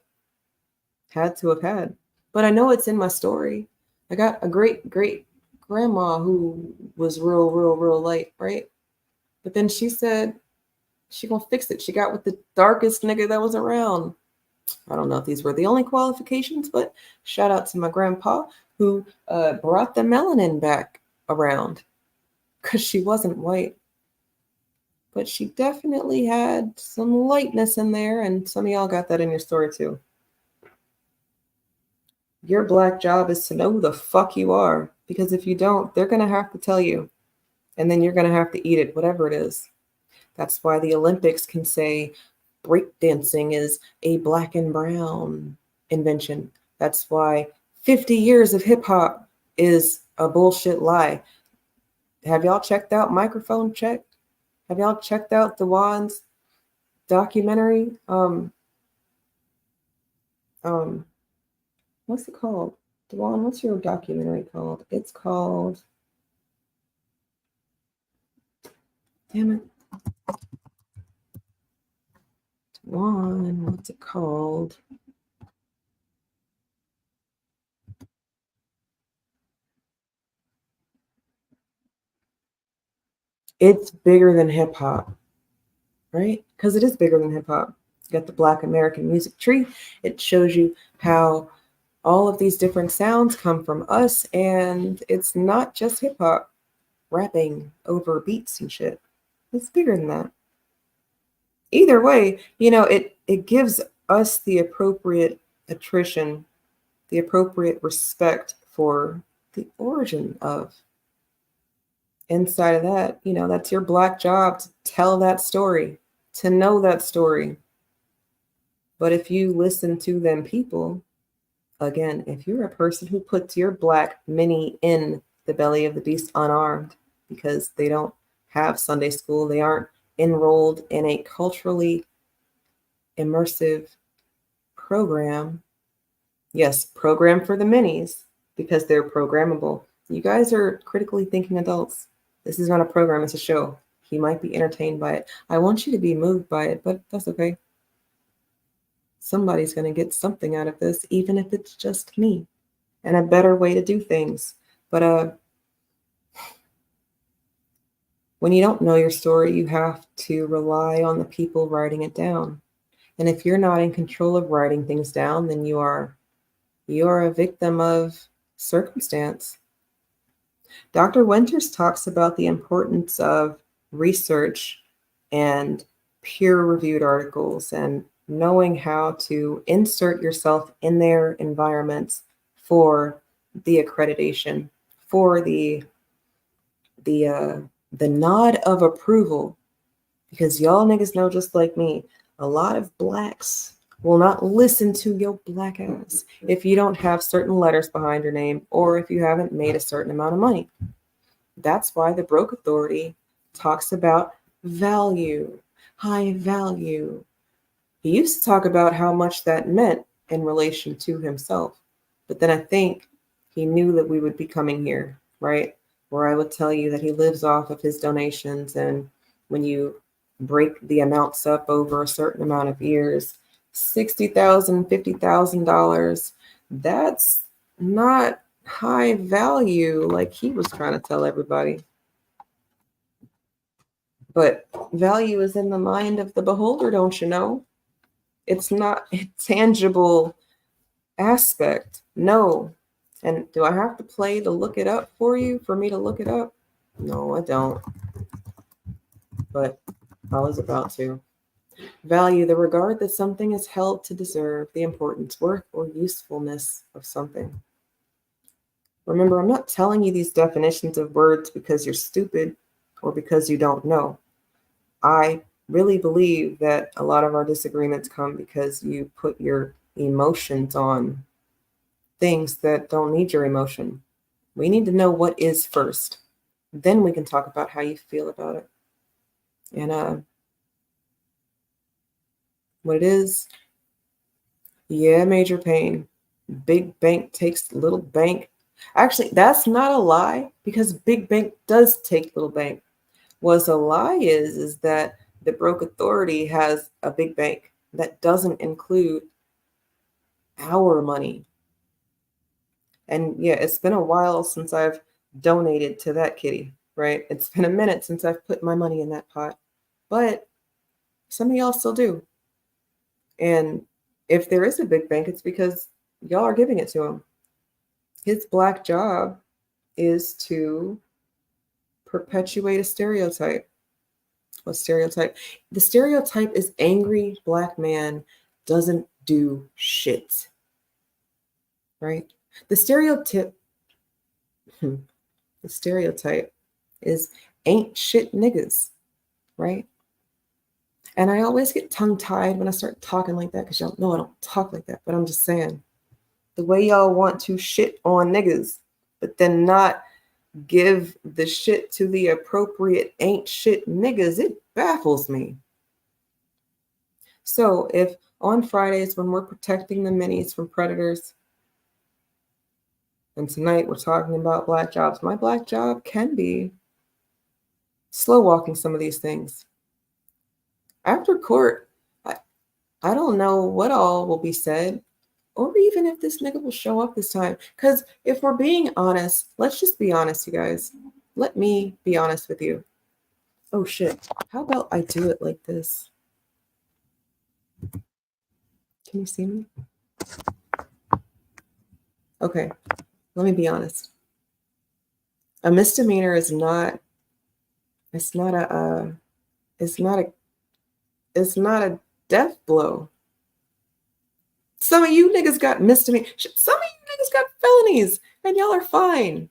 had to have had. But I know it's in my story. I got a great grandma who was real light, right? But then she said she gonna fix it. She got with the darkest nigga that was around. I don't know if these were the only qualifications, but shout out to my grandpa who brought the melanin back around, because she wasn't white. But she definitely had some lightness in there, and some of y'all got that in your story too. Your black job is to know who the fuck you are, because if you don't, they're going to have to tell you, and then you're going to have to eat it, whatever it is. That's why the Olympics can say breakdancing is a black and brown invention. That's why 50 years of hip hop is a bullshit lie. Have y'all checked out Microphone Check? Have y'all checked out Dewan's documentary? What's it called? Dewan, what's your documentary called? It's called, damn it. Dewan, what's it called? It's bigger than hip hop, right? Because it is bigger than hip hop. You got the Black American Music Tree. It shows you how all of these different sounds come from us, and it's not just hip hop rapping over beats and shit. It's bigger than that. Either way, it gives us the appropriate attrition, the appropriate respect for the origin of. Inside of that, that's your black job to tell that story, to know that story. But if you listen to them people, again, if you're a person who puts your black mini in the belly of the beast unarmed because they don't have Sunday school, they aren't enrolled in a culturally immersive program. Yes, program for the minis, because they're programmable. You guys are critically thinking adults. This is not a program, it's a show. You might be entertained by it. I want you to be moved by it, but that's okay. Somebody's going to get something out of this, even if it's just me, and a better way to do things. But when you don't know your story, you have to rely on the people writing it down. And if you're not in control of writing things down, then you are a victim of circumstance. Dr. Winters talks about the importance of research and peer-reviewed articles and knowing how to insert yourself in their environments for the accreditation, for the nod of approval. Because y'all niggas know, just like me, a lot of blacks will not listen to your black ass if you don't have certain letters behind your name or if you haven't made a certain amount of money. That's why the Broke Authority talks about value, high value. He used to talk about how much that meant in relation to himself. But then I think he knew that we would be coming here, right? Where I would tell you that he lives off of his donations. And when you break the amounts up over a certain amount of years, $60,000, $50,000, that's not high value like he was trying to tell everybody. But value is in the mind of the beholder, don't you know? It's not a tangible aspect. No. And do I have to play to look it up for you, for me to look it up? No, I don't. But I was about to. Value, the regard that something is held to deserve, the importance, worth, or usefulness of something. Remember, I'm not telling you these definitions of words because you're stupid or because you don't know. I really believe that a lot of our disagreements come because you put your emotions on things that don't need your emotion. We need to know what is first. Then we can talk about how you feel about it. And what it is, yeah, major pain. Big bank takes little bank. Actually, that's not a lie, because big bank does take little bank. What's a lie is that the Broke Authority has a big bank that doesn't include our money. And yeah, it's been a while since I've donated to that kitty, right? It's been a minute since I've put my money in that pot, but some of y'all still do. And if there is a big bank, it's because y'all are giving it to him. His black job is to perpetuate a stereotype. What stereotype? The stereotype is angry black man doesn't do shit. Right? The stereotype is ain't shit niggas, right? And I always get tongue-tied when I start talking like that, because y'all know I don't talk like that, but I'm just saying, the way y'all want to shit on niggas, but then not give the shit to the appropriate ain't shit niggas, it baffles me. So if on Fridays when we're protecting the minis from predators, and tonight we're talking about black jobs, my black job can be slow walking some of these things. After court, I don't know what all will be said, or even if this nigga will show up this time. Because if we're being honest, let's just be honest, you guys. Let me be honest with you. Oh shit, how about I do it like this? Can you see me? Okay, let me be honest. A misdemeanor is not, it's not a death blow. Some of you niggas got misdemeanor. Some of you niggas got felonies, and y'all are fine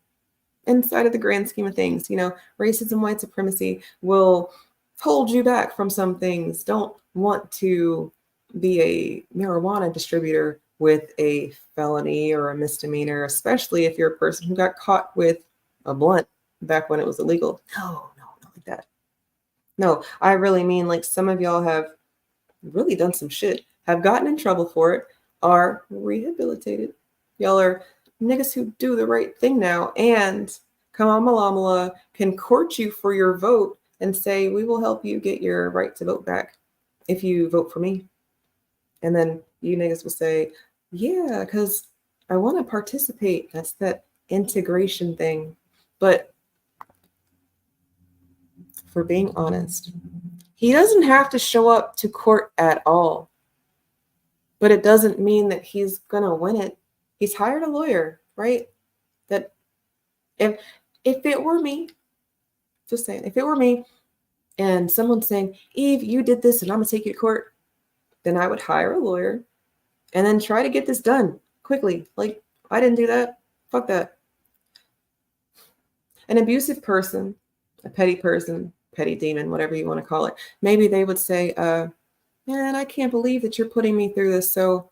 inside of the grand scheme of things. You know, racism, white supremacy will hold you back from some things. Don't want to be a marijuana distributor with a felony or a misdemeanor, especially if you're a person who got caught with a blunt back when it was illegal. No, not like that. No, I really mean like some of y'all have really done some shit, have gotten in trouble for it, are rehabilitated. Y'all are niggas who do the right thing now, and Kamala can court you for your vote and say, we will help you get your right to vote back if you vote for me. And then you niggas will say, yeah, because I want to participate. That's that integration thing. But for being honest, he doesn't have to show up to court at all. But it doesn't mean that he's going to win it. He's hired a lawyer, right? That if If it were me, just saying, if it were me and someone's saying, Eve, you did this and I'm going to take you to court, then I would hire a lawyer and then try to get this done quickly. Like, I didn't do that. Fuck that. An abusive person, a petty person, petty demon, whatever you want to call it, maybe they would say, man, I can't believe that you're putting me through this. So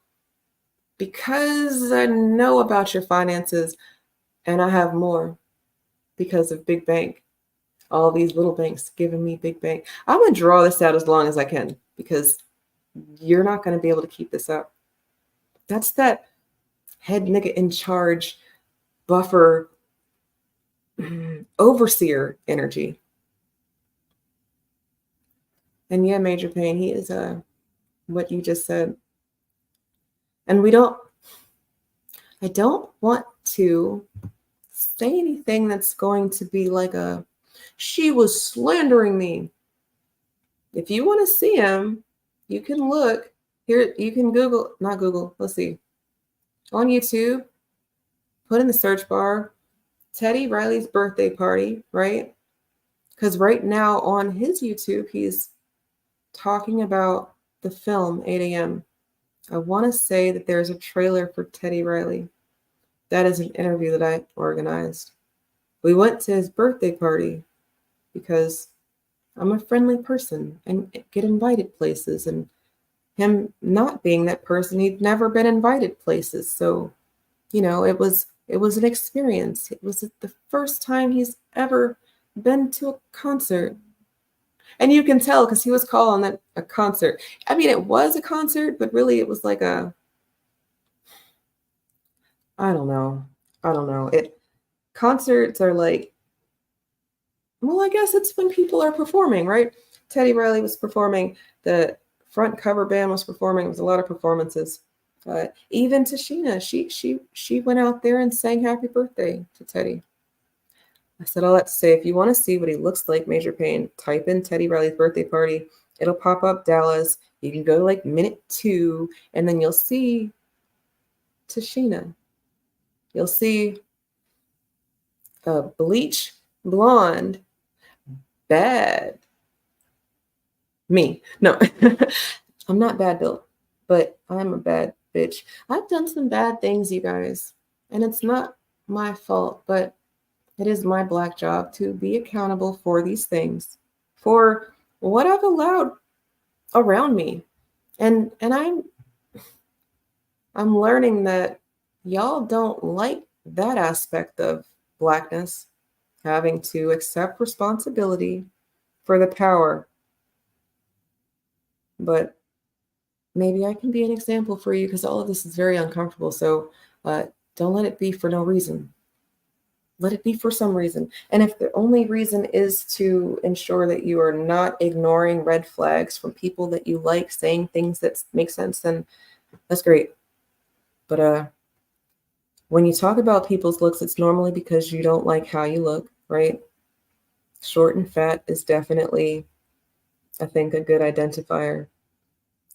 because I know about your finances and I have more because of big bank, all these little banks giving me big bank, I'm going to draw this out as long as I can because you're not going to be able to keep this up. That's that head nigga in charge, buffer, overseer energy. And yeah, Major Payne, he is what you just said. And I don't want to say anything that's going to be like she was slandering me. If you want to see him, you can look here. You can not Google. Let's see. On YouTube, put in the search bar, Teddy Riley's birthday party, right? Because right now on his YouTube, he's talking about the film 8 a.m. I want to say that there's a trailer for Teddy Riley. That is an interview that I organized. We went to his birthday party because I'm a friendly person and get invited places. And him not being that person, he'd never been invited places. So, it was an experience. It was the first time he's ever been to a concert. And you can tell because he was calling it a concert. I mean, it was a concert, but really it was like I don't know. Concerts are like, well, I guess it's when people are performing, right? Teddy Riley was performing. The front cover band was performing. It was a lot of performances. Even Tashina, she went out there and sang happy birthday to Teddy. I said all that to say, if you want to see what he looks like, Major Payne, type in Teddy Riley's birthday party. It'll pop up Dallas. You can go to like minute 2, and then you'll see Tashina. You'll see a bleach blonde, bad me. No, I'm not bad built, but I'm a bad bitch. I've done some bad things, you guys, and it's not my fault, but it is my black job to be accountable for these things, for what I've allowed around me. And I'm learning that y'all don't like that aspect of blackness, having to accept responsibility for the power. But maybe I can be an example for you because all of this is very uncomfortable. So don't let it be for no reason. Let it be for some reason. And if the only reason is to ensure that you are not ignoring red flags from people that you like, saying things that make sense, then that's great. But when you talk about people's looks, it's normally because you don't like how you look, right? Short and fat is definitely, I think, a good identifier.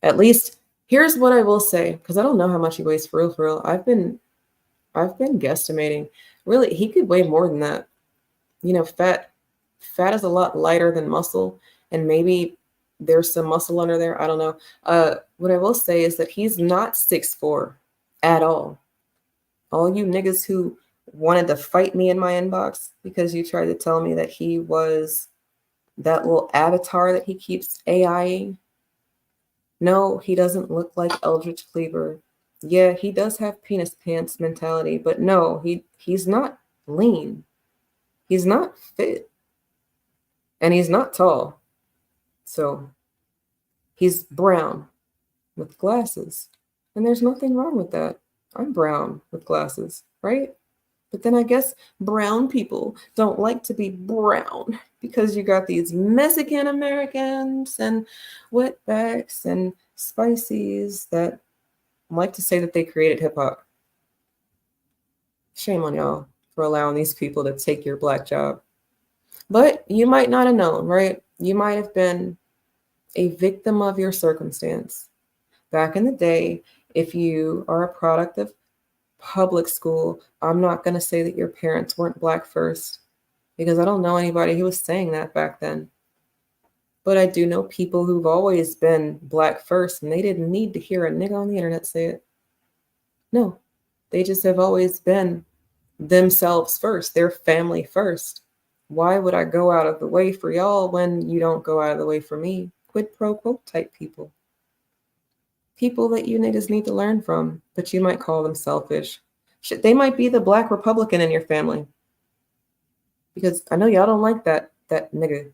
At least, here's what I will say, because I don't know how much he weighs for real. I've been guesstimating. Really, he could weigh more than that. Fat is a lot lighter than muscle, and maybe there's some muscle under there. I don't know. What I will say is that he's not 6'4" at all. All you niggas who wanted to fight me in my inbox because you tried to tell me that he was that little avatar that he keeps AIing. No, he doesn't look like Eldritch Cleaver. Yeah, he does have penis pants mentality, but no, he's not lean. He's not fit. And he's not tall. So he's brown with glasses. And there's nothing wrong with that. I'm brown with glasses, right? But then I guess brown people don't like to be brown because you got these Mexican Americans and wetbacks and spicies that like to say that they created hip hop. Shame on y'all for allowing these people to take your black job. But you might not have known, right? You might have been a victim of your circumstance. Back in the day, if you are a product of public school, I'm not going to say that your parents weren't black first. because I don't know anybody who was saying that back then. But I do know people who've always been black first, and they didn't need to hear a nigga on the internet say it. No, they just have always been themselves first, their family first. Why would I go out of the way for y'all when you don't go out of the way for me? Quid pro quo type people. People that you niggas need to learn from, but you might call them selfish. Shit, they might be the black Republican in your family. Because I know y'all don't like that nigga.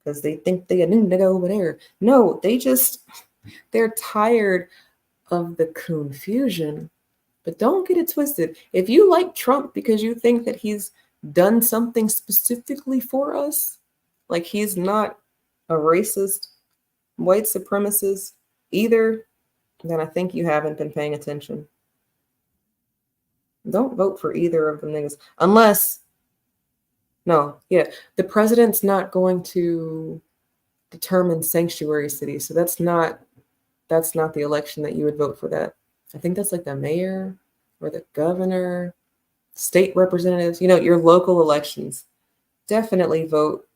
Because they think they a new nigga over there. No, they're tired of the confusion. But don't get it twisted. If you like Trump because you think that he's done something specifically for us, like he's not a racist, white supremacist either, then I think you haven't been paying attention. Don't vote for either of them niggas. The president's not going to determine sanctuary cities. So that's not the election that you would vote for that. I think that's like the mayor or the governor, state representatives, your local elections. Definitely vote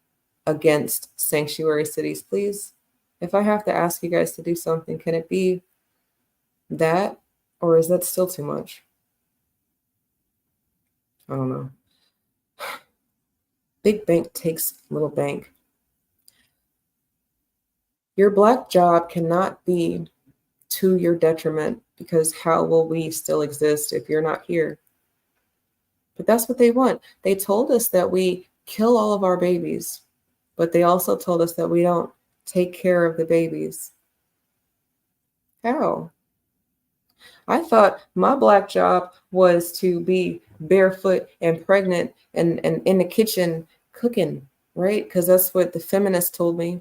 against sanctuary cities, please. If I have to ask you guys to do something, can it be that, or is that still too much? I don't know. Big bank takes little bank. Your black job cannot be to your detriment, because how will we still exist if you're not here? But that's what they want. They told us that we kill all of our babies, but they also told us that we don't take care of the babies. How? I thought my black job was to be barefoot and pregnant and in the kitchen cooking, right? Because that's what the feminists told me.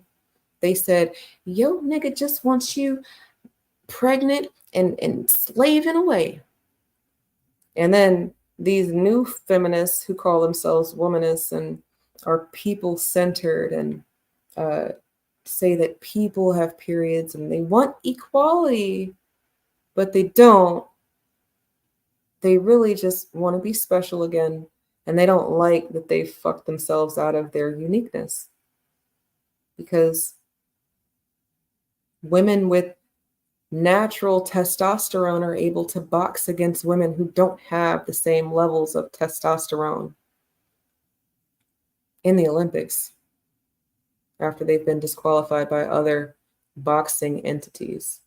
They said, yo, nigga just wants you pregnant and slaving away. And then these new feminists who call themselves womanists and are people-centered and say that people have periods and they want equality, but they don't. They really just want to be special again, and they don't like that they fucked themselves out of their uniqueness. Because women with natural testosterone are able to box against women who don't have the same levels of testosterone in the Olympics after they've been disqualified by other boxing entities.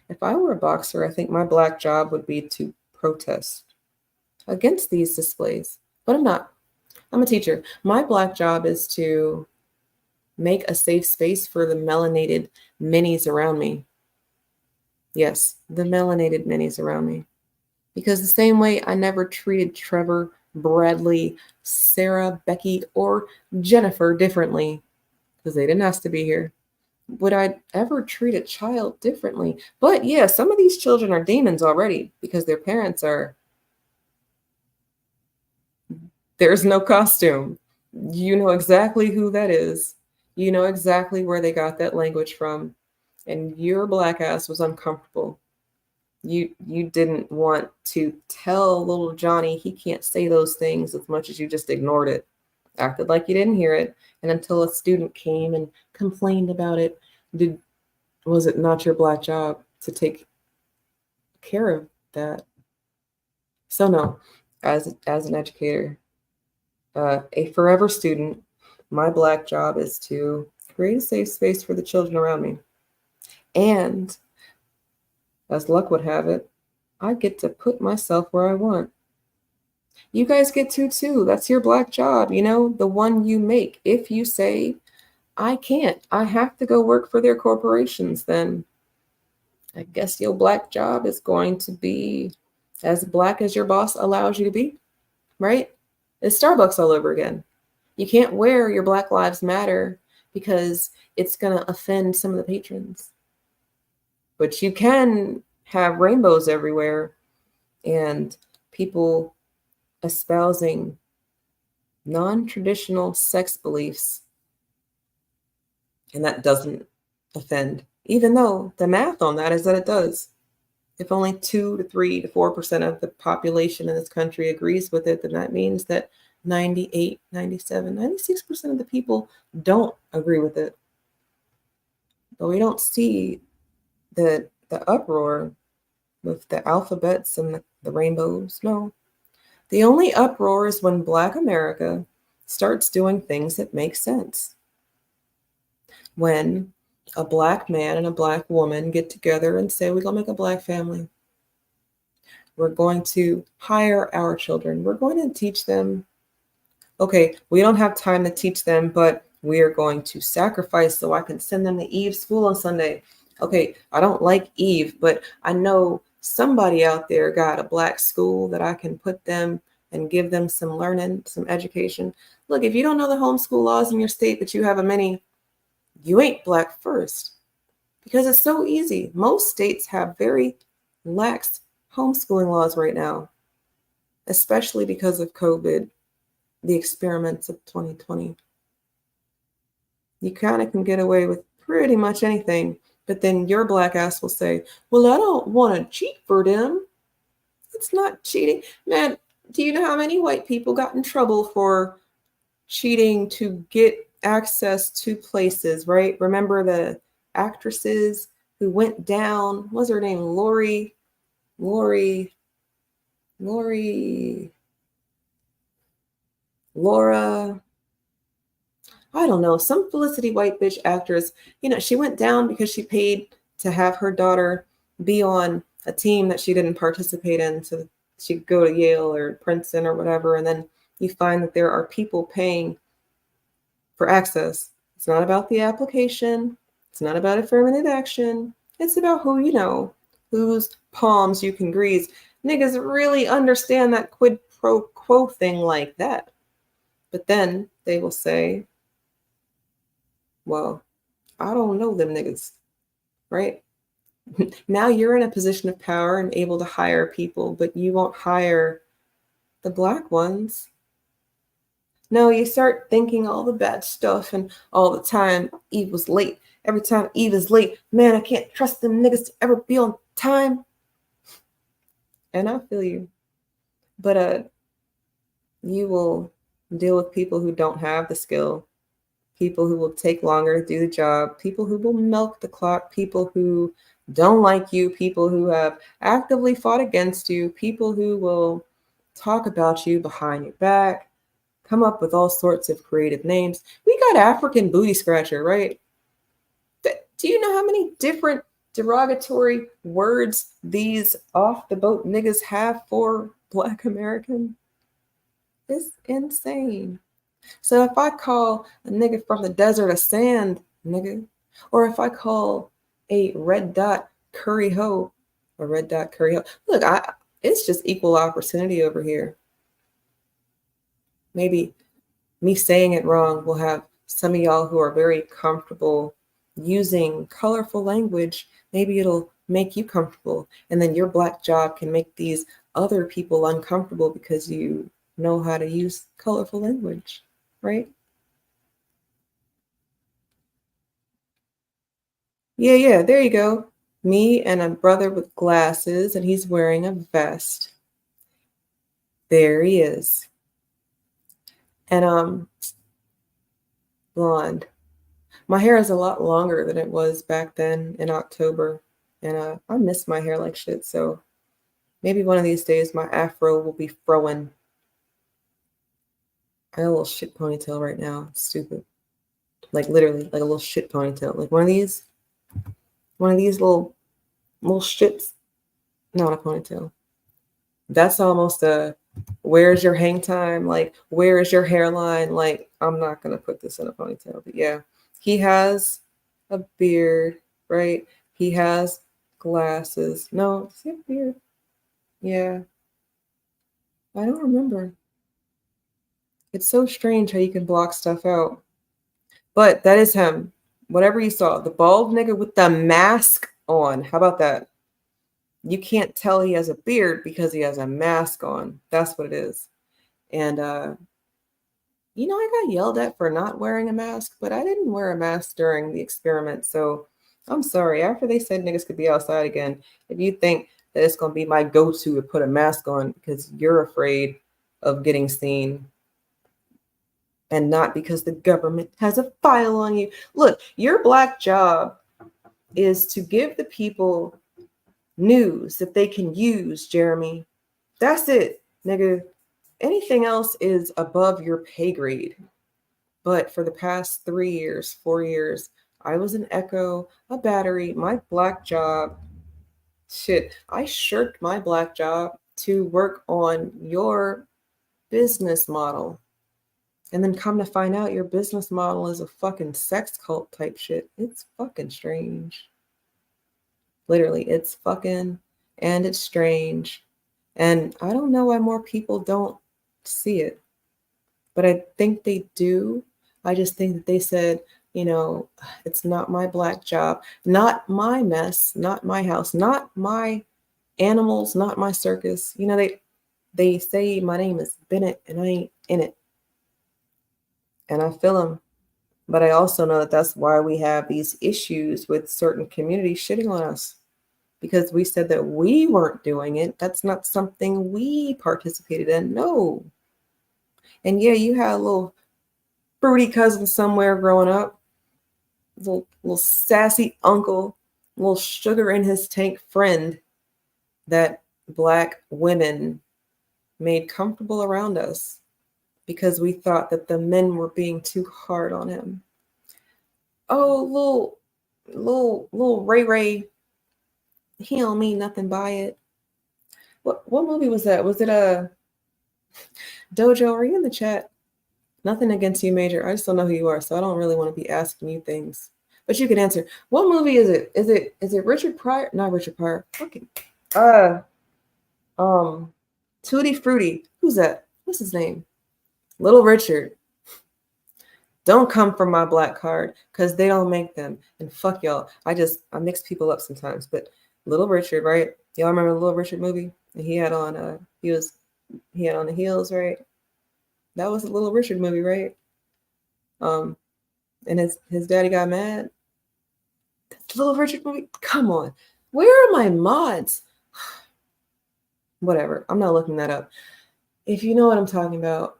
If I were a boxer, I think my black job would be to protest against these displays. But I'm not. I'm a teacher. My black job is to make a safe space for the melanated minis around me. Yes, the melanated minis around me. Because the same way I never treated Trevor, Bradley, Sarah, Becky, or Jennifer differently, because they didn't ask to be here, would I ever treat a child differently? But yeah, some of these children are demons already because their parents are... There's no costume. You know exactly who that is. You know exactly where they got that language from. And your black ass was uncomfortable. You didn't want to tell little Johnny he can't say those things as much as you just ignored it. Acted like you didn't hear it. And until a student came and complained about it, was it not your black job to take care of that? So no, as an educator, a forever student, my black job is to create a safe space for the children around me. And as luck would have it, I get to put myself where I want. You guys get to too. That's your black job, the one you make. If you say, I can't, I have to go work for their corporations, then I guess your black job is going to be as black as your boss allows you to be, right? It's Starbucks all over again. You can't wear your Black Lives Matter because it's going to offend some of the patrons. But you can have rainbows everywhere and people espousing non-traditional sex beliefs. And that doesn't offend, even though the math on that is that it does. If only 2 to 3 to 4% of the population in this country agrees with it, then that means that 98, 97, 96% of the people don't agree with it. But we don't see the uproar with the alphabets and the rainbows. No. The only uproar is when Black America starts doing things that make sense. When a Black man and a Black woman get together and say, we're going to make a Black family. We're going to hire our children. We're going to teach them. Okay, we don't have time to teach them, but we are going to sacrifice so I can send them to Eve's school on Sunday. Okay, I don't like Eve, but I know somebody out there got a Black school that I can put them and give them some learning, some education. Look, if you don't know the homeschool laws in your state, but you have a many, you ain't Black first, because it's so easy. Most states have very lax homeschooling laws right now, especially because of COVID, the experiments of 2020. You kind of can get away with pretty much anything, but then your Black ass will say, well, I don't want to cheat for them. It's not cheating. Man, do you know how many white people got in trouble for cheating to get access to places, right? Remember the actresses who went down, what was her name? Lori, Laura, I don't know, some Felicity White bitch actress, she went down because she paid to have her daughter be on a team that she didn't participate in, so she could go to Yale or Princeton or whatever. And then you find that there are people paying for access. It's not about the application. It's not about affirmative action. It's about who you know, whose palms you can grease. Niggas really understand that quid pro quo thing like that. But then they will say, well, I don't know them niggas, right? Now you're in a position of power and able to hire people, but you won't hire the Black ones. No, you start thinking all the bad stuff and all the time Eve was late. Every time Eve is late, man, I can't trust them niggas to ever be on time. And I feel you. But you will deal with people who don't have the skill, people who will take longer to do the job, people who will milk the clock, people who don't like you, people who have actively fought against you, people who will talk about you behind your back, come up with all sorts of creative names. We got African booty scratcher, right? Do you know how many different derogatory words these off the boat niggas have for Black American? It's insane. So if I call a nigga from the desert a sand nigga, or if I call a red dot curry hoe, look, it's just equal opportunity over here. Maybe me saying it wrong will have some of y'all who are very comfortable using colorful language. Maybe it'll make you comfortable. And then your Black job can make these other people uncomfortable because you know how to use colorful language, right? Yeah, there you go. Me and a brother with glasses, and he's wearing a vest. There he is. And blonde. My hair is a lot longer than it was back then in October, and I miss my hair like shit, so maybe one of these days my afro will be froing. I got a little shit ponytail right now. It's stupid. Like literally, like a little shit ponytail. Like one of these little shits. Not a ponytail. That's almost a where's your hang time? Like, where is your hairline? Like, I'm not gonna put this in a ponytail, but yeah. He has a beard, right? He has glasses. No, does he have a beard? Yeah. I don't remember. It's so strange how you can block stuff out. But that is him. Whatever you saw. The bald nigga with the mask on. How about that? You can't tell he has a beard because he has a mask on. That's what it is. And, I got yelled at for not wearing a mask, but I didn't wear a mask during the experiment. So I'm sorry. After they said niggas could be outside again, if you think that it's going to be my go-to to put a mask on because you're afraid of getting seen, and not because the government has a file on you. Look, your Black job is to give the people news that they can use, Jeremy. That's it, nigga. Anything else is above your pay grade. But for the past 3 years, 4 years, I was an Echo, a battery, my Black job. Shit, I shirked my Black job to work on your business model. And then come to find out your business model is a fucking sex cult type shit. It's fucking strange. Literally, it's fucking and it's strange. And I don't know why more people don't see it. But I think they do. I just think that they said, it's not my Black job, not my mess, not my house, not my animals, not my circus. They say my name is Bennett and I ain't in it. And I feel them. But I also know that that's why we have these issues with certain communities shitting on us. Because we said that we weren't doing it. That's not something we participated in. No. And yeah, you had a little fruity cousin somewhere growing up. Little sassy uncle, little sugar in his tank friend that Black women made comfortable around us because we thought that the men were being too hard on him. Oh, little Ray, he don't mean nothing by it. What movie was that? Was it a Dojo? Are you in the chat? Nothing against you, Major. I just don't know who you are, so I don't really want to be asking you things. But you can answer. What movie is it? Is it Richard Pryor? Not Richard Pryor. Fucking Tutti Frutti. Who's that? What's his name? Little Richard. Don't come from my Black card because they don't make them. And fuck y'all. I mix people up sometimes. But Little Richard, right? Y'all remember the Little Richard movie? And he had on the heels, right? That was a Little Richard movie, right? And his daddy got mad. That's Little Richard movie? Come on. Where are my mods? Whatever. I'm not looking that up. If you know what I'm talking about,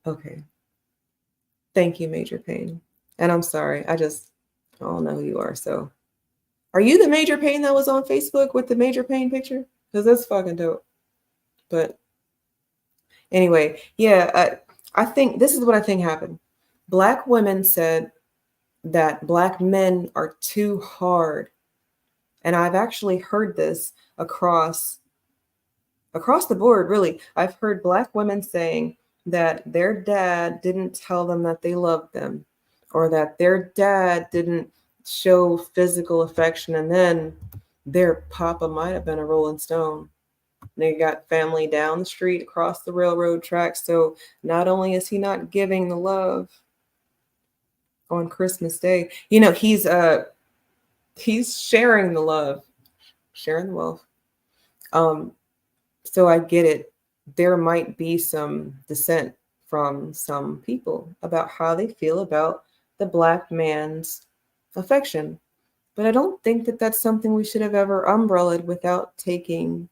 okay. Thank you, Major Payne. And I'm sorry. I don't know who you are. So are you the Major Payne that was on Facebook with the Major Payne picture? Because that's fucking dope. But anyway, yeah, I think this is what I think happened. Black women said that Black men are too hard. And I've actually heard this across the board, really. I've heard Black women saying that their dad didn't tell them that they loved them, or that their dad didn't show physical affection, and then their papa might have been a Rolling Stone. They got family down the street across the railroad tracks, so not only is he not giving the love on Christmas Day, he's sharing the love, sharing the wealth. So I get it. There might be some dissent from some people about how they feel about the Black man's affection. But I don't think that that's something we should have ever umbrellaed without taking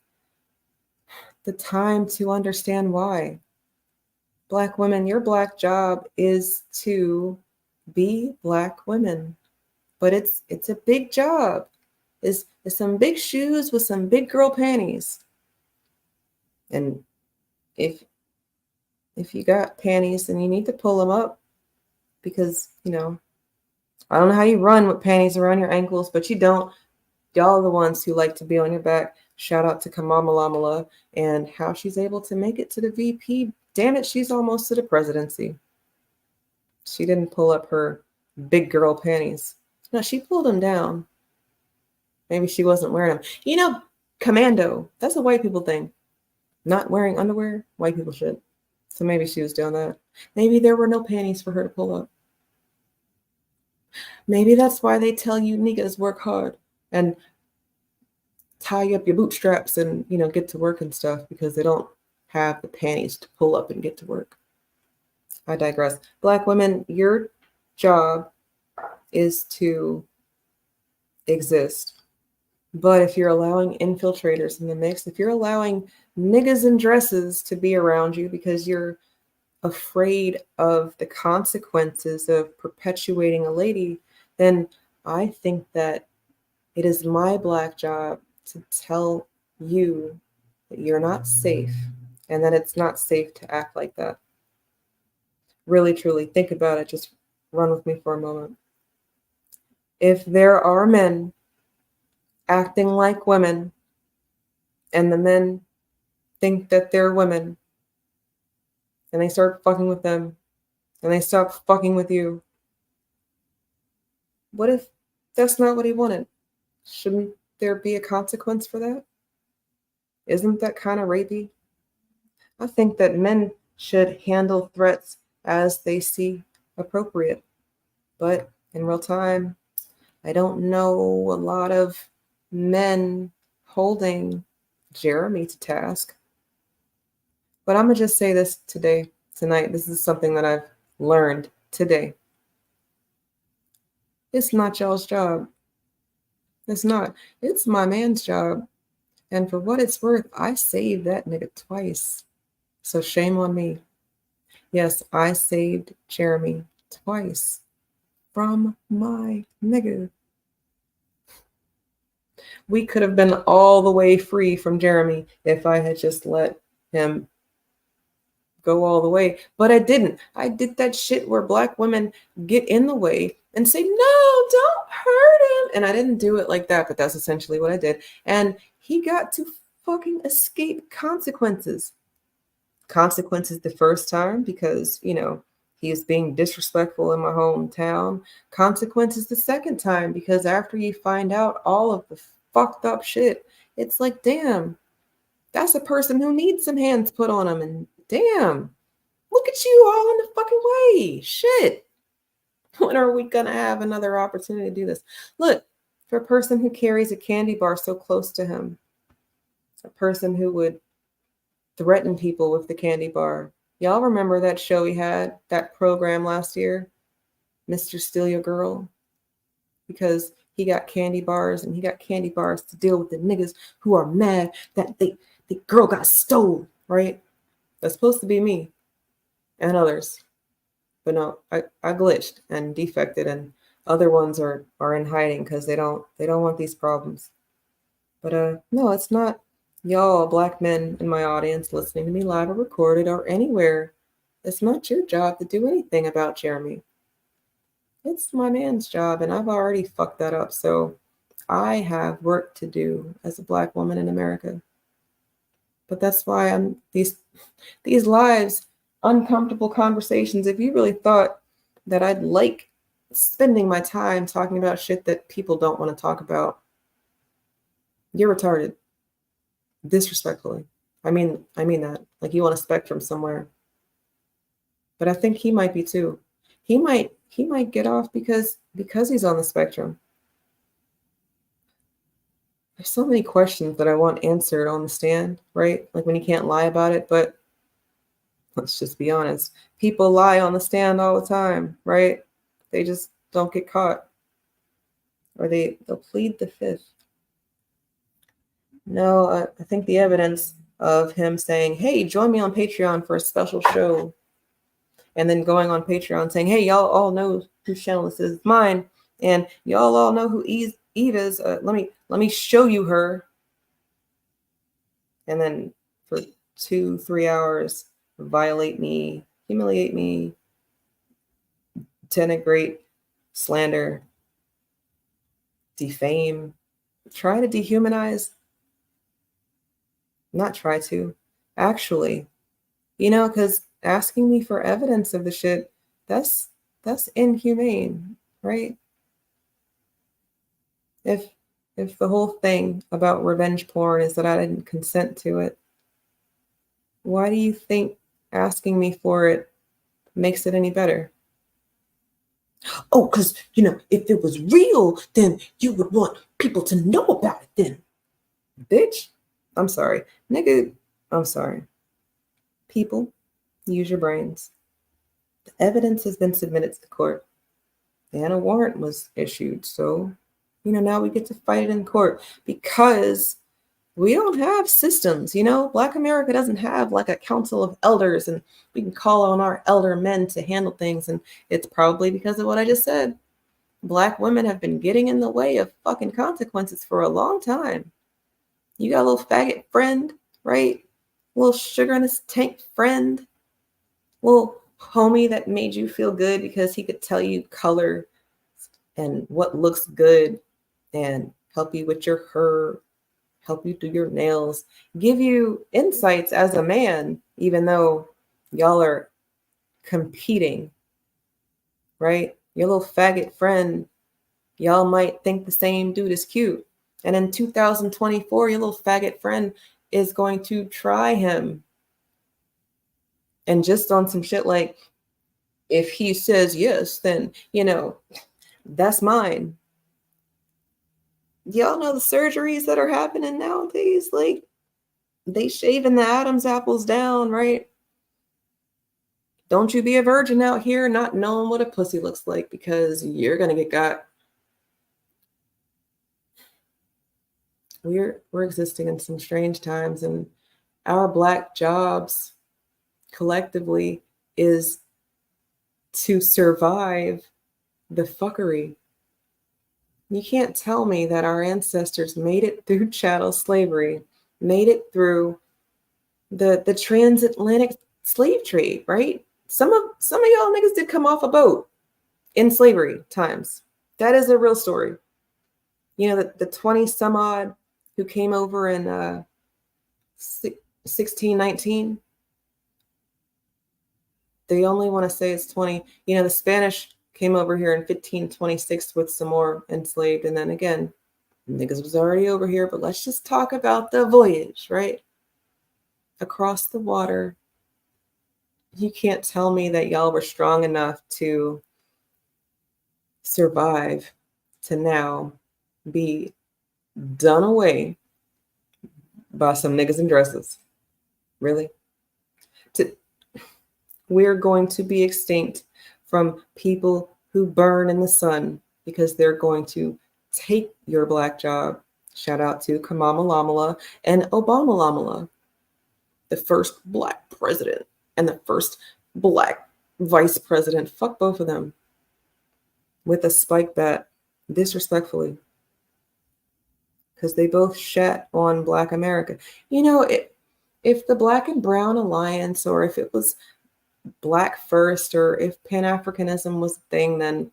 the time to understand why. Black women, your Black job is to be Black women. But it's a big job. It's some big shoes with some big girl panties. And if you got panties, then you need to pull them up because, I don't know how you run with panties around your ankles, but you don't. Y'all are the ones who like to be on your back. Shout out to Kamala Lamala and how she's able to make it to the VP. Damn it, she's almost to the presidency. She didn't pull up her big girl panties. No, she pulled them down. Maybe she wasn't wearing them. Commando, that's a white people thing. Not wearing underwear, white people should. So maybe she was doing that. Maybe there were no panties for her to pull up. Maybe that's why they tell you niggas work hard and tie up your bootstraps and, get to work and stuff because they don't have the panties to pull up and get to work. I digress. Black women, your job is to exist. But if you're allowing infiltrators in the mix, if you're allowing niggas in dresses to be around you because you're afraid of the consequences of perpetuating a lady, then I think that it is my Black job to tell you that you're not safe and that it's not safe to act like that. Really, truly think about it. Just run with me for a moment. If there are men acting like women and the men think that they're women and they start fucking with them and they stop fucking with you, what if that's not what he wanted? Shouldn't there be a consequence for that? Isn't that kind of rapey? I think that men should handle threats as they see appropriate. But in real time, I don't know a lot of men holding Jeremy to task. But I'm going to just say this tonight. This is something that I've learned today. It's not y'all's job. It's not. It's my man's job. And for what it's worth, I saved that nigga twice. So shame on me. Yes, I saved Jeremy twice from my nigga. We could have been all the way free from Jeremy if I had just let him go all the way. But I didn't. I did that shit where Black women get in the way and say, no, don't hurt him. And I didn't do it like that, but that's essentially what I did. And he got to fucking escape consequences. Consequences the first time because, he was being disrespectful in my hometown. Consequences the second time because after you find out all of the fucked up shit, it's like, damn, that's a person who needs some hands put on him. And damn, look at you all in the fucking way. Shit. When are we going to have another opportunity to do this? Look, for a person who carries a candy bar so close to him, a person who would threaten people with the candy bar. Y'all remember that show we had, that program last year, Mr. Steal Your Girl? Because he got candy bars and he got candy bars to deal with the niggas who are mad that the girl got stole, right? That's supposed to be me and others. But no, I glitched and defected, and other ones are in hiding because they don't want these problems. But no, it's not y'all Black men in my audience listening to me live or recorded or anywhere. It's not your job to do anything about Jeremy. It's my man's job, and I've already fucked that up. So I have work to do as a Black woman in America. But that's why I'm these lives, uncomfortable conversations. If you really thought that I'd like spending my time talking about shit that people don't want to talk about, you're retarded. Disrespectfully. I mean that. Like you on a spectrum somewhere. But I think he might be too. He might get off because he's on the spectrum. There's so many questions that I want answered on the stand, right? Like when you can't lie about it, but let's just be honest. People lie on the stand all the time, right? They just don't get caught. Or they'll plead the fifth. No, I think the evidence of him saying, hey, join me on Patreon for a special show. And then going on Patreon saying, hey, y'all all know whose channel this is. It's mine. And y'all all know who Eve is. Let me show you her. And then for 2-3 hours, violate me, humiliate me, denigrate, slander, defame, try to dehumanize. Not try to, actually, because asking me for evidence of the shit, that's inhumane, right? If the whole thing about revenge porn is that I didn't consent to it, why do you think asking me for it makes it any better? Oh, because, if it was real, then you would want people to know about it then. Bitch, I'm sorry. Nigga, I'm sorry. People, use your brains. The evidence has been submitted to the court and a warrant was issued. So, now we get to fight it in court because we don't have systems, Black America doesn't have like a council of elders and we can call on our elder men to handle things. And it's probably because of what I just said. Black women have been getting in the way of fucking consequences for a long time. You got a little faggot friend, right? A little sugar in his tank friend, little homie that made you feel good because he could tell you color and what looks good and help you with your hair, help you do your nails, give you insights as a man, even though y'all are competing, right? Your little faggot friend, y'all might think the same dude is cute. And in 2024, your little faggot friend is going to try him. And just on some shit like, if he says yes, then, that's mine. Y'all know the surgeries that are happening nowadays? Like, they shaving the Adam's apples down, right? Don't you be a virgin out here not knowing what a pussy looks like because you're going to get got. We're existing in some strange times, and our Black jobs collectively is to survive the fuckery. You can't tell me that our ancestors made it through chattel slavery, made it through the transatlantic slave trade, right? Some of y'all niggas did come off a boat in slavery times. That is a real story. The 20 some odd who came over in 1619. They only want to say it's 20. The Spanish came over here in 1526 with some more enslaved. And then again, niggas was already over here, but let's just talk about the voyage, right? Across the water. You can't tell me that y'all were strong enough to survive to now be done away by some niggas in dresses. Really? We're going to be extinct from people who burn in the sun because they're going to take your Black job. Shout out to Kamala Lamala and Obama Lamala, the first Black president and the first Black vice president. Fuck both of them with a spike bat, disrespectfully, because they both shat on Black America. If the Black and Brown Alliance, or if it was Black first, or if Pan-Africanism was a thing, then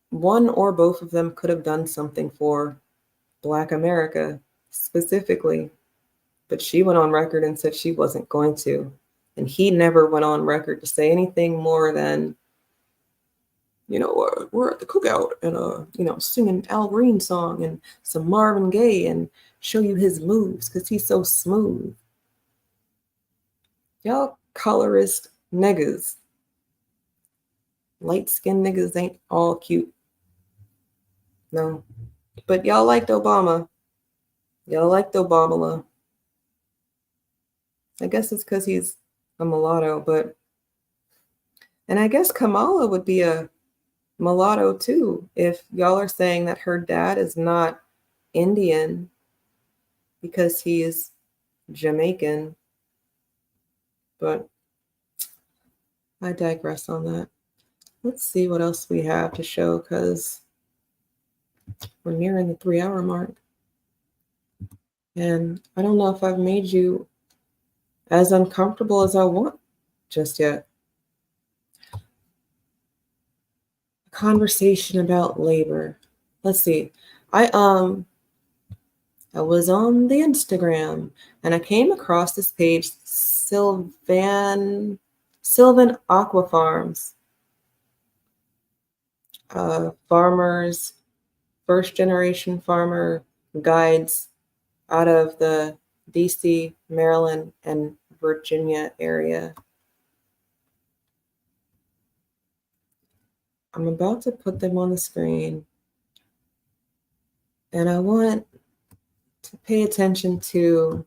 one or both of them could have done something for Black America specifically. But she went on record and said she wasn't going to. And he never went on record to say anything more than, we're at the cookout and, singing Al Green song and some Marvin Gaye and show you his moves because he's so smooth. Y'all colorist niggas. Light-skinned niggas ain't all cute. No. But y'all liked Obama. Y'all liked Obama. I guess it's because he's a mulatto, and I guess Kamala would be a mulatto too if y'all are saying that her dad is not Indian because he is Jamaican. But I digress on that. Let's see what else we have to show because we're nearing the 3-hour mark. And I don't know if I've made you as uncomfortable as I want just yet. A conversation about labor. Let's see. I was on the Instagram and I came across this page, Sylvan Aqua Farms. Farmers, first generation farmer guides out of the DC, Maryland, and Virginia area. I'm about to put them on the screen. And I want to pay attention to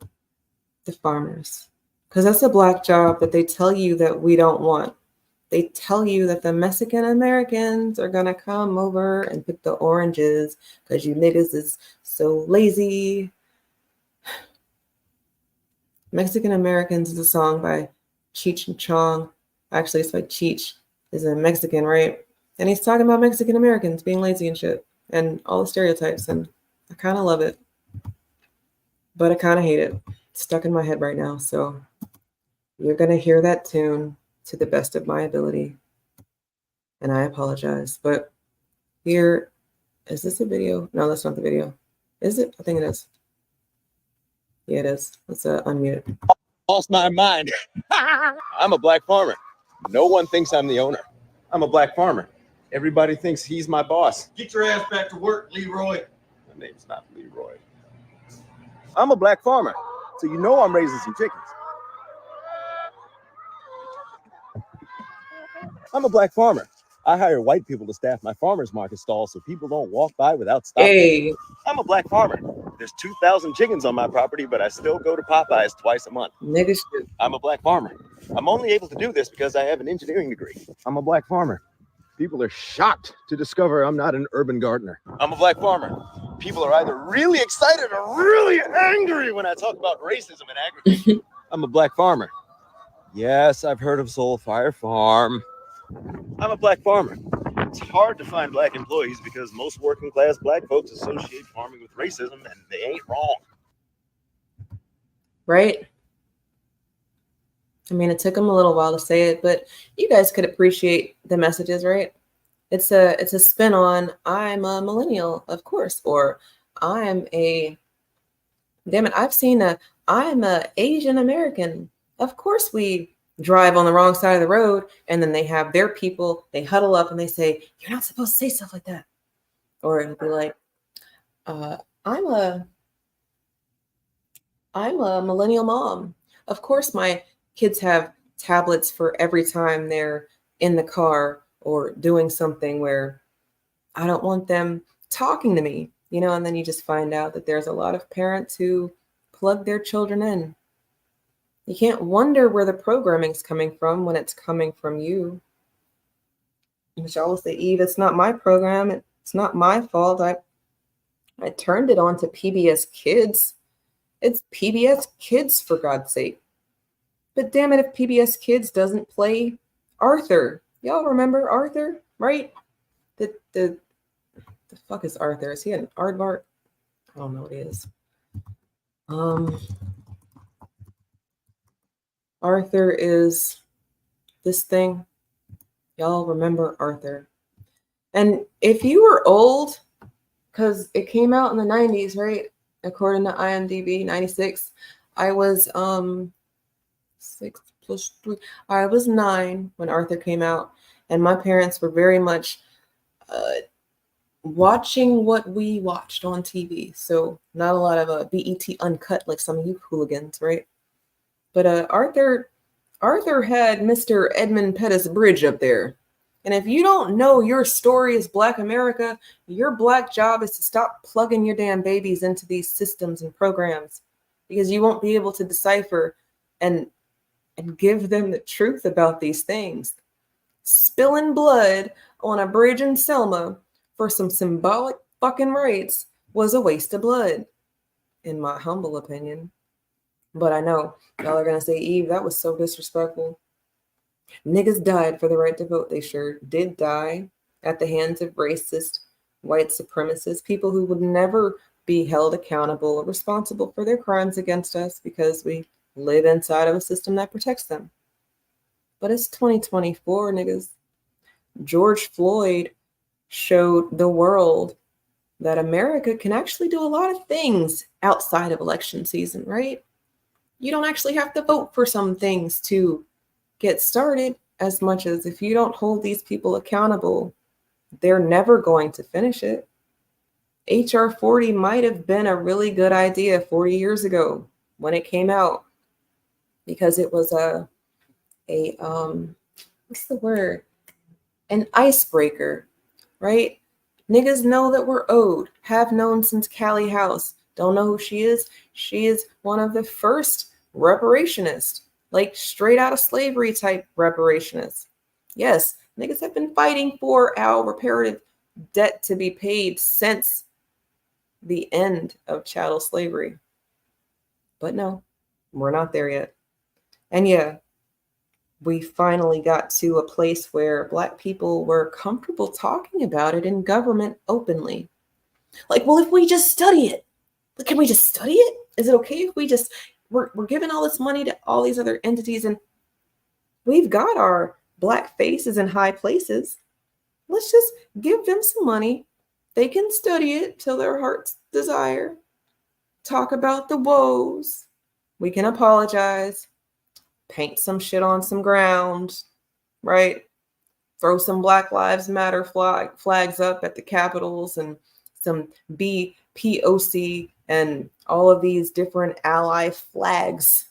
the farmers, because that's a Black job that they tell you that we don't want. They tell you that the Mexican Americans are going to come over and pick the oranges because you niggas is so lazy. Mexican Americans is a song by Cheech and Chong. Actually, it's by Cheech, is a Mexican, right? And he's talking about Mexican Americans being lazy and shit and all the stereotypes. And I kind of love it, but I kind of hate it. It's stuck in my head right now. So you're going to hear that tune to the best of my ability. And I apologize. But here, is this a video? No, that's not the video. Is it? I think it is. Yeah, it is. Let's unmute it. Lost my mind. I'm a black farmer. No one thinks I'm the owner. I'm a black farmer. Everybody thinks he's my boss. Get your ass back to work, Leroy. My name's not Leroy. I'm a black farmer, so you know I'm raising some chickens. I'm a black farmer. I hire white people to staff my farmer's market stall so people don't walk by without stopping. Hey. I'm a black farmer. There's 2,000 chickens on my property, but I still go to Popeyes twice a month. Nigga shit. I'm a black farmer. I'm only able to do this because I have an engineering degree. I'm a black farmer. People are shocked to discover I'm not an urban gardener. I'm a black farmer. People are either really excited or really angry when I talk about racism in agriculture. I'm a black farmer. Yes, I've heard of Soulfire Farm. I'm a black farmer. It's hard to find black employees because most working class black folks associate farming with racism, and they ain't wrong. Right? I mean, it took them a little while to say it, but you guys could appreciate the messages, right? It's a spin on I'm a millennial, of course, or I'm a I'm a Asian American. Of course we drive on the wrong side of the road, and then they have their people, they huddle up and they say, you're not supposed to say stuff like that. Or it'll be like, I'm a millennial mom. Of course my kids have tablets for every time they're in the car or doing something where I don't want them talking to me, you know, and then you just find out that there's a lot of parents who plug their children in. You can't wonder where the programming's coming from when it's coming from you. Michelle will say, Eve, it's not my program. It's not my fault. I turned it on to PBS Kids. It's PBS Kids, for God's sake. But damn it, if PBS Kids doesn't play Arthur. Y'all remember Arthur, right? The fuck is Arthur? Is he an aardvark? I don't know what he is. Arthur is this thing. Y'all remember Arthur. And if you were old, because it came out in the 90s, right? According to IMDb, 96. I was 6 plus 3. I was 9 when Arthur came out. And my parents were very much watching what we watched on TV. So not a lot of BET Uncut like some of you hooligans, right? But Arthur had Mr. Edmund Pettus Bridge up there. And if you don't know your story is Black America, your Black job is to stop plugging your damn babies into these systems and programs, because you won't be able to decipher and give them the truth about these things. Spilling blood on a bridge in Selma for some symbolic fucking rights was a waste of blood, in my humble opinion. But I know y'all are going to say, Eve, that was so disrespectful. Niggas died for the right to vote. They sure did die at the hands of racist, white supremacists, people who would never be held accountable or responsible for their crimes against us because we live inside of a system that protects them. But it's 2024, niggas. George Floyd showed the world that America can actually do a lot of things outside of election season, right? You don't actually have to vote for some things to get started, as much as if you don't hold these people accountable, they're never going to finish it. HR 40 might have been a really good idea 40 years ago when it came out, because it was what's the word? An icebreaker, right? Niggas know that we're owed, have known since Callie House. Don't know who she is? She is one of the first reparationists, like straight out of slavery type reparationists. Yes, niggas have been fighting for our reparative debt to be paid since the end of chattel slavery. But no, We're not there yet. And yeah, we finally got to a place where Black people were comfortable talking about it in government openly. Like, well, if we just study it, can we just study it? Is it okay if we just, we're giving all this money to all these other entities and we've got our Black faces in high places. Let's just give them some money. They can study it till their heart's desire. Talk about the woes. We can apologize. Paint some shit on some ground, right? Throw some Black Lives Matter flags up at the capitals and some BPOC and all of these different ally flags.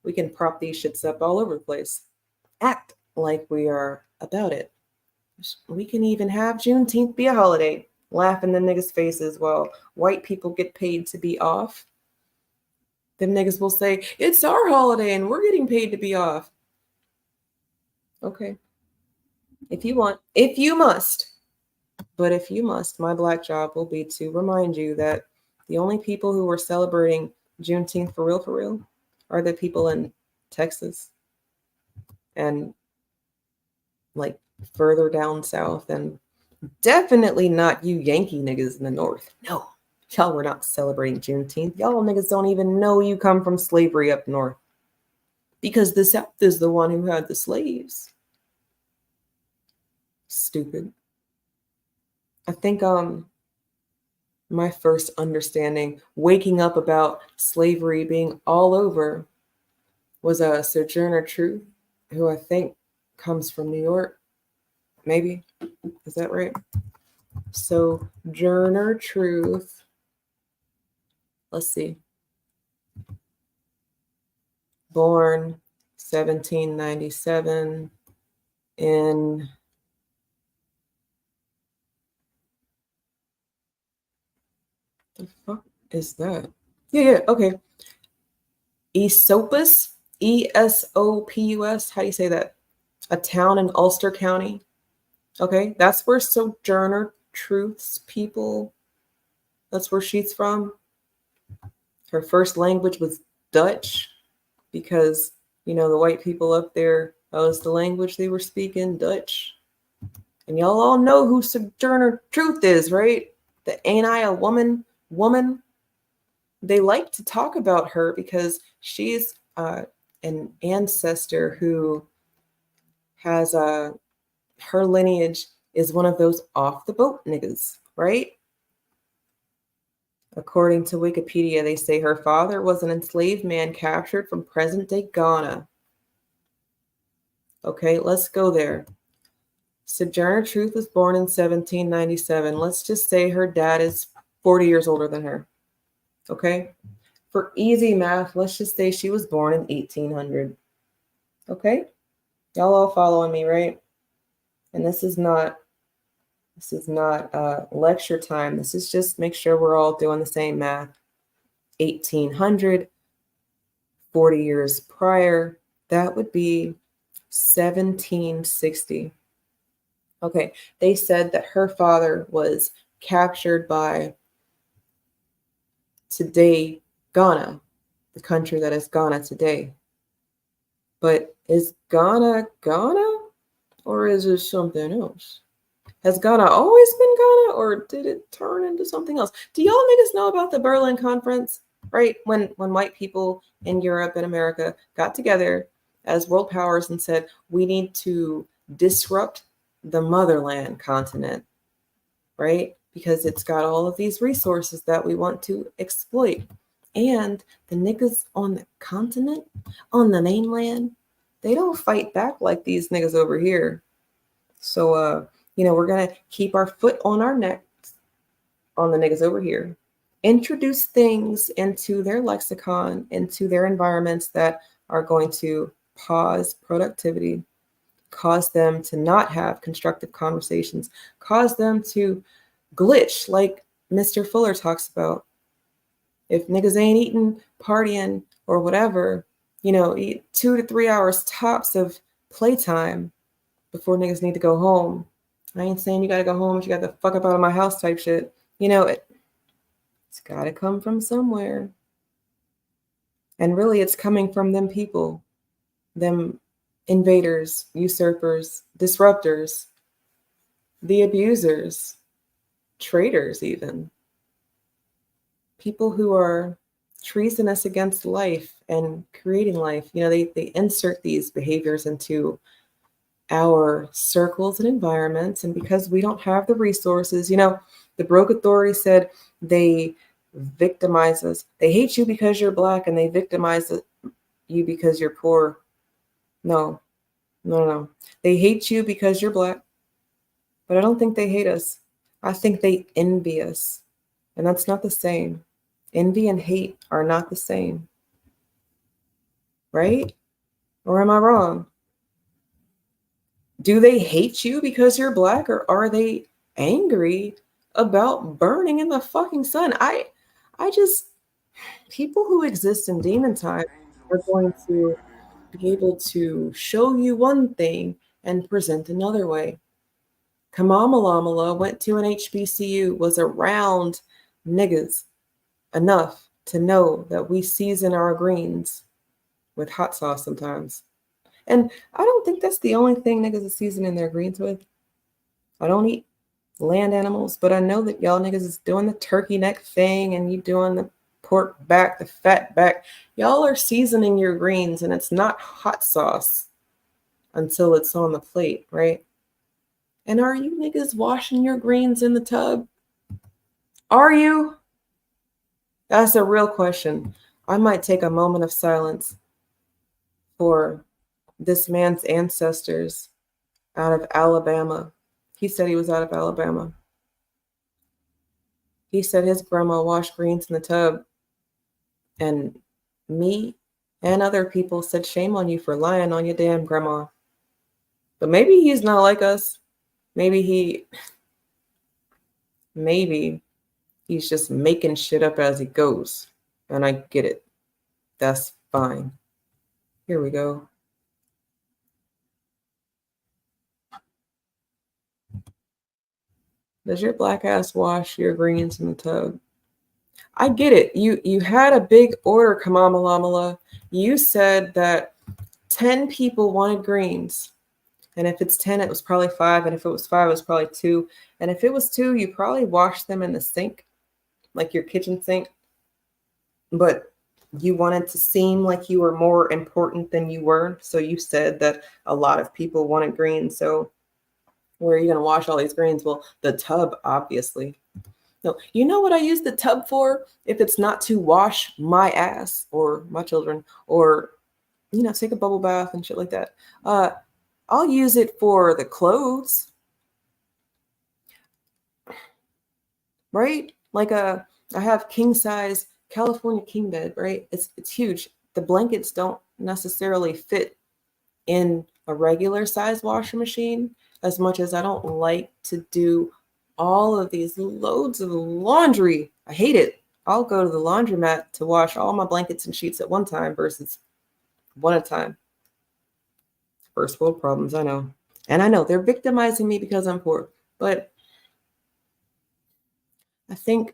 We can prop these shits up all over the place. Act like we are about it. We can even have Juneteenth be a holiday. Laugh in the niggas' faces while white people get paid to be off. Them niggas will say, it's our holiday and we're getting paid to be off. Okay. If you want, if you must. But if you must, my Black job will be to remind you that the only people who are celebrating Juneteenth for real, are the people in Texas and like further down south, and definitely not you Yankee niggas in the north. No, y'all were not celebrating Juneteenth. Y'all niggas don't even know you come from slavery up north because the South is the one who had the slaves. Stupid. I think my first understanding, waking up about slavery being all over, was a Sojourner Truth, who I think comes from New York. Maybe. Is that right? Sojourner Truth. Let's see. Born 1797 in the fuck is that? Yeah, okay. Esopus, Esopus. How do you say that? A town in Ulster County. Okay, that's where Sojourner Truth's people, that's where she's from. Her first language was Dutch because, you know, the white people up there, that was the language they were speaking, Dutch. And y'all all know who Sojourner Truth is, right? The Ain't I a Woman. They like to talk about her because she's an ancestor who has her lineage is one of those off the boat niggas, right? According to Wikipedia, they say her father was an enslaved man captured from present-day Ghana. Okay, let's go there. Sojourner Truth was born in 1797. Let's just say her dad is 40 years older than her. Okay? For easy math, let's just say she was born in 1800. Okay? Y'all all following me, right? And this is not lecture time. This is just make sure we're all doing the same math. 1800, 40 years prior, that would be 1760. Okay, they said that her father was captured by today Ghana, the country that is Ghana today. But is Ghana Ghana or is it something else? Has Ghana always been Ghana or did it turn into something else? Do y'all niggas know about the Berlin Conference? Right? When white people in Europe and America got together as world powers and said, we need to disrupt the motherland continent, right? Because it's got all of these resources that we want to exploit. And the niggas on the continent, on the mainland, they don't fight back like these niggas over here. So, we're going to keep our foot on our necks on the niggas over here. Introduce things into their lexicon, into their environments that are going to pause productivity, cause them to not have constructive conversations, cause them to glitch like Mr. Fuller talks about. If niggas ain't eating, partying, or whatever, eat 2 to 3 hours tops of playtime before niggas need to go home. I ain't saying you gotta go home, but you got the fuck up out of my house type shit. It's gotta come from somewhere. And really, it's coming from them people, them invaders, usurpers, disruptors, the abusers, traitors, even people who are treasonous against life and creating life. They insert these behaviors into our circles and environments. And because we don't have the resources, the Broke Authority said they victimize us. They hate you because you're Black and they victimize you because you're poor. No. They hate you because you're Black, but I don't think they hate us. I think they envy us. And that's not the same. Envy and hate are not the same. Right? Or am I wrong? Do they hate you because you're Black, or are they angry about burning in the fucking sun? I just, people who exist in demon time are going to be able to show you one thing and present another way. Kamalamala went to an HBCU, was around niggas enough to know that we season our greens with hot sauce sometimes. And I don't think that's the only thing niggas are seasoning their greens with. I don't eat land animals, but I know that y'all niggas is doing the turkey neck thing and you doing the pork back, the fat back. Y'all are seasoning your greens and it's not hot sauce until it's on the plate, right? And are you niggas washing your greens in the tub? Are you? That's a real question. I might take a moment of silence for this man's ancestors out of Alabama. He said he was out of Alabama. He said his grandma washed greens in the tub. And me and other people said, shame on you for lying on your damn grandma. But maybe he's not like us. Maybe he's just making shit up as he goes. And I get it. That's fine. Here we go. Does your Black ass wash your greens in the tub? I get it. You had a big order, Kamalamala. You said that 10 people wanted greens. And if it's 10, it was probably 5. And if it was 5, it was probably 2. And if it was 2, you probably washed them in the sink, like your kitchen sink. But you wanted to seem like you were more important than you were. So you said that a lot of people wanted greens. So where are you going to wash all these greens? Well, the tub, obviously. No, you know what I use the tub for? If it's not to wash my ass or my children or, take a bubble bath and shit like that. I'll use it for the clothes. Right? Like I have king size California king bed, right? It's huge. The blankets don't necessarily fit in a regular size washing machine as much as I don't like to do all of these loads of laundry. I hate it. I'll go to the laundromat to wash all my blankets and sheets at one time versus one at a time. First world problems, I know. And I know they're victimizing me because I'm poor. But I think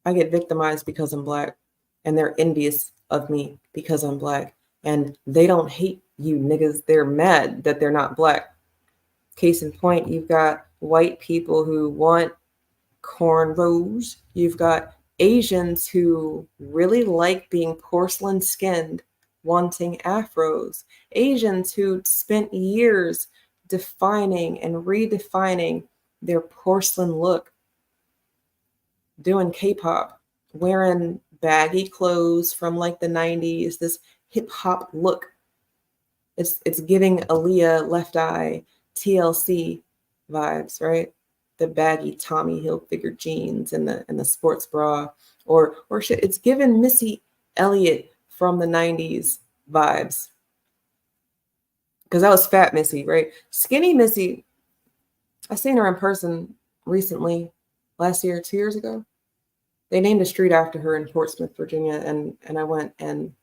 I get victimized because I'm Black. And they're envious of me because I'm Black. And they don't hate you niggas. They're mad that they're not Black. Case in point, you've got white people who want cornrows. You've got Asians who really like being porcelain skinned, wanting afros. Asians who spent years defining and redefining their porcelain look, doing K-pop, wearing baggy clothes from like the 90s, this hip hop look. It's giving Aaliyah, Left Eye, TLC vibes, right? The baggy Tommy Hilfiger jeans and the sports bra, or shit. It's given Missy Elliott from the 90s vibes. Because that was fat Missy, right? Skinny Missy, I seen her in person recently, last year, 2 years ago. They named a street after her in Portsmouth, Virginia, and I went, and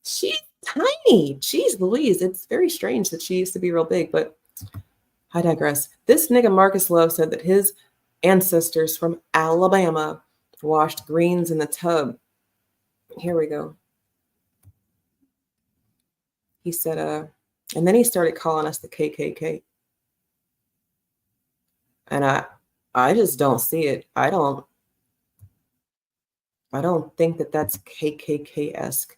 she's tiny. Jeez Louise. It's very strange that she used to be real big, but I digress. This nigga Marcus Love said that his ancestors from Alabama washed greens in the tub. Here we go. he said, and then he started calling us the KKK. And I just don't see it. I don't think that that's KKK-esque.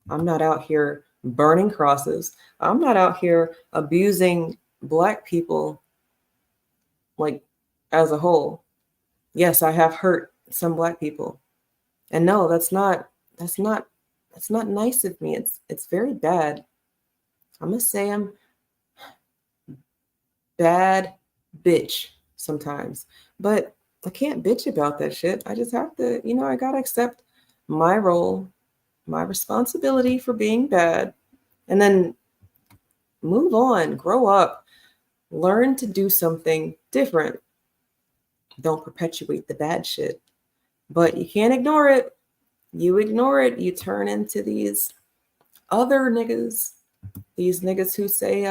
I'm not out here burning crosses. I'm not out here abusing Black people, like, as a whole. Yes, I have hurt some Black people. And no, that's not nice of me. It's very bad. I'm gonna say I'm bad bitch sometimes, but I can't bitch about that shit. I just have to, I gotta accept my role, my responsibility for being bad, and then move on, grow up, learn to do something different. Don't perpetuate the bad shit, but you can't ignore it. You ignore it, you turn into these other niggas, these niggas who say,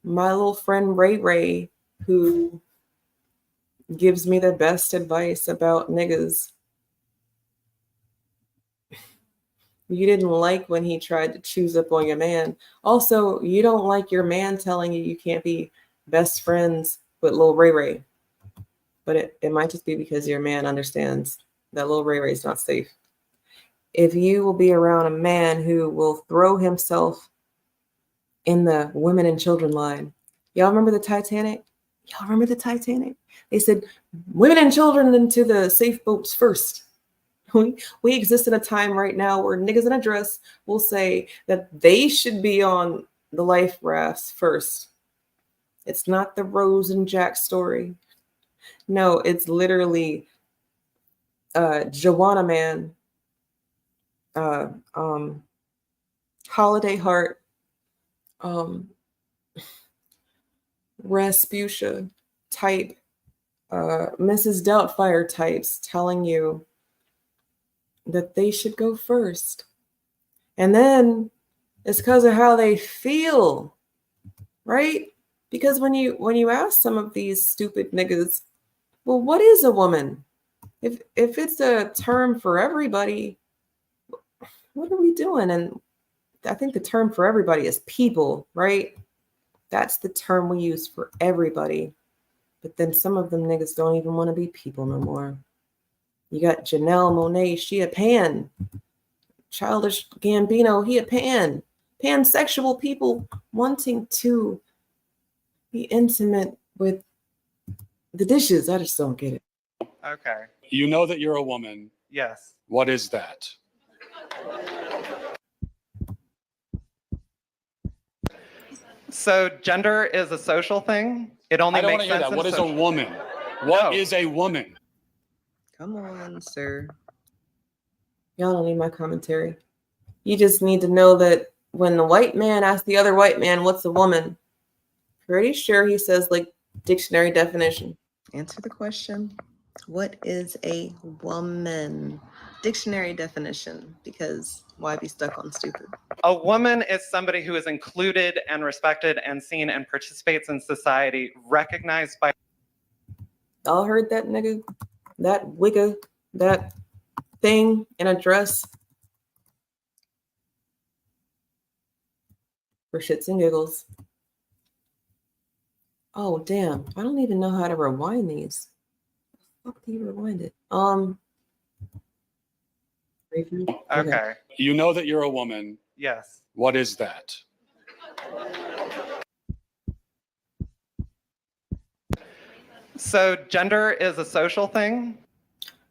my little friend Ray, who gives me the best advice about niggas. You didn't like when he tried to choose up on your man. Also, you don't like your man telling you can't be best friends with Lil Ray. But it might just be because your man understands that Lil Ray is not safe. If you will be around a man who will throw himself in the women and children line. Y'all remember the Titanic? They said women and children into the safe boats first. We exist in a time right now where niggas in a dress will say that they should be on the life rafts first. It's not the Rose and Jack story. No, it's literally Joanna Man, Holiday Heart, Rasputia type, Mrs. Doubtfire types telling you that they should go first. And then it's because of how they feel, right? Because when you ask some of these stupid niggas, well, what is a woman? If it's a term for everybody, what are we doing? And I think the term for everybody is people, right? That's the term we use for everybody. But then some of them niggas don't even want to be people no more. You got Janelle Monáe, she a pan. Childish Gambino, he a pan. Pansexual people wanting to be intimate with the dishes. I just don't get it. Okay. You know that you're a woman. Yes. What is that? So gender is a social thing. It only I don't makes want to hear sense that. in What is a social- woman? What is a woman? Come on, sir. Y'all don't need my commentary. You just need to know that when the white man asks the other white man, what's a woman? Pretty sure he says, like, dictionary definition. Answer the question. What is a woman? Dictionary definition, because why be stuck on stupid? A woman is somebody who is included and respected and seen and participates in society, recognized by. Y'all heard that nigga? That wigga, that thing in a dress? For shits and giggles. Oh, damn. I don't even know how to rewind these. How the fuck do you rewind it? Okay. You know that you're a woman. Yes. What is that? So gender is a social thing.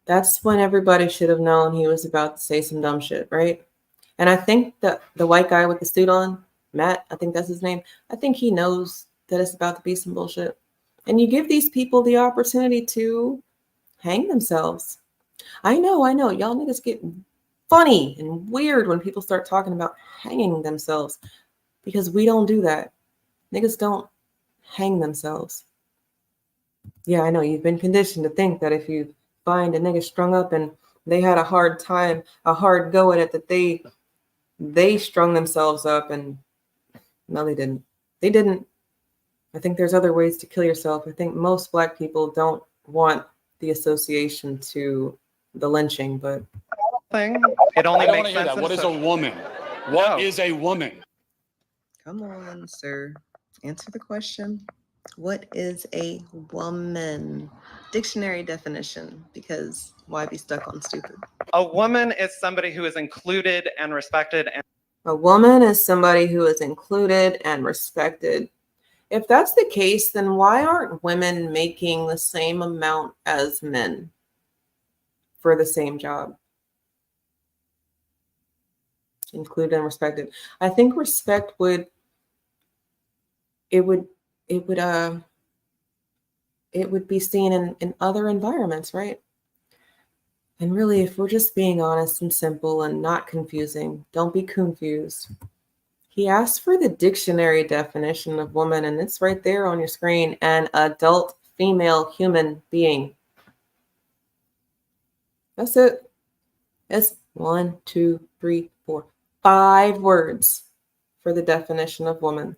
That's when everybody should have known he was about to say some dumb shit, right? And I think that the white guy with the suit on, Matt, I think that's his name, I think he knows that it's about to be some bullshit. And you give these people the opportunity to hang themselves. I know. Y'all niggas get funny and weird when people start talking about hanging themselves, because we don't do that. Niggas don't hang themselves. Yeah, I know. You've been conditioned to think that if you find a nigga strung up and they had a hard time, a hard go at it, that they strung themselves up, and no, they didn't. They didn't. I think there's other ways to kill yourself. I think most Black people don't want the association to the lynching, but thing. It only I don't makes want to hear sense. that. What is a woman? What No. is a woman? Come on, sir. Answer the question. What is a woman? Dictionary definition, because why be stuck on stupid? A woman is somebody who is included and respected and A woman is somebody who is included and respected. If that's the case, then why aren't women making the same amount as men for the same job? Included and respected. I think respect would be seen in other environments, right? And really, if we're just being honest and simple and not confusing, don't be confused. He asked for the dictionary definition of woman, and it's right there on your screen: an adult female human being. That's it. It's 1, 2, 3, 4, 5 words for the definition of woman.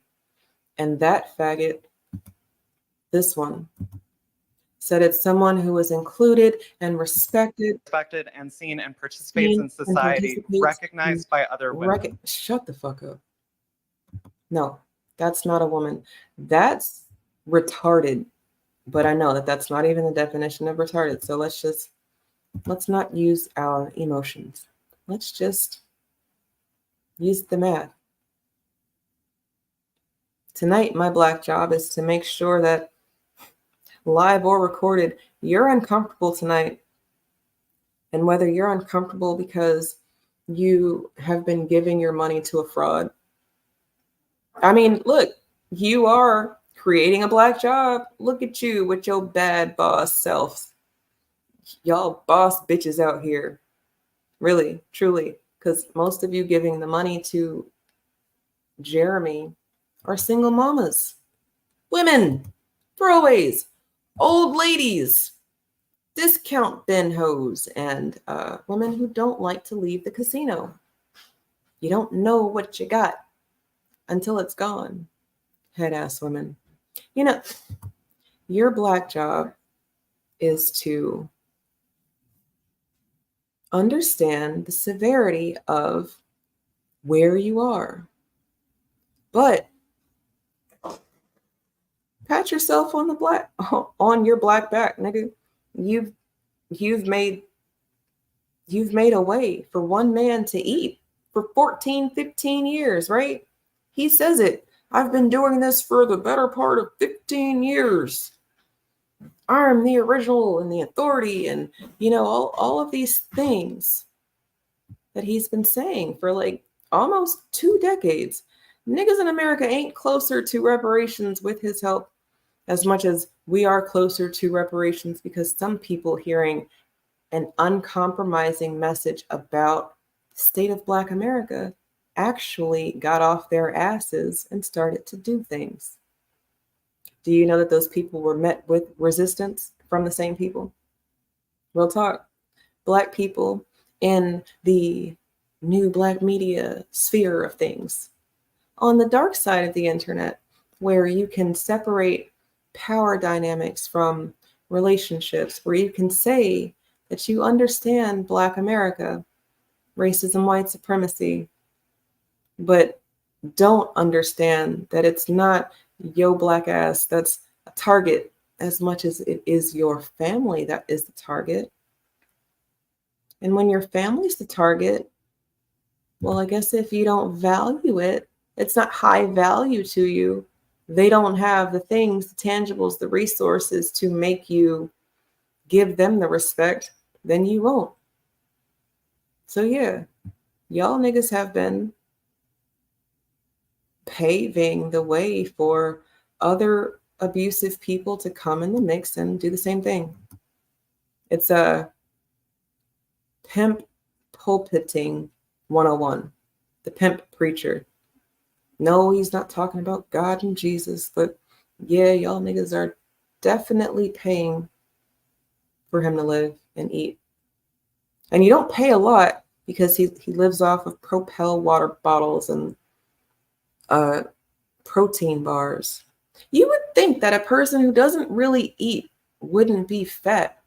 And that faggot, this one, said it's someone who is included and respected and seen and participates in society, recognized by other women. Shut the fuck up. No, that's not a woman. That's retarded. But I know that that's not even the definition of retarded. So let's not use our emotions. Let's just use the math. Tonight, my black job is to make sure that, live or recorded, you're uncomfortable tonight. And whether you're uncomfortable because you have been giving your money to a fraud. I mean, look, you are creating a black job. Look at you with your bad boss self. Y'all boss bitches out here. Really, truly. Because most of you giving the money to Jeremy are single mamas. Women. Throwaways. Old ladies. Discount bin hoes. And women who don't like to leave the casino. You don't know what you got until it's gone. Head ass women. You know, your black job is to understand the severity of where you are. But pat yourself on your black back, nigga. You've made a way for one man to eat for 14, 15 years, right? He says it. I've been doing this for the better part of 15 years. I'm the original and the authority, and all of these things that he's been saying for like almost 2 decades. Niggas in America ain't closer to reparations with his help as much as we are closer to reparations because some people hearing an uncompromising message about the state of Black America actually got off their asses and started to do things. Do you know that those people were met with resistance from the same people? Real talk. Black people in the new Black media sphere of things. On the dark side of the internet, where you can separate power dynamics from relationships, where you can say that you understand Black America, racism, white supremacy, but don't understand that it's not yo black ass that's a target as much as it is your family that is the target. And when your family's the target, well, I guess if you don't value it, it's not high value to you. They don't have the things, the tangibles, the resources to make you give them the respect, then you won't. So yeah, y'all niggas have been paving the way for other abusive people to come in the mix and do the same thing. It's a pimp pulpiting 101, the pimp preacher. No, he's not talking about God and Jesus, but yeah, y'all niggas are definitely paying for him to live and eat. And you don't pay a lot because he lives off of Propel water bottles and protein bars. You would think that a person who doesn't really eat wouldn't be fat.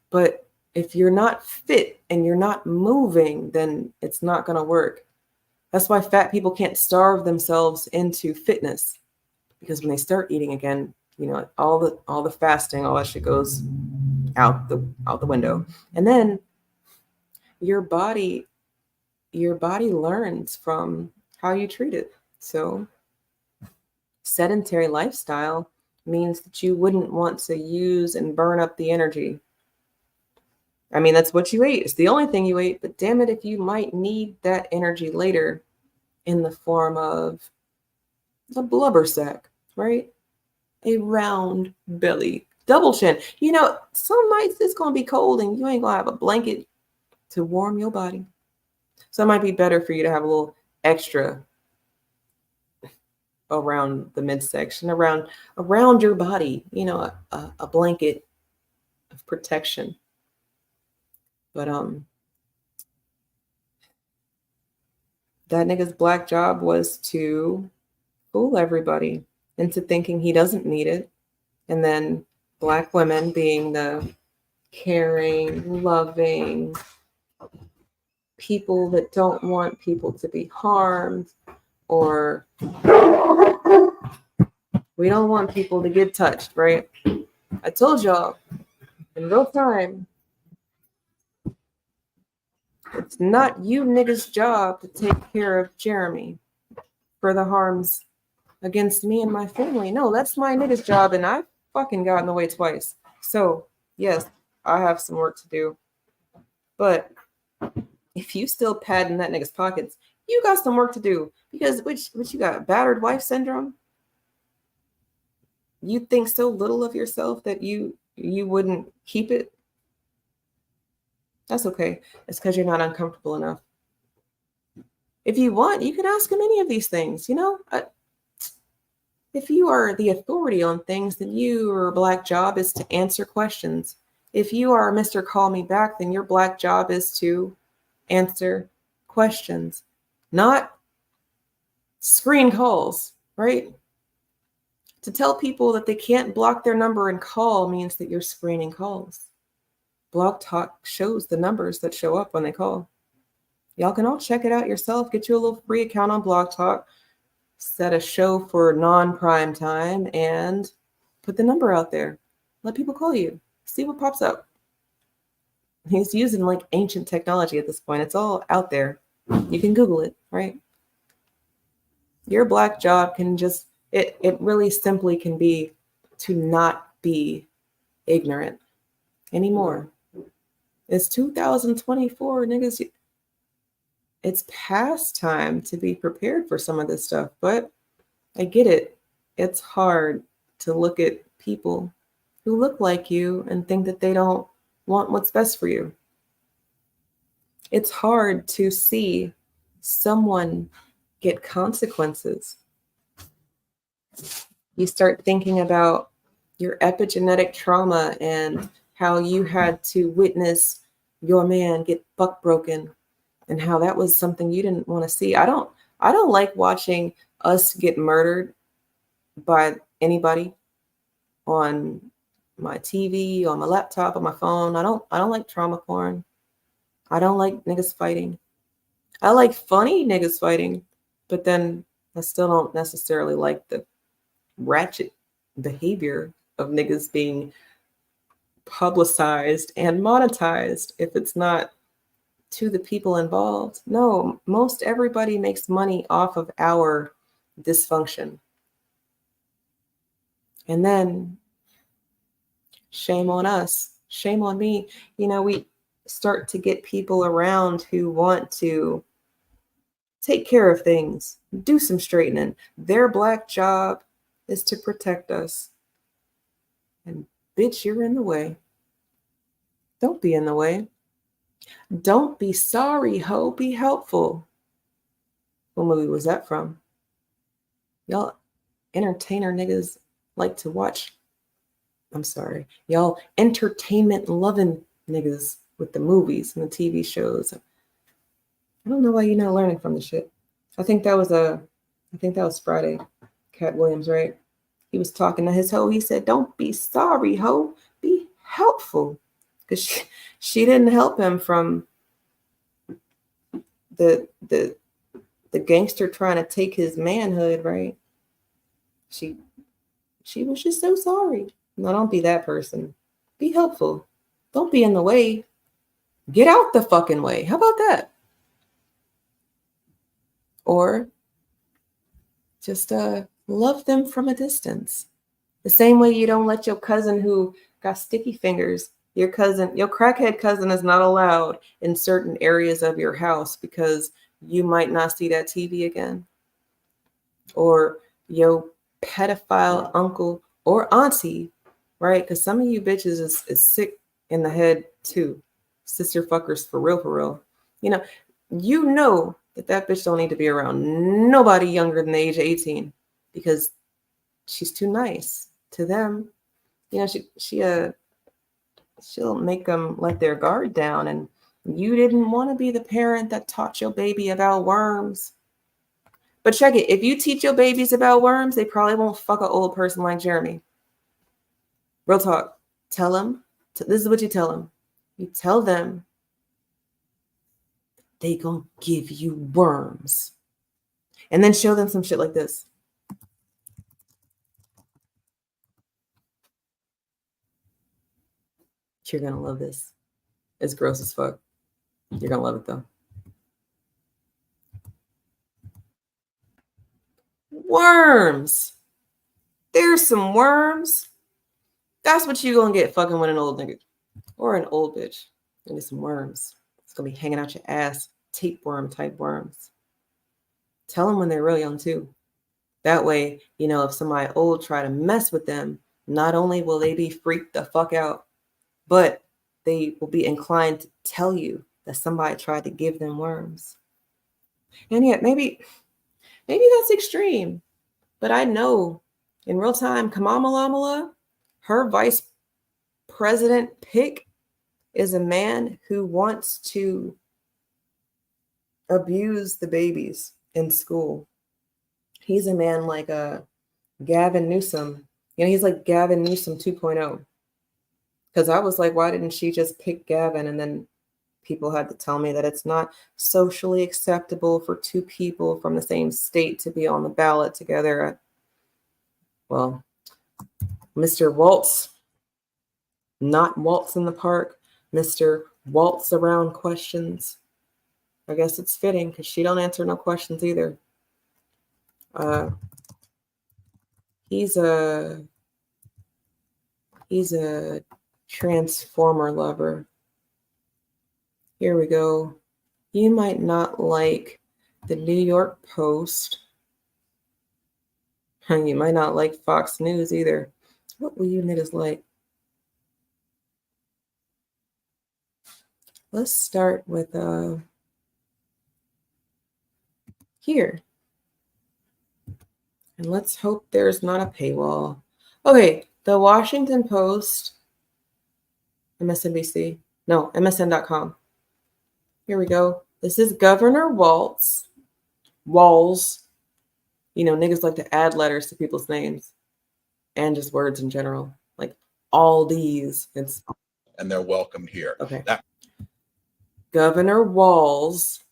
But if you're not fit and you're not moving, then it's not going to work. That's why fat people can't starve themselves into fitness, because when they start eating again, you know, all the fasting, all that shit goes out the window. And then your body learns from how you treat it. So sedentary lifestyle means that you wouldn't want to use and burn up the energy. I mean, that's what you ate. It's the only thing you ate, but damn it, if you might need that energy later in the form of a blubber sack, right? A round belly, double chin. You know, some nights it's going to be cold and you ain't going to have a blanket to warm your body. So it might be better for you to have a little extra around the midsection, around your body, you know, a blanket of protection. But that nigga's black job was to fool everybody into thinking he doesn't need it. And then black women being the caring, loving people that don't want people to be harmed, or we don't want people to get touched, right? I told y'all in real time, it's not you niggas' job to take care of Jeremy for the harms against me and my family. No, that's my nigga's job, and I fucking got in the way twice. So, yes, I have some work to do. But if you still padding that nigga's pockets, you got some work to do. Because which you got, battered wife syndrome? You think so little of yourself that you wouldn't keep it? That's okay. It's because you're not uncomfortable enough. If you want, you can ask him any of these things, you know? If you are the authority on things, then your black job is to answer questions. If you are Mr. Call Me Back, then your black job is to answer questions, not screen calls, right? To tell people that they can't block their number and call means that you're screening calls. Blog Talk shows the numbers that show up when they call. Y'all can all check it out yourself. Get you a little free account on Blog Talk. Set a show for non-prime time and put the number out there. Let people call you. See what pops up. He's using like ancient technology at this point. It's all out there. You can Google it, right? Your black job can just, it really simply can be to not be ignorant anymore. It's 2024, niggas. It's past time to be prepared for some of this stuff, but I get it. It's hard to look at people who look like you and think that they don't want what's best for you. It's hard to see someone get consequences. You start thinking about your epigenetic trauma and how you had to witness your man get buck broken and how that was something you didn't want to see. I don't like watching us get murdered by anybody on my TV, on my laptop, on my phone. I don't like trauma porn. I don't like niggas fighting. I like funny niggas fighting, but then I still don't necessarily like the ratchet behavior of niggas being publicized and monetized if it's not to the people involved. No, most everybody makes money off of our dysfunction. And then shame on us, shame on me. You know, we start to get people around who want to take care of things, do some straightening. Their black job is to protect us. And bitch, you're in the way. Don't be in the way. Don't be sorry, ho. Be helpful. What movie was that from? Y'all entertainer niggas like to watch. I'm sorry. Y'all entertainment loving niggas with the movies and the TV shows. I don't know why you're not learning from the shit. I think that was Friday. Cat Williams, right? He was talking to his hoe. He said, "Don't be sorry, ho. Be helpful." Because she didn't help him from the the gangster trying to take his manhood, right? She was just so sorry. No, don't be that person. Be helpful. Don't be in the way. Get out the fucking way. How about that? Or just love them from a distance. The same way you don't let your cousin who got sticky fingers, your crackhead cousin is not allowed in certain areas of your house because you might not see that TV again. Or your pedophile uncle or auntie, right? Because some of you bitches is sick in the head too. Sister fuckers for real. You know that bitch don't need to be around nobody younger than the age of 18 because she's too nice to them. You know, she'll make them let their guard down, and you didn't want to be the parent that taught your baby about worms. But check it, if you teach your babies about worms, they probably won't fuck an old person like Jeremy. Real talk. Tell them, this is what you tell them. You tell them they gonna give you worms. And then show them some shit like this. You're gonna love this. It's gross as fuck. You're gonna love it though. Worms. There's some worms. That's what you gonna get fucking with an old nigga or an old bitch. And there's some worms. It's gonna be hanging out your ass, tapeworm type worms. Tell them when they're real young too. That way, if somebody old try to mess with them, not only will they be freaked the fuck out, but they will be inclined to tell you that somebody tried to give them worms. And yet, maybe that's extreme, but I know in real time, Kamala, her vice president pick is a man who wants to abuse the babies in school. He's a man like Gavin Newsom. He's like Gavin Newsom 2.0. Because I was like, why didn't she just pick Gavin? And then people had to tell me that it's not socially acceptable for two people from the same state to be on the ballot together. Well, Mr. Waltz, not Waltz in the park, Mr. Waltz around questions. I guess it's fitting because she don't answer no questions either. He's a transformer lover. Here we go. You might not like the New York Post. And you might not like Fox News either. What will you niggas like? Let's start with here. And let's hope there's not a paywall. Okay, the Washington Post, MSNBC, no, MSN.com. Here we go. This is Governor Walls. Niggas like to add letters to people's names and just words in general. Like all these. And they're welcome here. Okay. Governor Walls.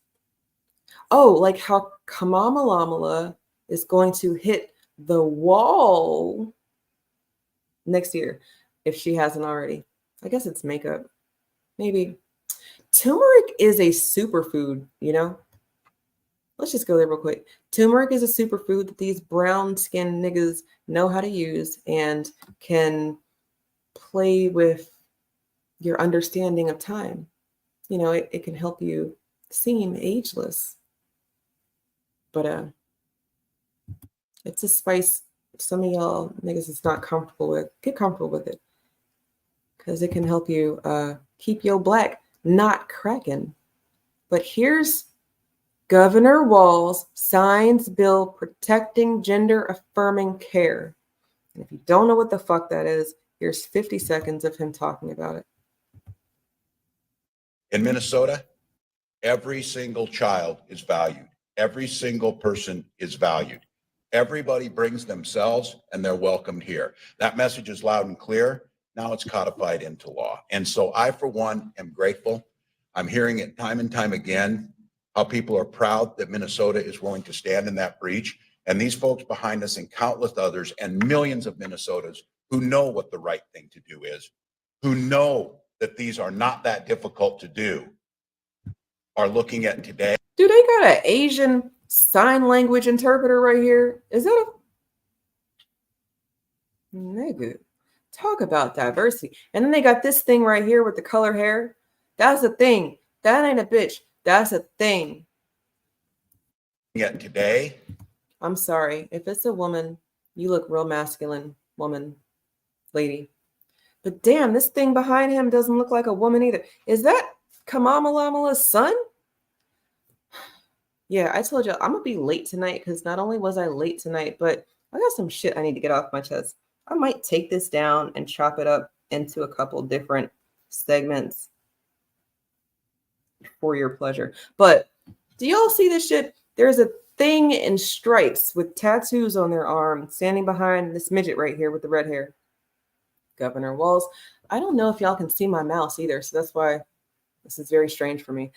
Oh, like how Kamala is going to hit the wall next year if she hasn't already. I guess it's makeup. Maybe. Turmeric is a superfood, Let's just go there real quick. Turmeric is a superfood that these brown-skinned niggas know how to use and can play with your understanding of time. It can help you seem ageless. But it's a spice some of y'all niggas is not comfortable with. Get comfortable with it. Because it can help you keep your black not cracking. But here's Governor Walz signs bill protecting gender affirming care. And if you don't know what the fuck that is, here's 50 seconds of him talking about it. In Minnesota, every single child is valued. Every single person is valued. Everybody brings themselves and they're welcomed here. That message is loud and clear. Now it's codified into law. And so I, for one, am grateful. I'm hearing it time and time again. how people are proud that Minnesota is willing to stand in that breach. And these folks behind us and countless others and millions of Minnesotans who know what the right thing to do is, who know that these are not that difficult to do, are looking at today. Dude, they got an Asian sign language interpreter right here. Is that a nigga? Talk about diversity. And then they got this thing right here with the color hair. That's a thing. That ain't a bitch. That's a thing. Yet today, I'm sorry. If it's a woman, you look real masculine, woman, lady. But damn, this thing behind him doesn't look like a woman either. Is that Kamamalama's son? Yeah, I told you I'm gonna be late tonight because not only was I late tonight, but I got some shit I need to get off my chest. I might take this down and chop it up into a couple different segments for your pleasure. But do y'all see this shit? There's a thing in stripes with tattoos on their arm standing behind this midget right here with the red hair. Governor Walz. I don't know if y'all can see my mouse either, so that's why this is very strange for me.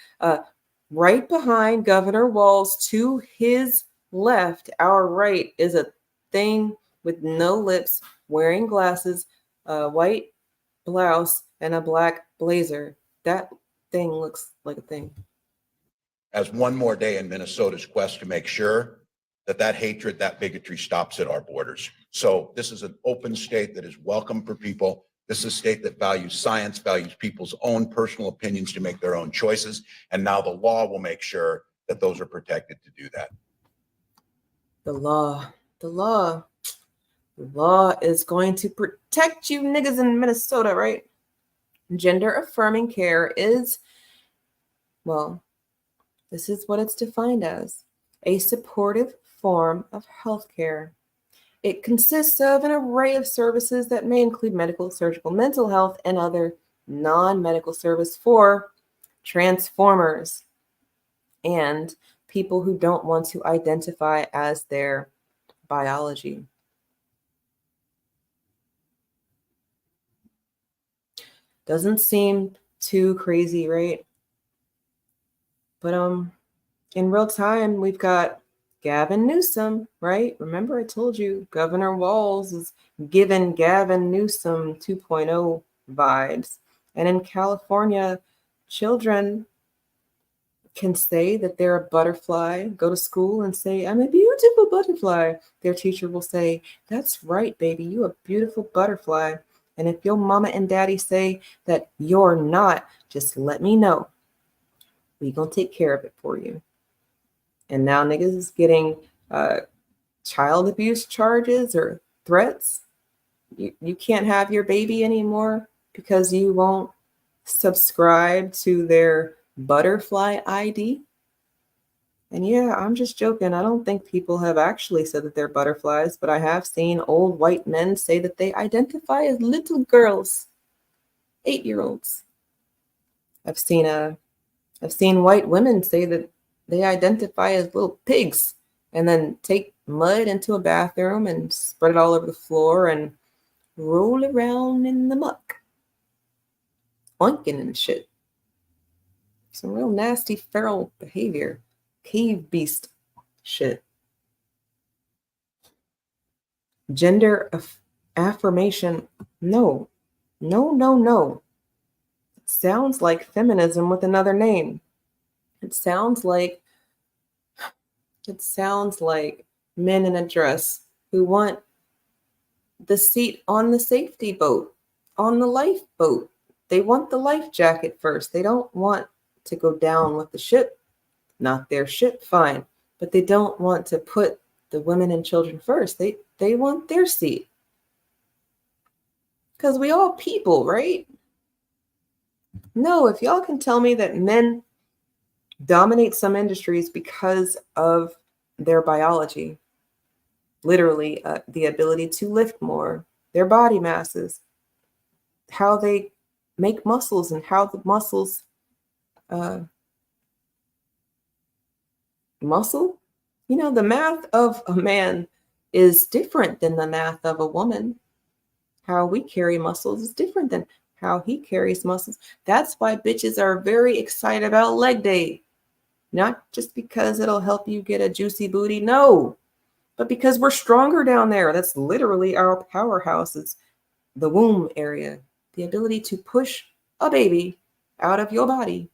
Right behind Governor Walz, to his left, our right, is a thing with no lips, wearing glasses, a white blouse, and a black blazer. That thing looks like a thing. as one more day in Minnesota's quest to make sure that that hatred, that bigotry stops at our borders. So this is an open state that is welcome for people. This is a state that values science, values people's own personal opinions to make their own choices. And now the law will make sure that those are protected to do that. The law is going to protect you niggas in Minnesota, right? Gender affirming care is, well, this is what it's defined as: a supportive form of healthcare. It consists of an array of services that may include medical, surgical, mental health, and other non-medical service for transformers and people who don't want to identify as their biology. Doesn't seem too crazy, right? But in real time, we've got Gavin Newsom, right? Remember I told you Governor Walz is giving Gavin Newsom 2.0 vibes. And in California, children can say that they're a butterfly, go to school and say, I'm a beautiful butterfly. Their teacher will say, that's right, baby, you a beautiful butterfly. And if your mama and daddy say that you're not, just let me know. We gonna take care of it for you. And now niggas is getting child abuse charges or threats. You can't have your baby anymore because you won't subscribe to their butterfly ID. And yeah, I'm just joking. I don't think people have actually said that they're butterflies, but I have seen old white men say that they identify as little girls, 8-year-olds. I've seen white women say that they identify as little pigs and then take mud into a bathroom and spread it all over the floor and roll around in the muck, oinking and shit. Some real nasty feral behavior. Cave beast shit. Gender affirmation. No. It sounds like feminism with another name. It sounds like men in a dress who want the seat on the safety boat, on the lifeboat. They want the life jacket first. They don't want to go down with the ship. Not their ship, fine. But they don't want to put the women and children first. They want their seat. Because we all people, right? No, if y'all can tell me that men dominate some industries because of their biology, literally the ability to lift more, their body masses, how they make muscles and how the muscles muscle, the math of a man is different than the math of a woman. How we carry muscles is different than how he carries muscles. That's why bitches are very excited about leg day. Not just because it'll help you get a juicy booty, no, but because we're stronger down there. That's literally our powerhouse. It's the womb area, the ability to push a baby out of your body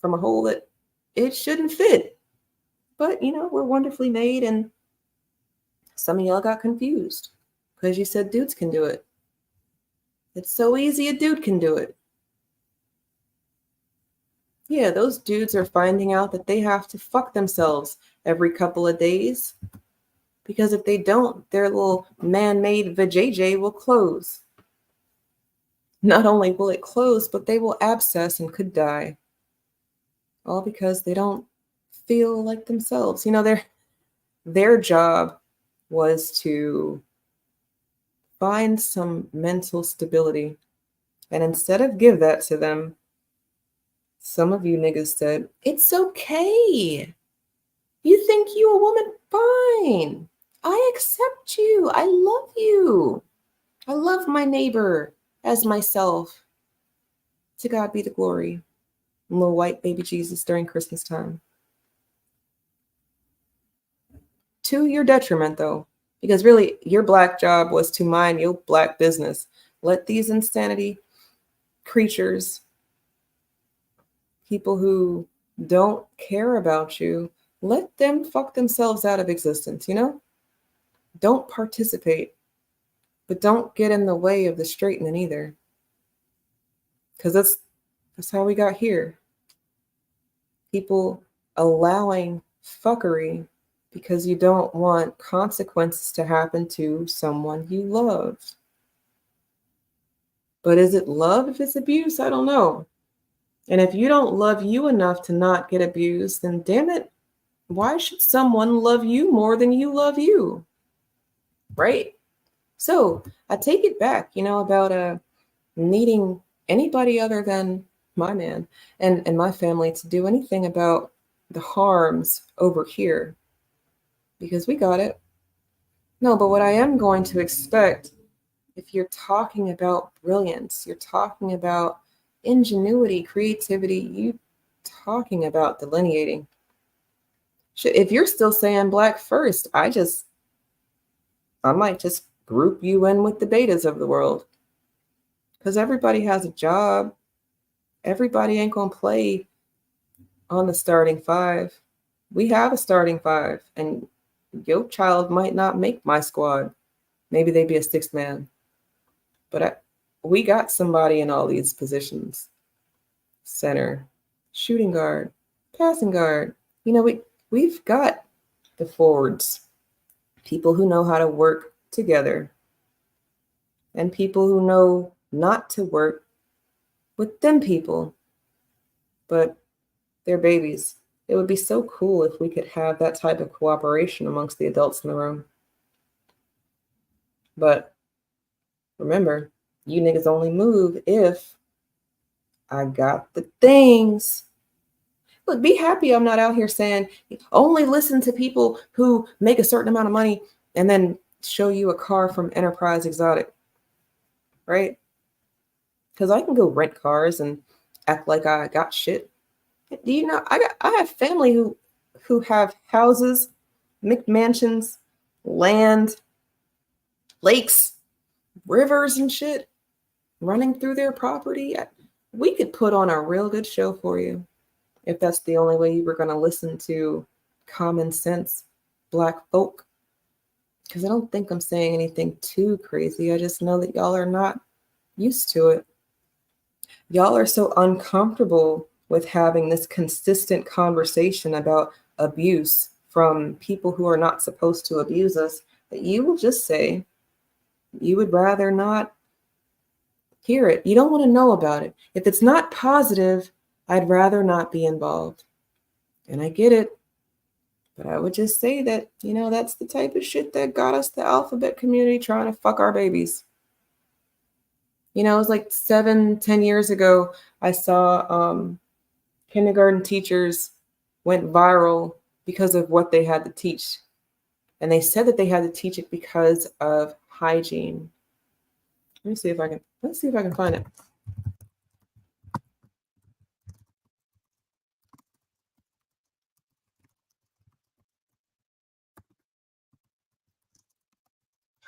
from a hole that it shouldn't fit. But, we're wonderfully made, and some of y'all got confused because you said dudes can do it. It's so easy, a dude can do it. Yeah, those dudes are finding out that they have to fuck themselves every couple of days, because if they don't, their little man-made vajayjay will close. Not only will it close, but they will abscess and could die. All because they don't feel like themselves. Their job was to find some mental stability. And instead of give that to them, some of you niggas said, it's okay. You think you a woman? Fine. I accept you. I love you. I love my neighbor as myself. To God be the glory. Little white baby Jesus during Christmas time. To your detriment, though, because really your black job was to mind your black business. Let these insanity creatures, people who don't care about you, let them fuck themselves out of existence, Don't participate, but don't get in the way of the straightening either. Because that's how we got here. People allowing fuckery because you don't want consequences to happen to someone you love. But is it love if it's abuse? I don't know. And if you don't love you enough to not get abused, then damn it, why should someone love you more than you love you? Right? So I take it back, about needing anybody other than my man and my family to do anything about the harms over here, because we got it. No, but what I am going to expect, if you're talking about brilliance, you're talking about ingenuity, creativity, you talking about delineating. If you're still saying black first, I might just group you in with the betas of the world, because everybody has a job. Everybody ain't gonna play on the starting five. We have a starting five, and your child might not make my squad. Maybe they'd be a sixth man. But we got somebody in all these positions. Center, shooting guard, passing guard. We've got the forwards. People who know how to work together. And people who know not to work with them people. But they're babies. It would be so cool if we could have that type of cooperation amongst the adults in the room. But remember, you niggas only move if I got the things. Look, be happy I'm not out here saying only listen to people who make a certain amount of money and then show you a car from Enterprise Exotic, right? Because I can go rent cars and act like I got shit. Do you know I have family who have houses, McMansions, land, lakes, rivers and shit running through their property. We could put on a real good show for you if that's the only way you were going to listen to common sense black folk. Because I don't think I'm saying anything too crazy. I just know that y'all are not used to it. Y'all are so uncomfortable with having this consistent conversation about abuse from people who are not supposed to abuse us that you will just say you would rather not hear it. You don't want to know about it. If it's not positive, I'd rather not be involved. And I get it. But I would just say that, that's the type of shit that got us the alphabet community trying to fuck our babies. It was like 7-10 years ago, I saw kindergarten teachers went viral because of what they had to teach. And they said that they had to teach it because of hygiene. Let's see if I can find it.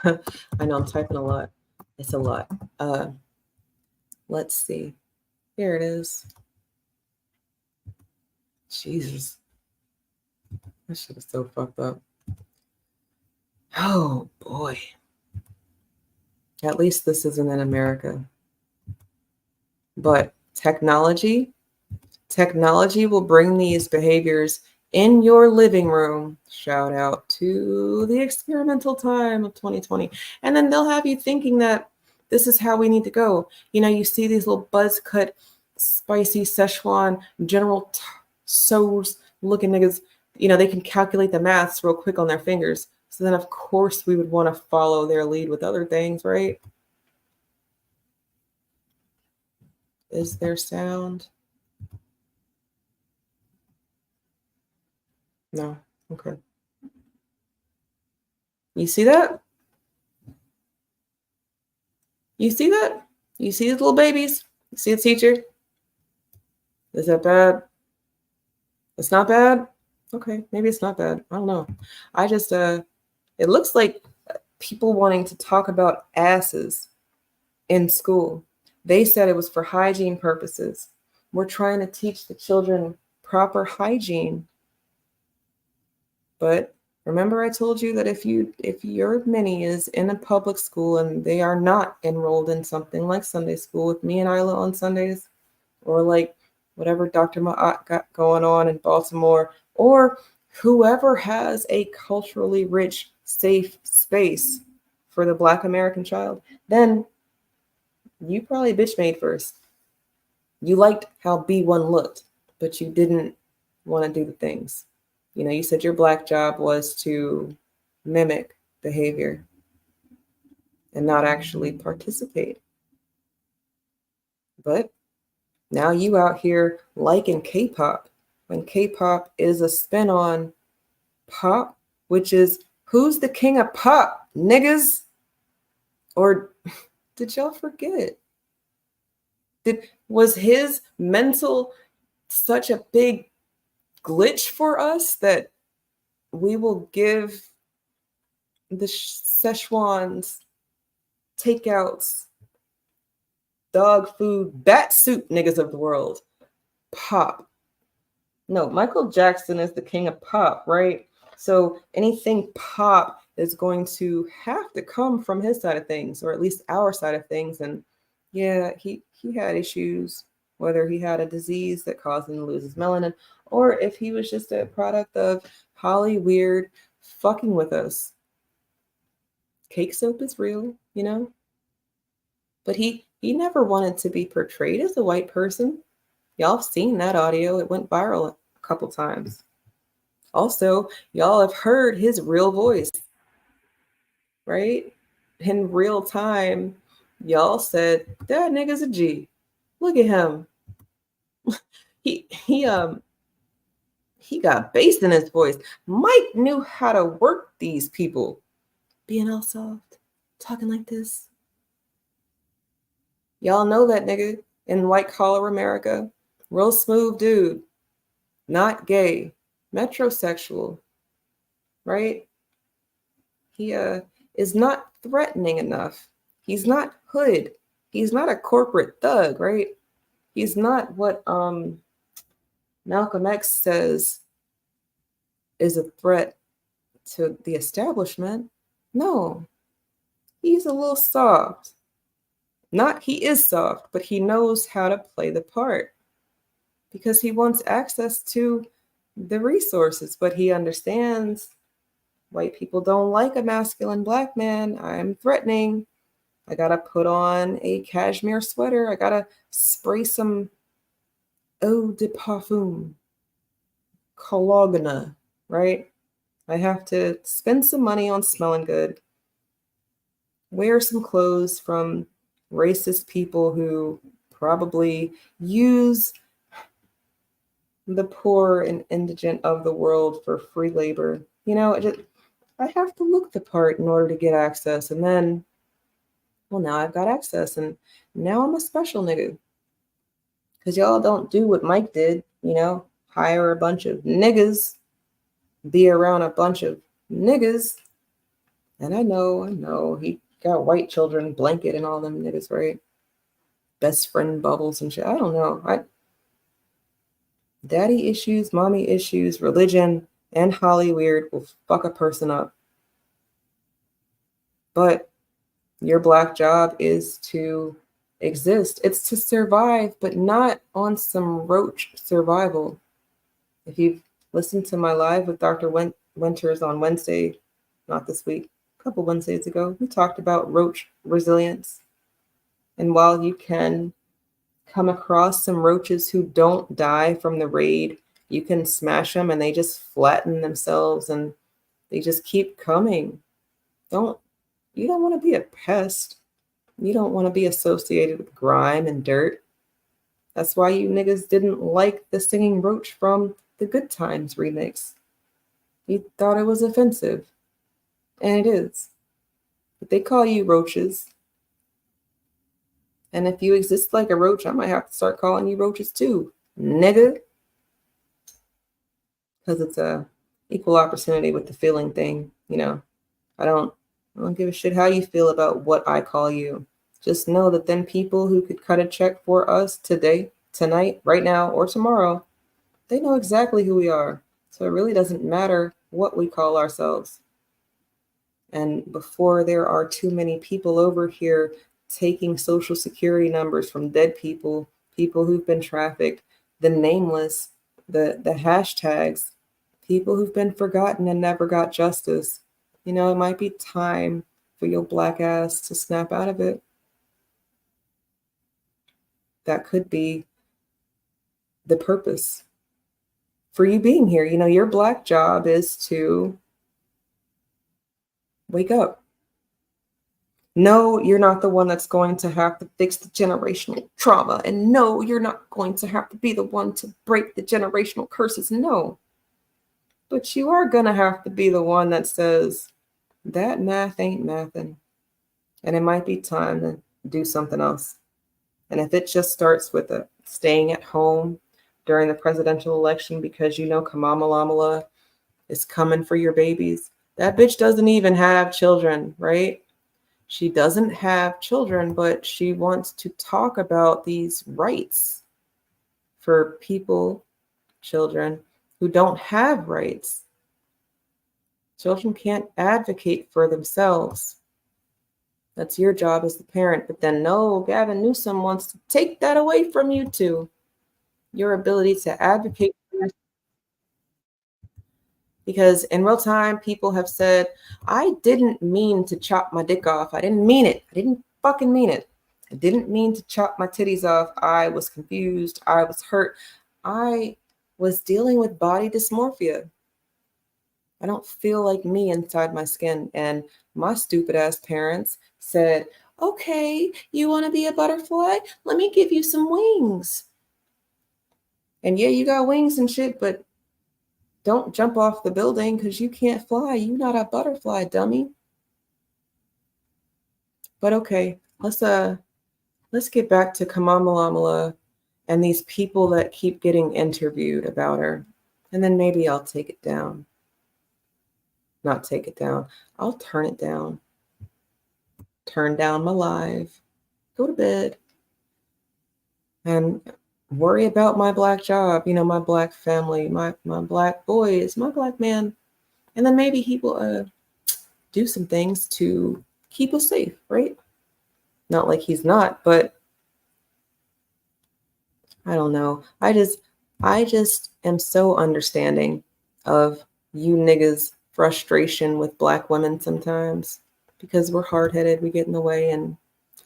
I know I'm typing a lot. It's a lot. Let's see. Here it is. Jesus. That shit is so fucked up. Oh boy. At least this isn't in America. But technology will bring these behaviors in your living room. Shout out to the experimental time of 2020. And then they'll have you thinking that this is how we need to go. You know, you see these little buzz cut, spicy Szechuan, General Tso's looking niggas. You know, they can calculate the maths real quick on their fingers. So then, of course, we would want to follow their lead with other things, right? Is there sound? No. Okay. You see that? You see that? You see these little babies? You see the teacher? Is that bad? It's not bad? Okay, maybe it's not bad. I don't know. I just, it looks like people wanting to talk about asses in school. They said it was for hygiene purposes. We're trying to teach the children proper hygiene. But remember I told you that if your mini is in a public school and they are not enrolled in something like Sunday school with me and Isla on Sundays, or like whatever Dr. Ma'at got going on in Baltimore, or whoever has a culturally rich, safe space for the Black American child, then you probably bitch made first. You liked how B1 looked, but you didn't want to do the things. You know, you said your Black job was to mimic behavior and not actually participate. But now you out here liking K-pop, when K-pop is a spin on pop, which is who's the king of pop, niggas? Or did y'all forget? Was his mental such a big glitch for us that we will give the Szechuans, takeouts, dog food, bat soup niggas of the world pop? No, Michael Jackson is the king of pop, right? So anything pop is going to have to come from his side of things, or at least our side of things. And yeah, he had issues, whether he had a disease that caused him to lose his melanin, or if he was just a product of Holly Weird fucking with us. Cake soap is real, you know? But he never wanted to be portrayed as a white person. Y'all have seen that audio. It went viral a couple times. Also, y'all have heard his real voice, right? In real time, y'all said, that nigga's a G. Look at him. He got bass in his voice. Mike knew how to work these people. Being all soft, talking like this. Y'all know that nigga in white collar America. Real smooth dude. Not gay. Metrosexual. Right? He is not threatening enough. He's not hood. He's not a corporate thug, right? He's not what Malcolm X says is a threat to the establishment. No, he's a little soft. He is soft, but he knows how to play the part because he wants access to the resources, but he understands white people don't like a masculine Black man. I'm threatening. I gotta put on a cashmere sweater. I gotta spray some eau de parfum, Cologna, right? I have to spend some money on smelling good, wear some clothes from racist people who probably use the poor and indigent of the world for free labor. You know, I have to look the part in order to get access. And then, well, now I've got access, and now I'm a special nigga. Because y'all don't do what Mike did, you know, hire a bunch of niggas, be around a bunch of niggas, And I know, he got white children, blanket and all them niggas, right? Best friend bubbles and shit. I don't know. Daddy issues, mommy issues, religion, and Hollyweird will fuck a person up. But your black job is to exist. It's to survive, but not on some roach survival. If you've listened to my live with Dr. Winters on Wednesday, not this week, a couple Wednesdays ago, we talked about roach resilience. And while you can come across some roaches who don't die from the raid, you can smash them and they just flatten themselves and they just keep coming. You don't want to be a pest. You don't want to be associated with grime and dirt. That's why you niggas didn't like the singing roach from the Good Times remix. You thought it was offensive. And it is. But they call you roaches. And if you exist like a roach, I might have to start calling you roaches too, nigga. Because it's a equal opportunity with the feeling thing, you know. I don't give a shit how you feel about what I call you. Just know that then people who could cut a check for us today, tonight, right now, or tomorrow, they know exactly who we are. So it really doesn't matter what we call ourselves. And before there are too many people over here taking social security numbers from dead people, people who've been trafficked, the nameless, the hashtags, people who've been forgotten and never got justice, you know, it might be time for your black ass to snap out of it. That could be the purpose for you being here. You know, your black job is to wake up. No, you're not the one that's going to have to fix the generational trauma. And no, you're not going to have to be the one to break the generational curses. No. But you are going to have to be the one that says, that math ain't mathin'. And it might be time to do something else. And if it just starts with staying at home during the presidential election because you know Kamala is coming for your babies, that bitch doesn't even have children, right? She doesn't have children, but she wants to talk about these rights for people, children, who don't have rights. Children can't advocate for themselves. That's your job as the parent. But then no, Gavin Newsom wants to take that away from you too. Your ability to advocate for yourself. Because in real time, people have said, I didn't mean to chop my dick off. I didn't mean it. I didn't fucking mean it. I didn't mean to chop my titties off. I was confused. I was hurt. I was dealing with body dysmorphia. I don't feel like me inside my skin. And my stupid ass parents said, okay, you want to be a butterfly? Let me give you some wings. And yeah, you got wings and shit, but don't jump off the building because you can't fly. You're not a butterfly, dummy. But okay, let's get back to Kamala and these people that keep getting interviewed about her. And then maybe I'll take it down. Not take it down. I'll turn it down. Turn down my live. Go to bed. And worry about my black job, you know, my black family, my black boys, my black man. And then maybe he will do some things to keep us safe, right? Not like he's not, but I don't know. I just am so understanding of you niggas' frustration with black women sometimes because we're hard-headed, we get in the way, and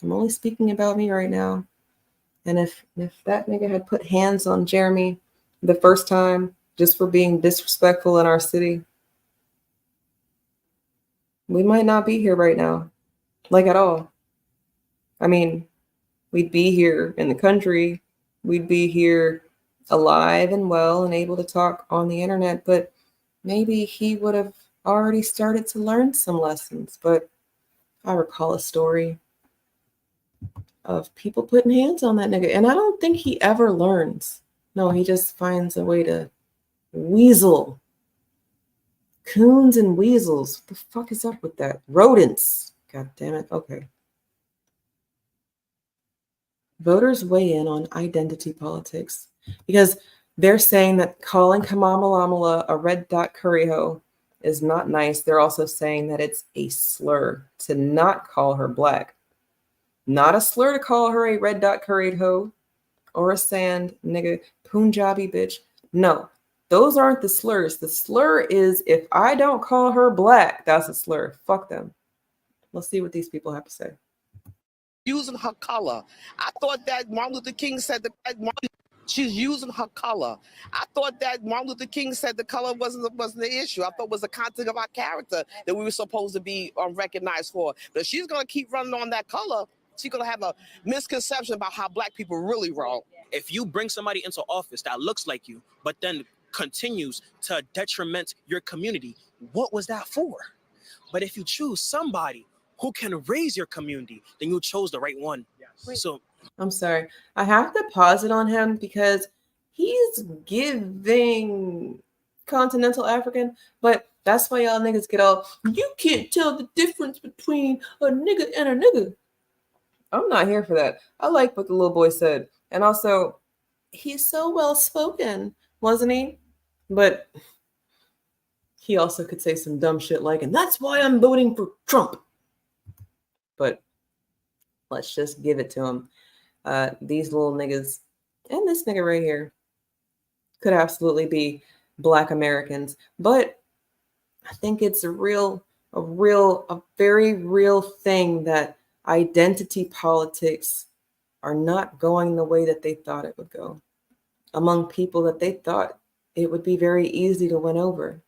I'm only speaking about me right now. And if that nigga had put hands on Jeremy the first time just for being disrespectful in our city, we might not be here right now, like at all. I mean, we'd be here in the country, we'd be here alive and well and able to talk on the internet, but maybe he would have already started to learn some lessons. But I recall a story of people putting hands on that nigga, and I don't think he ever learns. No, he just finds a way to weasel Coons and weasels. What the fuck is up with that? Rodents. God damn it. Okay. Voters weigh in on identity politics because they're saying that calling Kamala a red dot curry hoe is not nice. They're also saying that it's a slur to not call her black. Not a slur to call her a red dot curried hoe or a sand nigga Punjabi bitch. No, those aren't the slurs. The slur is if I don't call her black, that's a slur. Fuck them. Let's see what these people have to say. Using her color. I thought that Martin Luther King said that she's using her color. I thought that Martin Luther King said the color wasn't the issue. I thought it was the content of our character that we were supposed to be recognized for. But if she's gonna keep running on that color, she's gonna have a misconception about how black people really roll. If you bring somebody into office that looks like you, but then continues to detriment your community, what was that for? But if you choose somebody who can raise your community, then you chose the right one. Yes. So I'm sorry. I have to pause it on him because he's giving continental African, but that's why y'all niggas get all, you can't tell the difference between a nigga and a nigga. I'm not here for that. I like what the little boy said. And also, he's so well spoken, wasn't he? But he also could say some dumb shit like, and that's why I'm voting for Trump. But let's just give it to him. These little niggas and this nigga right here could absolutely be Black Americans. But I think it's a very real thing that identity politics are not going the way that they thought it would go among people that they thought it would be very easy to win over.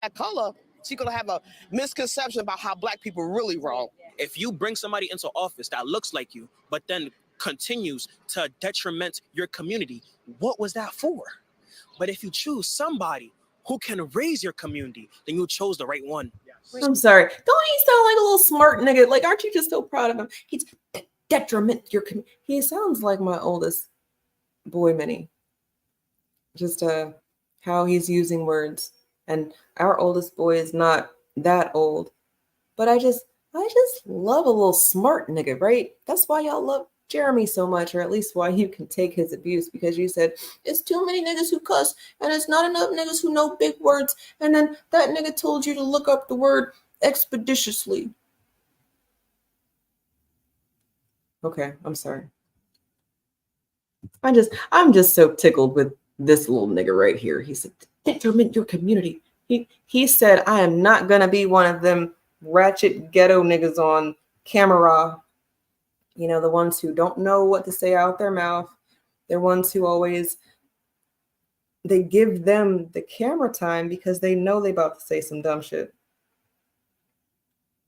That color, she's gonna have a misconception about how black people really roll. if you bring somebody into office that looks like you, but then continues to detriment your community, what was that for? But if you choose somebody who can raise your community, then you chose the right one. Yes. I'm sorry. Don't he sound like a little smart nigga? Like, aren't you just so proud of him? He's detriment your community. He sounds like my oldest boy, Minnie. Just how he's using words. And our oldest boy is not that old. But I just love a little smart nigga, right? That's why y'all love Jeremy so much, or at least why you can take his abuse, because you said it's too many niggas who cuss and it's not enough niggas who know big words, and then that nigga told you to look up the word expeditiously. Okay, I'm sorry. I'm just so tickled with this little nigga right here. He said, detriment your community. He said, I am not gonna be one of them ratchet ghetto niggas on camera. You know, the ones who don't know what to say out their mouth. They're ones who always, they give them the camera time because they know they about to say some dumb shit.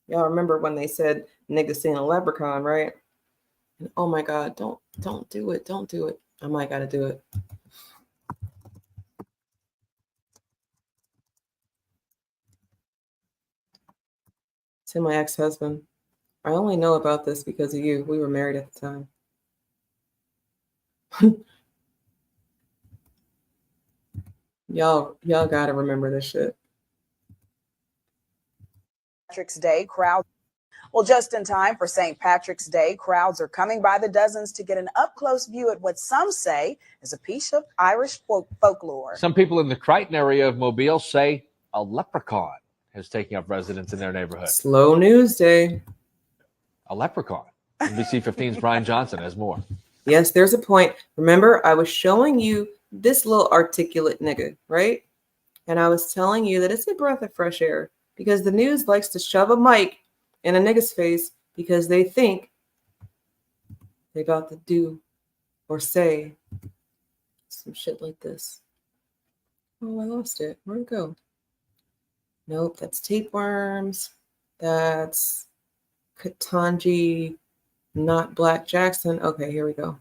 Y'all remember when they said niggas seen a leprechaun, right? And oh my God, don't do it. Don't do it. I might gotta do it. To my ex-husband. I only know about this because of you. We were married at the time. Y'all gotta remember this shit. Patrick's Day crowd. Well, just in time for St. Patrick's Day, crowds are coming by the dozens to get an up-close view at what some say is a piece of Irish folklore. Some people in the Crichton area of Mobile say a leprechaun is taking up residence in their neighborhood. Slow news day. A leprechaun. NBC 15's Brian Johnson has more. Yes, there's a point. Remember, I was showing you this little articulate nigga, right? And I was telling you that it's a breath of fresh air because the news likes to shove a mic in a nigga's face because they think they about to do or say some shit like this. Oh, I lost it. Where'd it go? Nope, that's tapeworms. That's Katanji, not Black Jackson. Okay, here we go.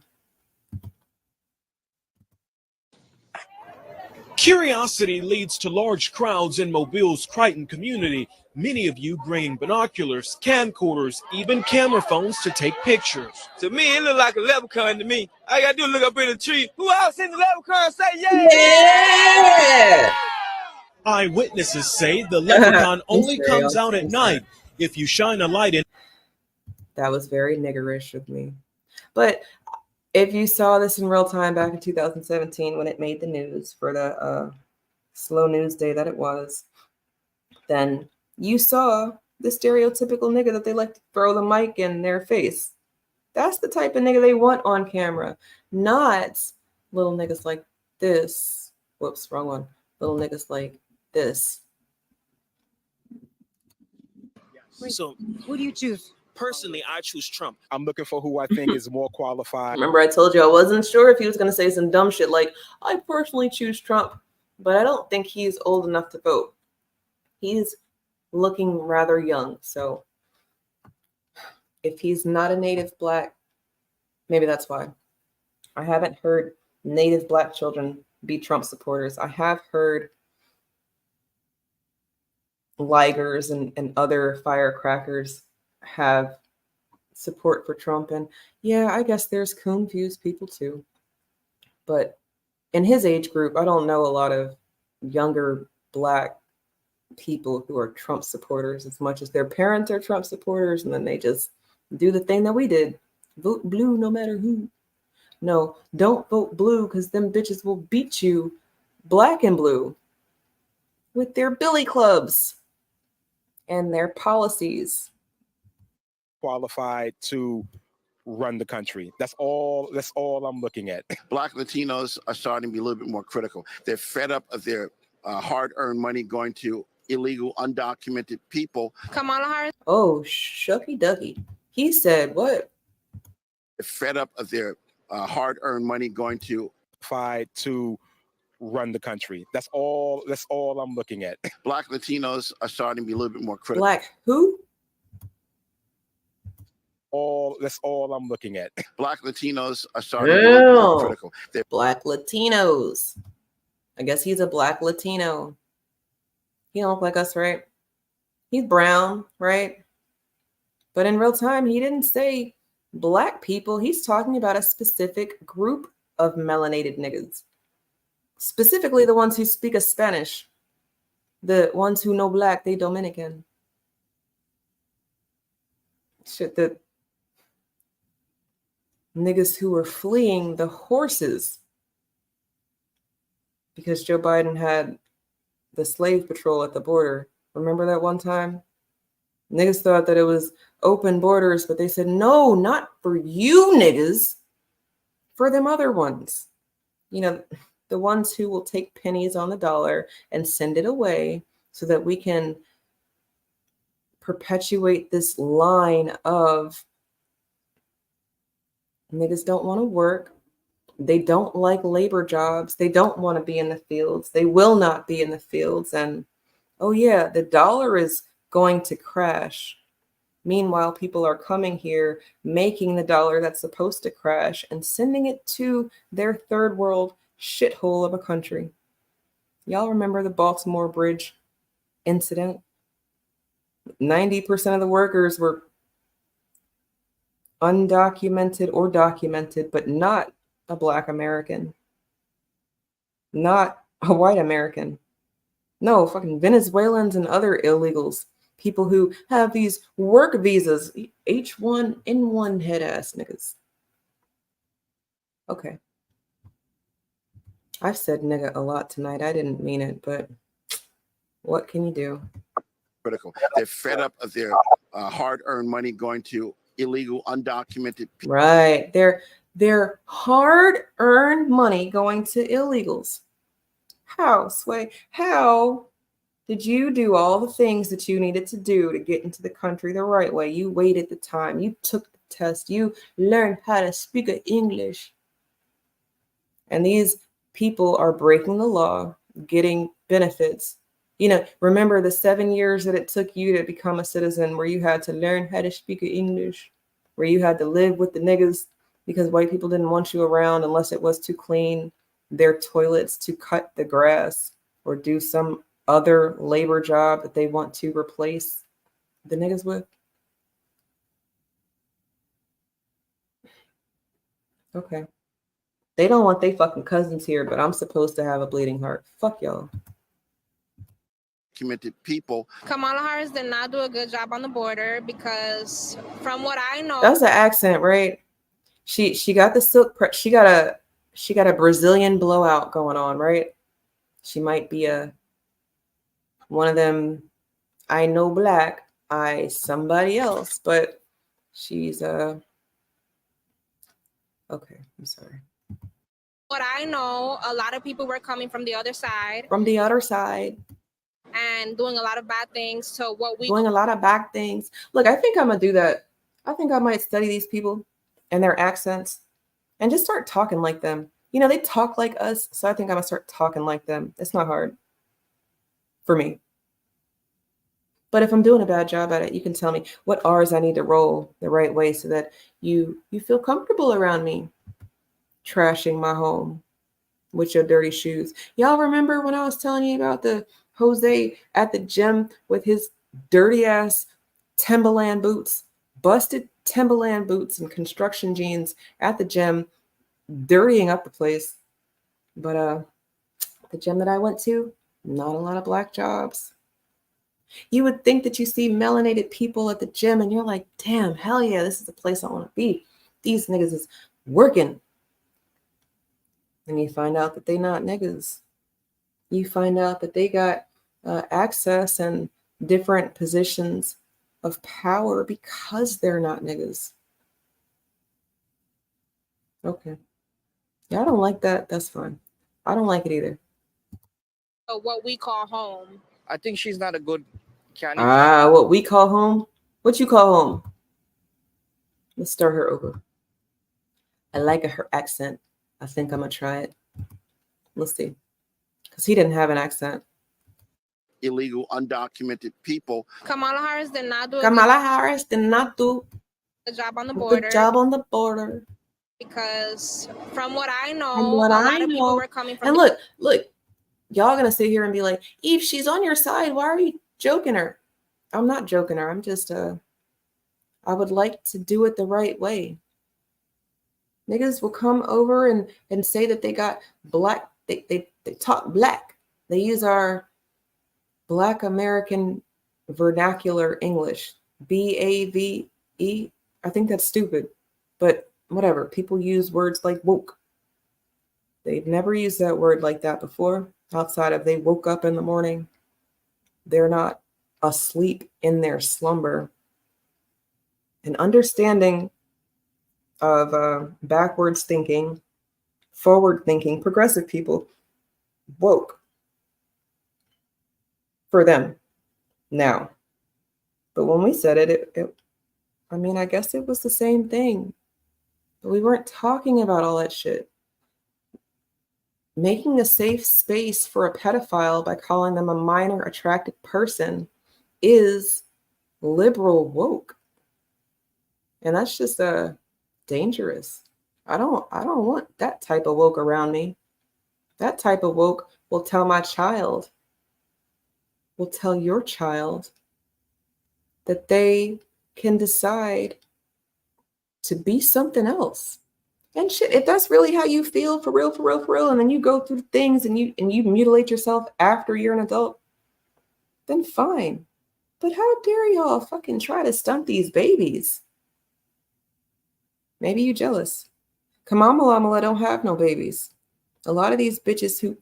Curiosity leads to large crowds in Mobile's Crichton community. Many of you bringing binoculars, camcorders, even camera phones to take pictures. To me, it looked like a leprechaun to me. I gotta do look up in the tree. Who else in the leprechaun say yeah? Yeah! Eyewitnesses say the leprechaun only Sorry, comes out at I'm sorry. night if you shine a light in. That was very niggerish of me. But if you saw this in real time back in 2017 when it made the news for the slow news day that it was, then you saw the stereotypical nigga that they like to throw the mic in their face. That's the type of nigga they want on camera, not little niggas like this. Whoops, wrong one. Little niggas like this. So, who do you choose? Personally, I choose Trump. I'm looking for who I think is more qualified. Remember, I told you I wasn't sure if he was going to say some dumb shit like, I personally choose Trump, but I don't think he's old enough to vote. He's looking rather young. So if he's not a native black, maybe that's why. I haven't heard native black children be Trump supporters. I have heard ligers and other firecrackers have support for Trump. And yeah, I guess there's confused people too. But in his age group, I don't know a lot of younger black people who are Trump supporters as much as their parents are Trump supporters, and then they just do the thing that we did. Vote blue no matter who. No, don't vote blue because them bitches will beat you black and blue with their billy clubs and their policies. Qualified to run the country. That's all I'm looking at. Black Latinos are starting to be a little bit more critical. They're fed up of their hard-earned money going to illegal, undocumented people. Kamala Harris. Oh, shucky ducky. He said what? They're fed up of their hard-earned money going to run the country. That's all I'm looking at. Black Latinos are starting to be a little bit more critical. Black who? That's all I'm looking at. Black Latinos are starting to be a little bit more critical. They're Black Latinos. I guess he's a black Latino. He don't look like us, right? He's brown, right? But in real time, he didn't say black people. He's talking about a specific group of melanated niggas. Specifically the ones who speak a Spanish. The ones who know black, they Dominican. Shit, the niggas who were fleeing the horses because Joe Biden had the slave patrol at the border. Remember that one time? Niggas thought that it was open borders, but they said, no, not for you niggas, for them other ones. You know, the ones who will take pennies on the dollar and send it away so that we can perpetuate this line of niggas don't want to work. They don't like labor jobs. They don't want to be in the fields. They will not be in the fields. And oh yeah, the dollar is going to crash. Meanwhile, people are coming here, making the dollar that's supposed to crash and sending it to their third world shithole of a country. Y'all remember the Baltimore Bridge incident? 90% of the workers were undocumented or documented, but not a Black American, not a white American. No, fucking Venezuelans and other illegals, people who have these work visas, H1N1 head ass niggas. Okay. I've said nigga a lot tonight. I didn't mean it, but what can you do? Critical. They're fed up of their hard-earned money going to illegal, undocumented people. Right. Their hard-earned money going to illegals. How, Sway? How did you do all the things that you needed to do to get into the country the right way? You waited the time. You took the test. You learned how to speak English. And these people are breaking the law, getting benefits. You know, remember the 7 years that it took you to become a citizen where you had to learn how to speak English, where you had to live with the niggas because white people didn't want you around unless it was to clean their toilets, to cut the grass, or do some other labor job that they want to replace the niggas with. Okay. They don't want they fucking cousins here, but I'm supposed to have a bleeding heart. Fuck y'all. undocumented people. Kamala Harris did not do a good job on the border because, from what I know, That's the accent, right? She got the she got a Brazilian blowout going on, right? She might be one of them. I know black. I somebody else, but she's okay. I'm sorry. what I know, a lot of people were coming from the other side. From the other side. And doing a lot of bad things to what we doing a lot of bad things. Look, I think I'm gonna do that. I think I might study these people and their accents and just start talking like them. You know, they talk like us, so I think I'm gonna start talking like them. It's not hard for me. But if I'm doing a bad job at it, you can tell me what R's I need to roll the right way so that you feel comfortable around me. Trashing my home with your dirty shoes. Y'all remember when I was telling you about the Jose at the gym with his dirty ass Timberland boots, busted Timberland boots and construction jeans at the gym, dirtying up the place. But the gym that I went to, not a lot of black jobs. You would think that you see melanated people at the gym and you're like, damn, hell yeah, this is the place I want to be. These niggas is working. And you find out that they not niggas. You find out that they got access and different positions of power because they're not niggas. Okay. Yeah, I don't like that. That's fine. I don't like it either. what we call home. I think she's not a good candidate. What we call home? What you call home? Let's start her over. I like her accent. I think I'm gonna try it. Let's see. Because he didn't have an accent. Illegal, undocumented people. Kamala Harris did not do a good job on the border. Good job on the border. Because from what I know, a lot of people were coming from. And look, y'all gonna sit here and be like, Eve, she's on your side. Why are you joking her? I'm not joking her. I'm just I would like to do it the right way. Niggas will come over and say that they got black, they talk black. They use our Black American vernacular English. BAVE. I think that's stupid. But whatever. People use words like woke. They've never used that word like that before. Outside of they woke up in the morning. They're not asleep in their slumber. An understanding of backwards thinking, forward thinking, progressive people woke for them now. But when we said it, I mean, I guess it was the same thing. But we weren't talking about all that shit. Making a safe space for a pedophile by calling them a minor attracted person is liberal woke. And that's just dangerous. I don't want that type of woke around me. That type of woke will tell my child, will tell your child that they can decide to be something else. And shit, if that's really how you feel, for real, and then you go through things and you mutilate yourself after you're an adult, then fine. But how dare y'all fucking try to stunt these babies? Maybe you jealous. Kamala don't have no babies. A lot of these bitches who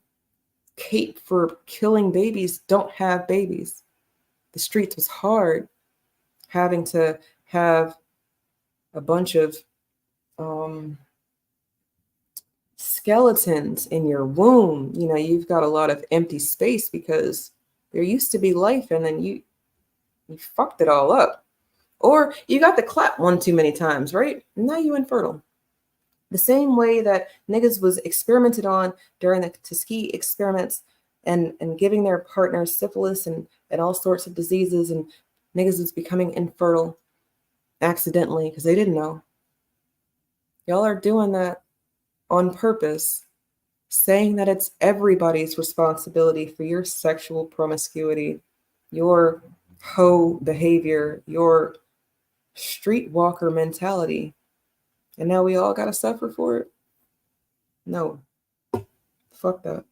cape for killing babies don't have babies. The streets was hard having to have a bunch of skeletons in your womb. You know, you've got a lot of empty space because there used to be life and then you fucked it all up. Or you got the clap one too many times, right? Now you infertile. The same way that niggas was experimented on during the Tuskegee experiments and giving their partners syphilis and all sorts of diseases, and niggas was becoming infertile accidentally because they didn't know. Y'all are doing that on purpose, saying that it's everybody's responsibility for your sexual promiscuity, your hoe behavior, your streetwalker mentality. And now we all got to suffer for it? No. Fuck that.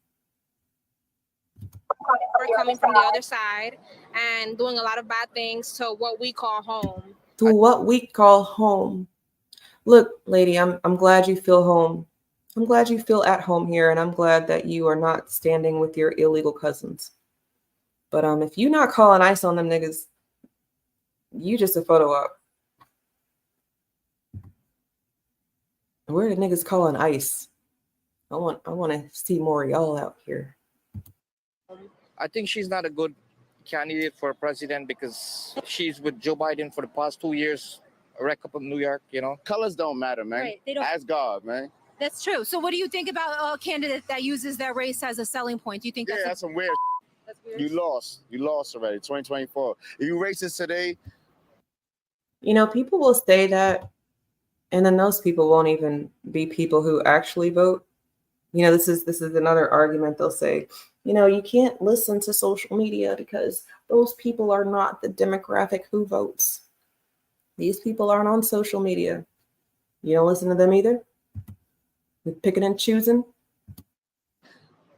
coming from the other side and doing a lot of bad things to what we call home. To what we call home. Look, lady, I'm glad you feel home. I'm glad you feel at home here, and I'm glad that you are not standing with your illegal cousins. But if you not calling ICE on them niggas, you just a photo op. Where the niggas calling ICE? I want to see more of y'all out here. I think she's not a good candidate for president because she's with Joe Biden for the past 2 years, wreck up in New York, you know. Colors don't matter, man. Right, they don't. Ask God, man. That's true. So what do you think about a candidate that uses their race as a selling point? Do you think that's That's some weird. that's weird? You lost. You lost already. 2024. If you racist today, You know, people will say that, and then those people won't even be people who actually vote. You know, this is another argument they'll say. You know, you can't listen to social media because those people are not the demographic who votes. These people aren't on social media. You don't listen to them either? You're picking and choosing?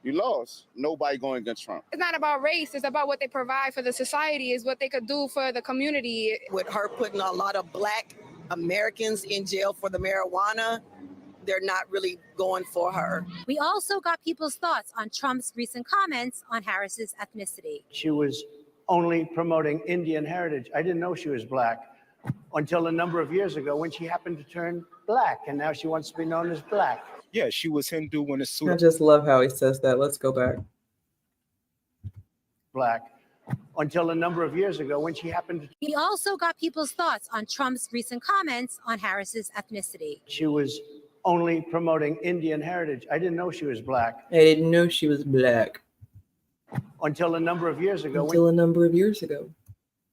you lost. Nobody going against Trump. It's not about race. It's about what they provide for the society, is what they could do for the community. With her putting a lot of Black Americans in jail for the marijuana, they're not really going for her. We also got people's thoughts on Trump's recent comments on Harris's ethnicity. She was only promoting Indian heritage. I didn't know she was Black until a number of years ago when she happened to turn Black, and now she wants to be known as Black. Yeah, she was Hindu when the suit. I just love how he says that. Let's go back. Black until a number of years ago when she happened to. We also got people's thoughts on Trump's recent comments on Harris's ethnicity. She was only promoting Indian heritage. I didn't know she was Black. I didn't know she was Black. Until a number of years ago. Until a number of years ago.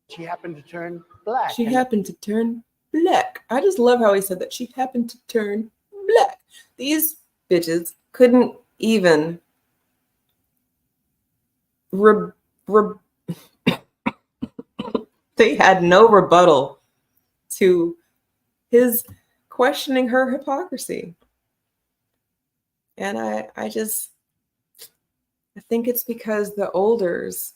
She happened to turn Black. She happened to turn Black. I just love how he said that. She happened to turn Black. These bitches couldn't even they had no rebuttal to his questioning her hypocrisy. And I think it's because the olders,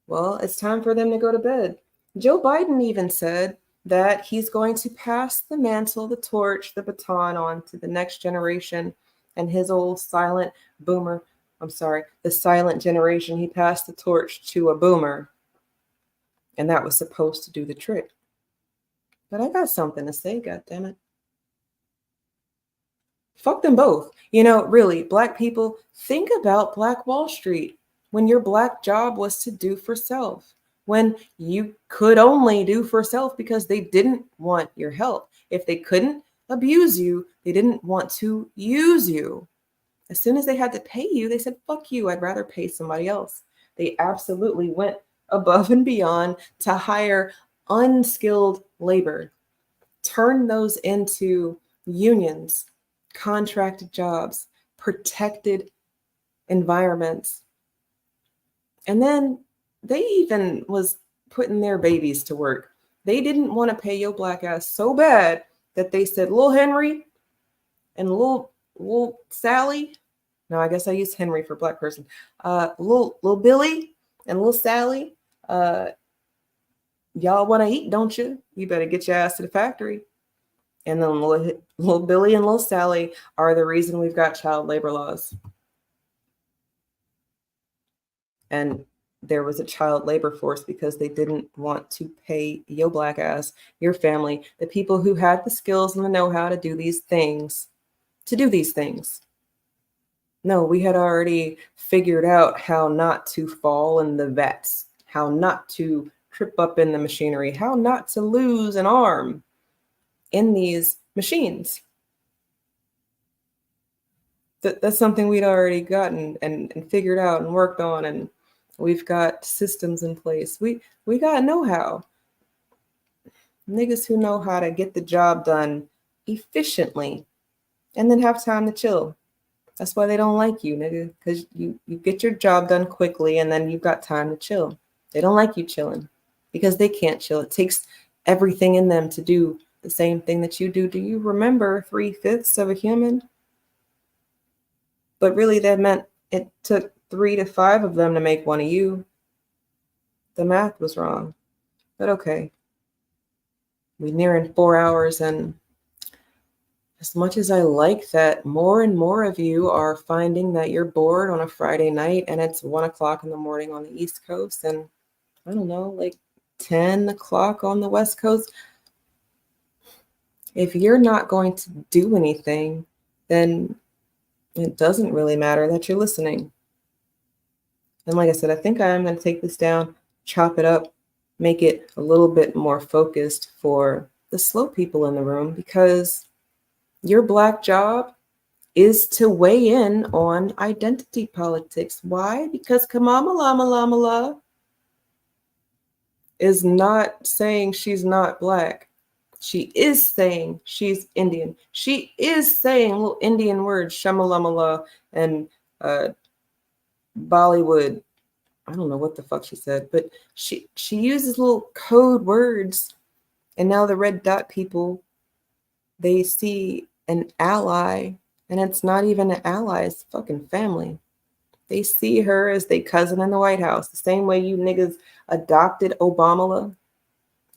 well, it's time for them to go to bed. Joe Biden even said that he's going to pass the mantle, the torch, the baton on to the next generation. And his old silent boomer, the silent generation, he passed the torch to a boomer. And that was supposed to do the trick. But I got something to say, goddammit. Fuck them both. You know, really, Black people, think about Black Wall Street. When your Black job was to do for self. When you could only do for self because they didn't want your help. If they couldn't abuse you, they didn't want to use you. As soon as they had to pay you, they said, fuck you, I'd rather pay somebody else. They absolutely went above and beyond to hire unskilled labor, turn those into unions, contracted jobs, protected environments. And then they even was putting their babies to work. They didn't want to pay your Black ass so bad that they said, Lil Henry and Lil Sally. No, I guess I used Henry for Black person. Lil Billy and Lil Sally. Y'all want to eat, don't you? You better get your ass to the factory. And then Lil Billy and Lil Sally are the reason we've got child labor laws. And there was a child labor force because they didn't want to pay your Black ass, your family, the people who had the skills and the know-how to do these things, No, we had already figured out how not to fall in the vets, how not to trip up in the machinery, how not to lose an arm in these machines. That's something we'd already gotten and figured out and worked on, and we've got systems in place. We got know-how. Niggas who know how to get the job done efficiently and then have time to chill. That's why they don't like you, nigga, because you get your job done quickly and then you've got time to chill. They don't like you chilling because they can't chill. It takes everything in them to do the same thing that you do. Do you remember 3/5 of a human? But really that meant it took 3 to 5 of them to make one of you. The math was wrong. But okay. We're nearing 4 hours, and as much as I like that more and more of you are finding that you're bored on a Friday night and it's 1 o'clock in the morning on the East Coast and I don't know, like 10 o'clock on the West Coast. If you're not going to do anything, then it doesn't really matter that you're listening. And like I said, I think I am going to take this down, chop it up, make it a little bit more focused for the slow people in the room, because your Black job is to weigh in on identity politics. Why? Because Kamala Lama is not saying she's not Black. She is saying she's Indian. She is saying little Indian words, shamalamala and Bollywood. I don't know what the fuck she said, but she uses little code words. And now the red dot people, they see an ally, and it's not even an ally, it's fucking family. They see her as their cousin in the White House, the same way you niggas adopted Obama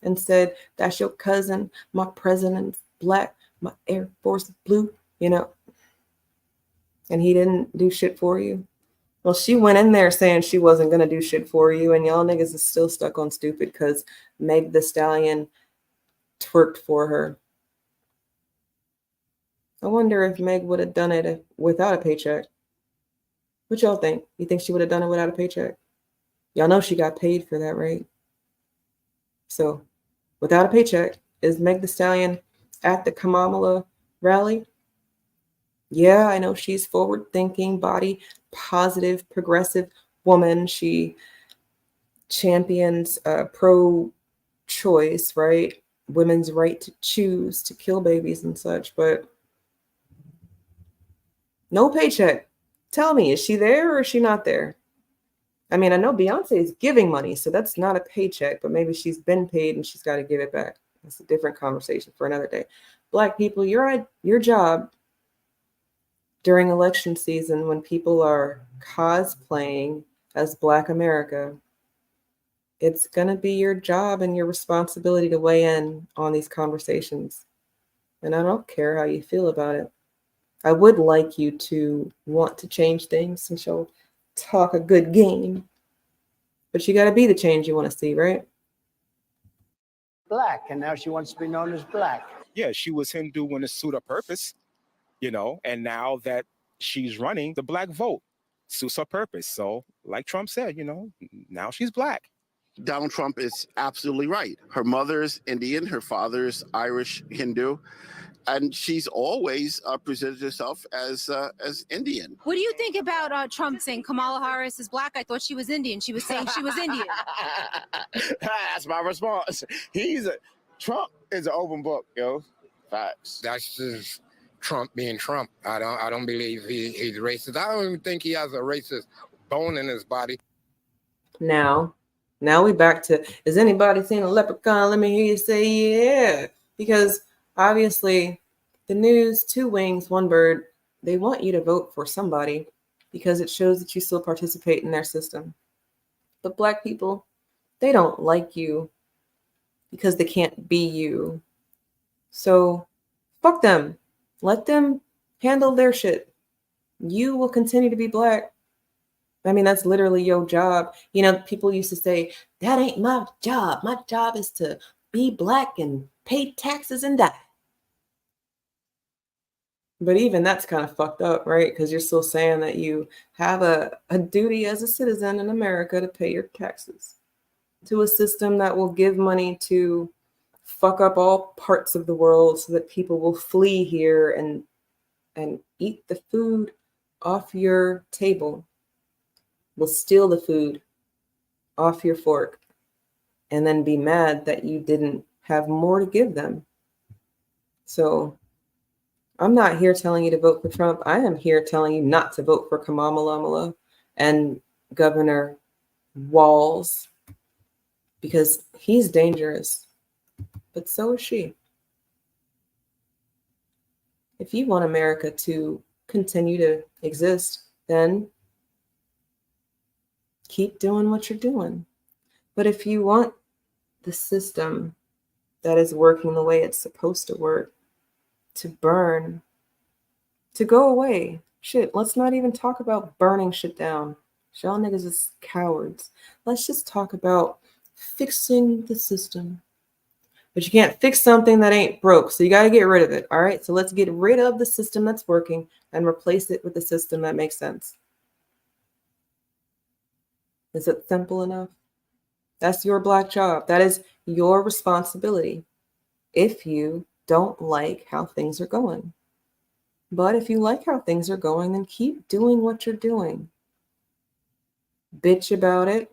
and said, that's your cousin, my president's Black, my Air Force is blue, you know, and he didn't do shit for you. Well, she went in there saying she wasn't going to do shit for you, and y'all niggas is still stuck on stupid because Meg the Stallion twerked for her. I wonder if Meg would have done it without a paycheck. What y'all think? You think she would have done it without a paycheck? Y'all know she got paid for that, right? So, without a paycheck, is Meg the Stallion at the Kamala rally? Yeah, I know she's forward-thinking, body positive, progressive woman. She champions pro-choice, right? Women's right to choose to kill babies and such, but no paycheck. Tell me, is she there or is she not there? I mean, I know Beyonce is giving money, so that's not a paycheck, but maybe she's been paid and she's got to give it back. That's a different conversation for another day. Black people, your job during election season, when people are cosplaying as Black America, it's going to be your job and your responsibility to weigh in on these conversations. And I don't care how you feel about it. I would like you to want to change things, since you'll talk a good game. But you got to be the change you want to see, right? Black, and now she wants to be known as Black. Yeah, she was Hindu when it suited her purpose, you know, and now that she's running, the Black vote suits her purpose. So, like Trump said, you know, now she's Black. Donald Trump is absolutely right. Her mother's Indian, her father's Irish Hindu, and she's always presented herself as Indian. What do you think about Trump saying Kamala Harris is Black? I thought she was Indian. She was saying she was Indian. That's my response. Trump is an open book, yo. Facts. That's just Trump being Trump. I don't believe he's racist. I don't even think he has a racist bone in his body. Now we back to, has anybody seen a leprechaun? Let me hear you say yeah. Because obviously the news, two wings, one bird, they want you to vote for somebody because it shows that you still participate in their system. But Black people, they don't like you because they can't be you. So fuck them. Let them handle their shit. You will continue to be Black. I mean, that's literally your job. You know, people used to say, that ain't my job. My job is to be Black and pay taxes and die. But even that's kind of fucked up, right? Because you're still saying that you have a duty as a citizen in America to pay your taxes to a system that will give money to fuck up all parts of the world so that people will flee here and eat the food off your table. Will steal the food off your fork and then be mad that you didn't have more to give them. So I'm not here telling you to vote for Trump. I am here telling you not to vote for Kamala and Governor Walz, because he's dangerous, but so is she. If you want America to continue to exist, then keep doing what you're doing. But if you want the system that is working the way it's supposed to work to burn, to go away, shit, let's not even talk about burning shit down. Y'all niggas is cowards. Let's just talk about fixing the system. But you can't fix something that ain't broke, so you got to get rid of it, all right? So let's get rid of the system that's working and replace it with a system that makes sense. Is it simple enough? That's your black job. That is your responsibility if you don't like how things are going. But if you like how things are going, then keep doing what you're doing. Bitch about it,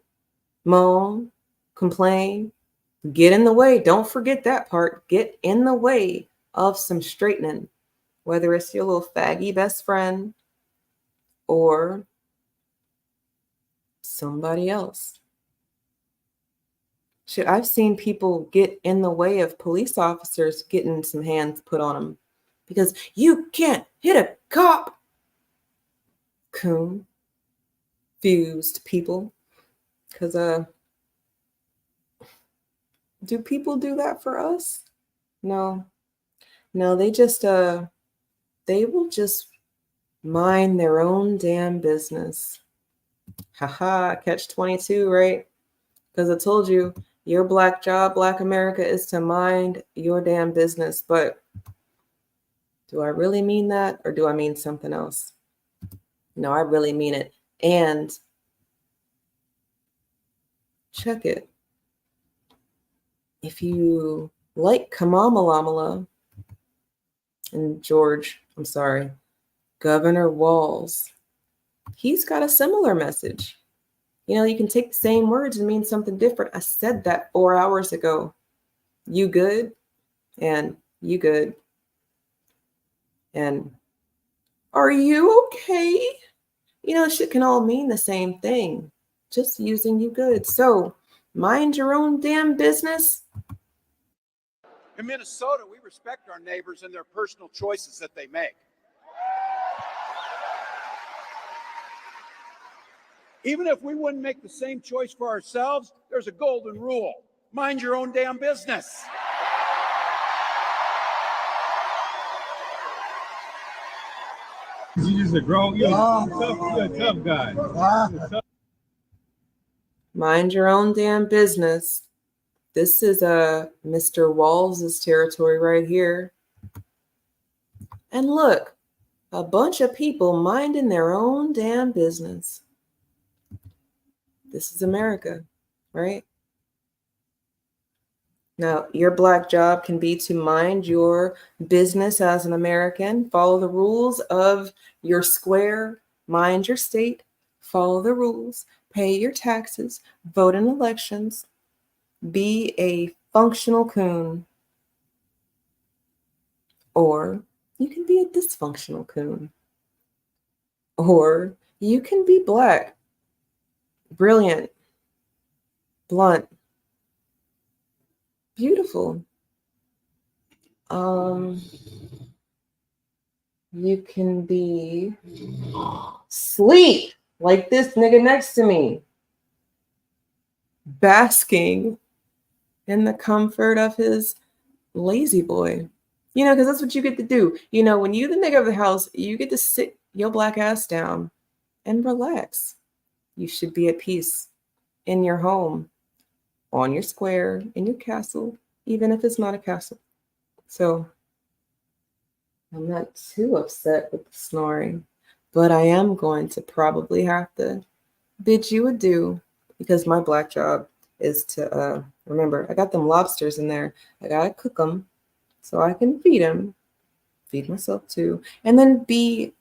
moan, complain, get in the way. Don't forget that part. Get in the way of some straightening, whether it's your little faggy best friend or somebody else. Shit, I've seen people get in the way of police officers getting some hands put on them because you can't hit a cop. Confused people. Because do people do that for us? No, they just they will just mind their own damn business. Haha, catch 22, right? Because I told you, your black job, Black America, is to mind your damn business. But do I really mean that, or do I mean something else? No, I really mean it. And check it. If you like Kamala and Governor Walz, he's got a similar message. You know, you can take the same words and mean something different. I said that 4 hours ago. You good? And you good? And are you okay? You know, shit can all mean the same thing. Just using you good. So mind your own damn business. In Minnesota, we respect our neighbors and their personal choices that they make. Even if we wouldn't make the same choice for ourselves, there's a golden rule. Mind your own damn business. You just a grown, you're a tough guy. Mind your own damn business. This is Mr. Walz's territory right here. And look, a bunch of people minding their own damn business. This is America, right? Now, your black job can be to mind your business as an American, follow the rules of your square, mind your state, follow the rules, pay your taxes, vote in elections, be a functional coon. Or you can be a dysfunctional coon. Or you can be black, brilliant, blunt, beautiful. You can be sleep like this nigga next to me, basking in the comfort of his lazy boy. You know, because that's what you get to do. You know, when you the nigga of the house, you get to sit your black ass down and relax. You should be at peace in your home, on your square, in your castle, even if it's not a castle. So I'm not too upset with the snoring, but I am going to probably have to bid you adieu because my black job is to, remember, I got them lobsters in there. I got to cook them so I can feed them, feed myself too, and then be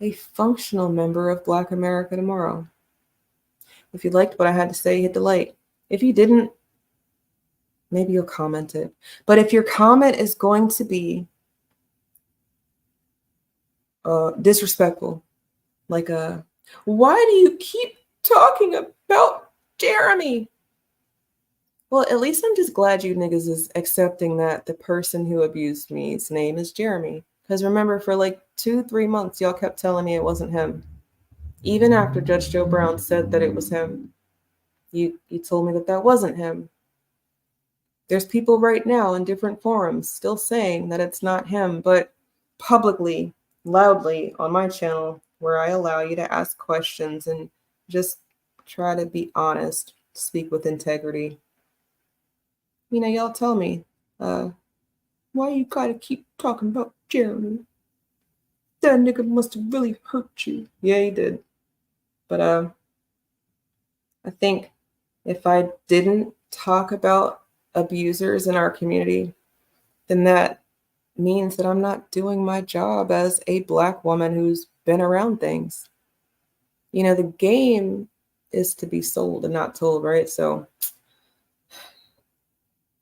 a functional member of Black America tomorrow. If you liked what I had to say, hit the like. If you didn't, maybe you'll comment it. But if your comment is going to be disrespectful, like why do you keep talking about Jeremy? Well, at least I'm just glad you niggas is accepting that the person who abused me's name is Jeremy. Because remember, for like 2-3 months, y'all kept telling me it wasn't him. Even after Judge Joe Brown said that it was him. You told me that that wasn't him. There's people right now in different forums still saying that it's not him, but publicly, loudly on my channel, where I allow you to ask questions and just try to be honest, speak with integrity. You know, y'all tell me, why you gotta keep talking about Jeremy? That nigga must have really hurt you. Yeah, he did. But I think if I didn't talk about abusers in our community, then that means that I'm not doing my job as a Black woman who's been around things. You know, the game is to be sold and not told, right? So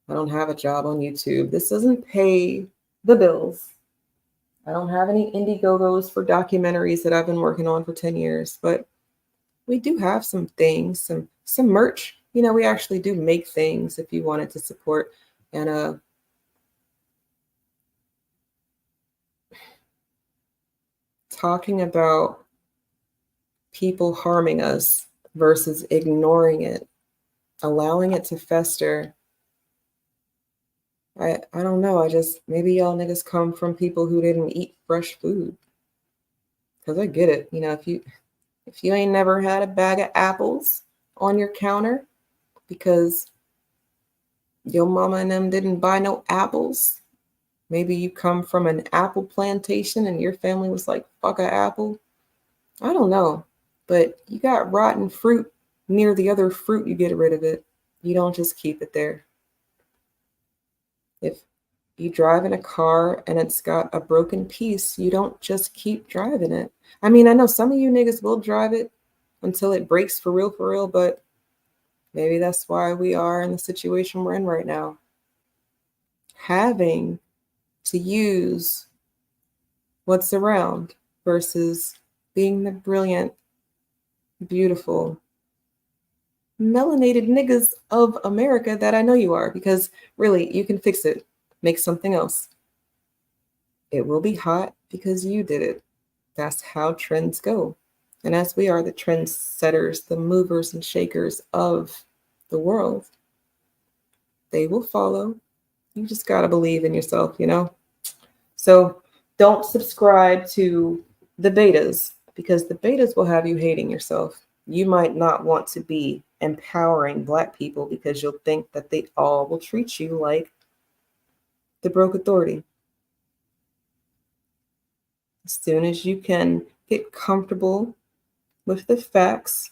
I don't have a job on YouTube. This doesn't pay the bills. I don't have any Indiegogos for documentaries that I've been working on for 10 years, but we do have some things, some merch. You know, we actually do make things if you wanted to support. And talking about people harming us versus ignoring it, allowing it to fester. I don't know. Maybe y'all niggas come from people who didn't eat fresh food. Because I get it. You know, if you ain't never had a bag of apples on your counter because your mama and them didn't buy no apples, maybe you come from an apple plantation and your family was like, fuck a apple. I don't know. But you got rotten fruit near the other fruit, you get rid of it. You don't just keep it there. If you drive in a car and it's got a broken piece, you don't just keep driving it. I mean, I know some of you niggas will drive it until it breaks for real, but maybe that's why we are in the situation we're in right now. Having to use what's around versus being the brilliant, beautiful, melanated niggas of America that I know you are, because really, you can fix it. Make something else. It will be hot because you did it. That's how trends go. And as we are the trend setters, the movers and shakers of the world, they will follow. You just got to believe in yourself, you know? So don't subscribe to the betas, because the betas will have you hating yourself. You might not want to be empowering Black people because you'll think that they all will treat you like the broke authority. As soon as you can get comfortable with the facts,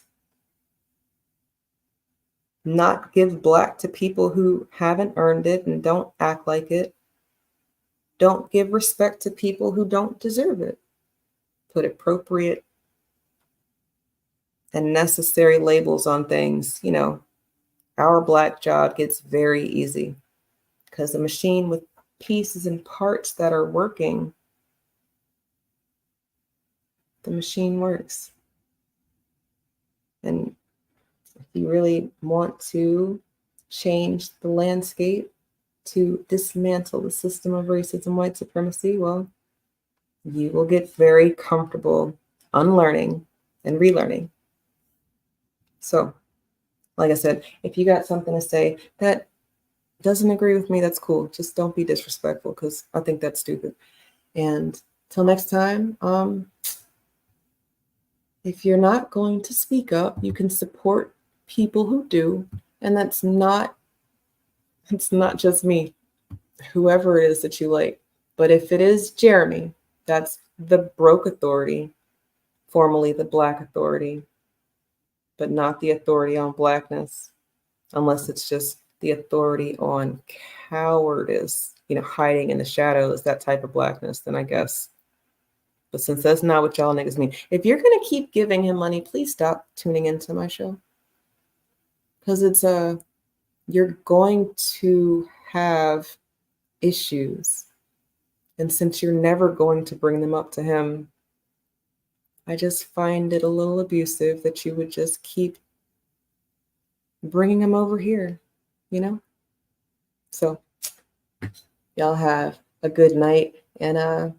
not give Black to people who haven't earned it and don't act like it, don't give respect to people who don't deserve it. Put appropriate and necessary labels on things. You know, our Black job gets very easy because a machine with pieces and parts that are working, the machine works. And if you really want to change the landscape to dismantle the system of racism, white supremacy, well, you will get very comfortable unlearning and relearning. So, like I said, if you got something to say that doesn't agree with me, that's cool. Just don't be disrespectful, because I think that's stupid. And till next time, if you're not going to speak up, you can support people who do. And it's not just me, whoever it is that you like. But if it is Jeremy, that's the broke authority, formerly the Black authority, but not the authority on Blackness, unless it's just the authority on cowardice, you know, hiding in the shadows, that type of Blackness, then I guess. But since that's not what y'all niggas mean, if you're going to keep giving him money, please stop tuning into my show. Because it's you're going to have issues. And since you're never going to bring them up to him, I just find it a little abusive that you would just keep bringing him over here, you know? So y'all have a good night. And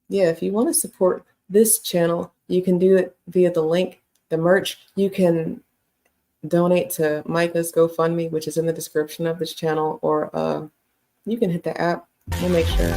yeah, if you want to support this channel, you can do it via the link, the merch. You can donate to Micah's GoFundMe, which is in the description of this channel, or you can hit the app. We'll make sure